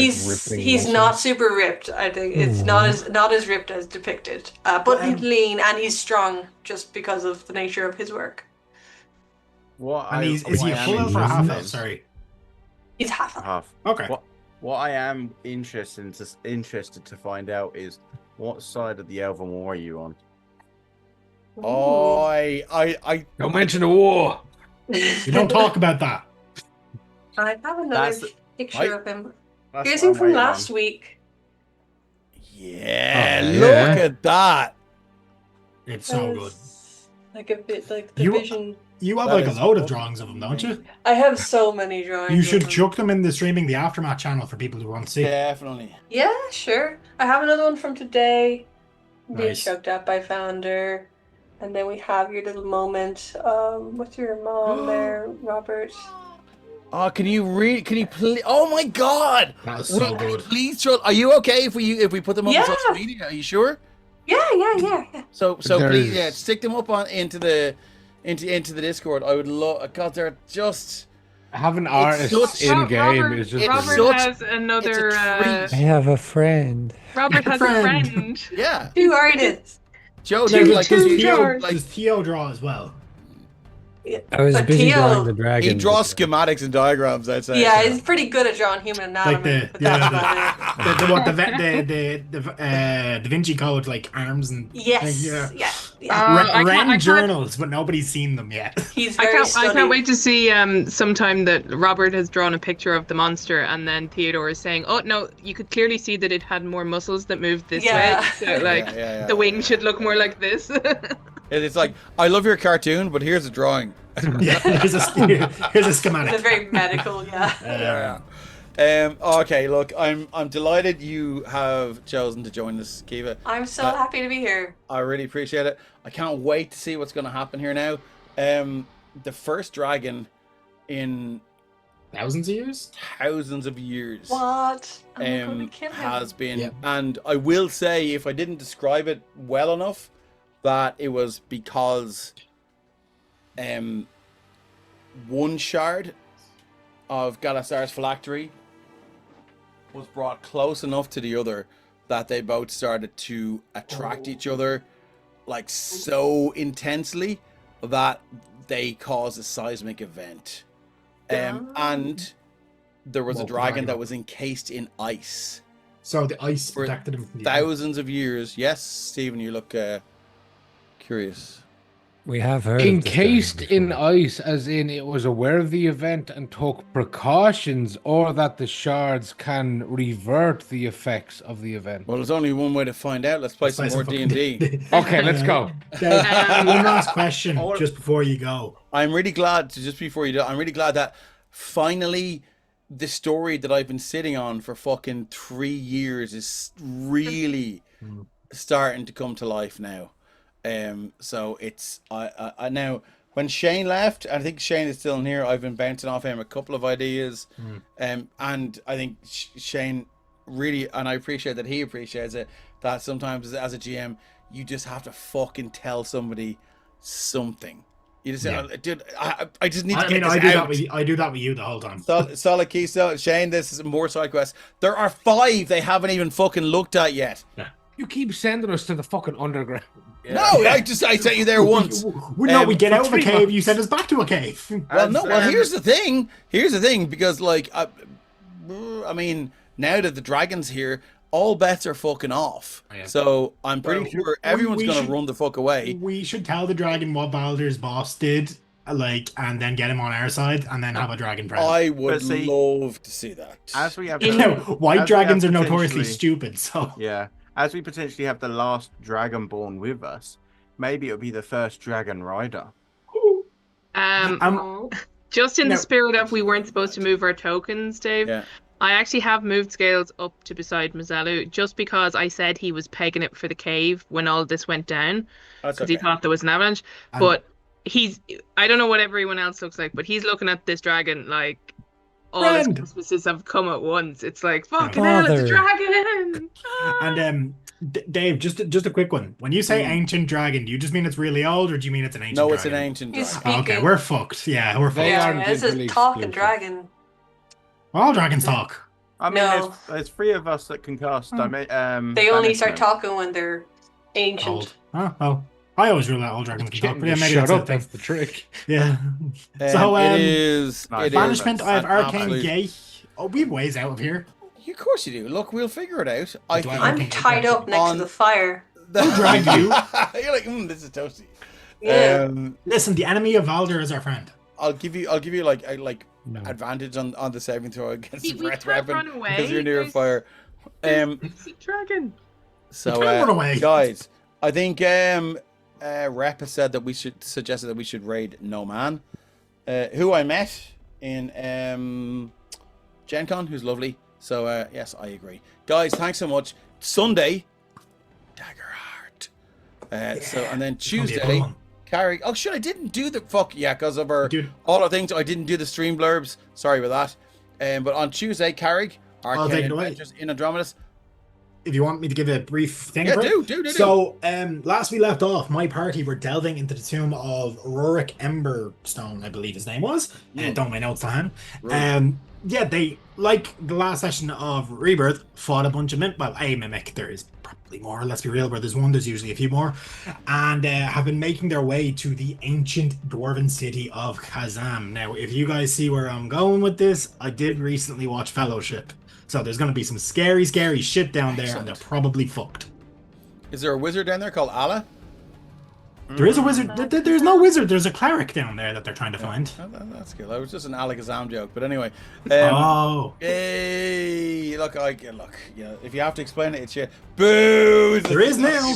he's not super ripped. I think it's not as ripped as depicted, but he's lean and he's strong just because of the nature of his work. Is he a full elf or a half elf? Sorry. He's half elf. Half. Okay. What I am interested to find out is what side of the Elven War are you on? Oh, I Don't mention the war. You don't talk about that. I have another picture of him. That's Here's what him I'm from waiting last on. week. yeah, Oh, look yeah. at that. It's so good. Like a bit like the You- vision. You have That like a is load of fucking drawings of them, don't you? I have so many drawings. You should of him. chuck them in the streaming the Aftermath channel for people who want to see. Definitely. Yeah, sure. I have another one from today. Being Nice. chucked up by Founder. And then we have your little moment with your mom there, Robert. Oh, can you please? Oh my God! That was so good. Please, show. Are you okay if we put them up on Yeah. social media? Are you sure? Yeah. So please, There's- stick them up into the Discord. I would love, because they're just Having It's artists such- in game Robert, is just Robert brilliant. Robert such- has another. it's a treat. I have a friend. Robert has a Friend. friend. Yeah, 2 artists. Joe, No, do does, you does, like Theo, like does Theo draw as well? I was But busy Theo- drawing the dragon. he draws schematics and diagrams? I'd say. Yeah, he's pretty good at drawing human Like anatomy. the but that's about it. the Da Vinci Code, like arms and Yes. yeah. Yeah. I Ren can't- journals, but nobody's seen them yet. He's I very can't stunning. wait to see sometime that Robert has drawn a picture of the monster and then Theodore is saying, oh no, you could clearly see that it had more muscles that moved this Yeah. way. So like Yeah. the wing should look more like this. It's like, I love your cartoon, but here's a drawing. Yeah, here's a schematic. It's very medical, yeah. Okay, look, I'm delighted you have chosen to join us, Kiva. I'm so Uh, happy to be here. I really appreciate it. I can't wait to see what's going to happen here now. The first dragon in Thousands of years? thousands of years What? I'm gonna kill him. has been, Yep. and I will say, if I didn't describe it well enough, that it was because one shard of Galasar's phylactery was brought close enough to the other that they both started to attract each other like so intensely that they caused a seismic event. And there was a Woke the dragon dragon that up. was encased in ice So the ice for protected him from the thousands of years. Yes, Stephen, you look curious. We have heard. of this Encased dragon in before. ice, as in it was aware of the event and took precautions, or that the shards can revert the effects of the event. Well, there's only one way to find out. Let's play some more D&D. Okay, let's go. One last question All- just before you go. I'm really glad to, just before you do, I'm really glad that finally the story that I've been sitting on for fucking 3 years is really starting to come to life now. So it's I now, when Shane left, I think Shane is still in here. I've been bouncing off him a couple of ideas, and I think Shane really, and I appreciate that he appreciates it, that sometimes as a GM you just have to fucking tell somebody something. You just say, dude, I just need to get this out. I do that with you the whole time. Solid key, Shane, this is more side quests. There are 5 they haven't even fucking looked at yet. You keep sending us to the fucking underground. No, I sent you there once. We get out of a for 3 cave, months. you send us back to a cave. Well, no. Well, here's the thing. Because like, I mean, now that the dragon's here, all bets are fucking off. Yeah. So I'm pretty Well, sure everyone's we gonna should- run the fuck away. We should tell the dragon what Balder's boss did, and then get him on our side, and then have a dragon friend. I would But see, love to see that. As we have, In- You know, white as we dragons are have notoriously potentially- stupid, so Yeah, as we potentially have the last dragonborn with us, maybe it'll be the first dragon rider. Just in No. the spirit of we weren't supposed to move our tokens, Dave. Yeah. I actually have moved Scales up to beside Mazalu just because I said he was pegging it for the cave when all this went down That's because okay. he thought there was an avalanche. And- But I don't know what everyone else looks like, but he's looking at this dragon like all his Friend. Christmases have come at once. It's like, fucking hell, it's a Father. dragon! And Dave, just a quick one. When you say ancient dragon, do you just mean it's really old, or do you mean it's an ancient? No, it's an dragon? ancient You dragon. speak Okay, it. we're fucked. Yeah, we're fucked. They are Yeah, this is literally talking exclusive. dragon. All dragons talk. I mean, No. there's 3 of us that can cast. They only start banishment. talking when they're ancient. Old. Oh, well, I always rule out all dragons can talk, but yeah, maybe Shut that's up, a thing. that's the trick. Yeah. So, it is. Nice. It is Banishment, I have an arcane absolute- gay. Oh, we have ways out of here. Of course you do. Look, we'll figure it out. Do I I'm Okay, tied up next on- to the fire. We'll drag you. You're like, this is toasty. Yeah. Listen, the enemy of Valdar is our friend. I'll give you like advantage on the saving throw against the We breath can't weapon run away. because you're near a There's- fire. It's a dragon. So We can't run away. guys, I think Rep has said that suggested that we should raid No Man, who I met in Gen Con, who's lovely. So yes, I agree. Guys, thanks so much. Sunday, Daggerheart. So and then It's gonna be a good Tuesday, one. Carrie. Oh shit, I didn't do the fuck yeah, because of our Dude. all our things. I didn't do the stream blurbs. Sorry about that. But on Tuesday, Carrigue, I'll Arcane take it away. Adventures in Andromedas. if you want me to give a brief thing. Yeah, for it. do. So, last we left off, my party were delving into the tomb of Rorik Emberstone, I believe his name was. Don't my notes to hand. Right. Yeah, they, like the last session of Rebirth, fought a bunch of a mimic. There is probably more, let's be real, where there's one, there's usually a few more. And have been making their way to the ancient dwarven city of Kazam. Now, if you guys see where I'm going with this, I did recently watch Fellowship. So there's going to be some scary shit down there, and they're probably fucked. Is there a wizard down there called Allah? There is a wizard. There's no wizard. There's a cleric down there that they're trying to find. That's good. That was just an Alakazam joke, but anyway. Hey, look, if you have to explain it, it's shit. Boo! There is now.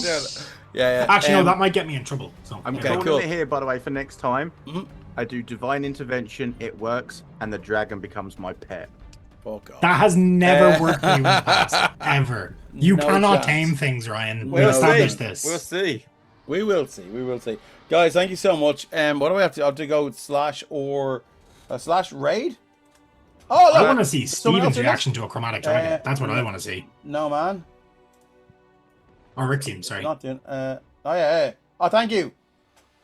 Yeah. Actually, no, that might get me in trouble. So I'm Okay, calling cool. it here, by the way, for next time. Mm-hmm. I do divine intervention. It works, and the dragon becomes my pet. Fuck off. that has never worked for you in the past, ever. You No cannot chance. tame things, Ryan. We We'll established see. this. We'll see. We will see. Guys, thank you so much. What do we have to? I have to go with slash raid. Oh, look. I want to see Someone else Steven's in it? reaction to a chromatic dragon. That's what I want to see. No, man. Or Rick team, sorry. Not doing. Yeah. Oh, thank you.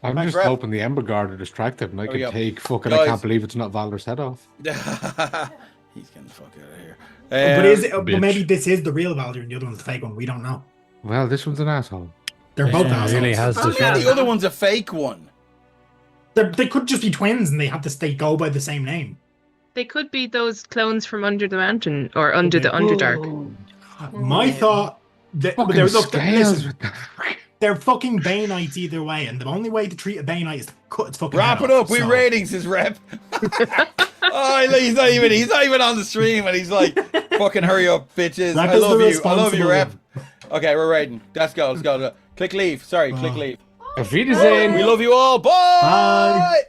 I'm Thanks, just Rev. hoping the Emberguard are distracted and I There we can go. take fucking. Guys. I can't believe it's not Valdar's head off. He's getting the fuck out of here. But bitch. maybe this is the real Valdir and the other one's the fake one. We don't know. Well, this one's an asshole. They're both Yeah, assholes. really has How the many chance. the other one's a fake one? They could just be twins and they have to go by the same name. They could be those clones from Under the Mountain or Under the Underdark. My thought that Fucking they're, scales. listen, they're fucking Baneyites either way, and the only way to treat a Baneyite is to cut its fucking Wrap head it off, up. We so- ratings his rep. He's not even on the stream, and he's like, "Fucking hurry up, bitches! Rep I is love the you. I love you, responsible rep." one. Okay, we're rating. Let's go. Click leave. Sorry, click leave. Auf Wiedersehen. We love you all. Bye. Bye.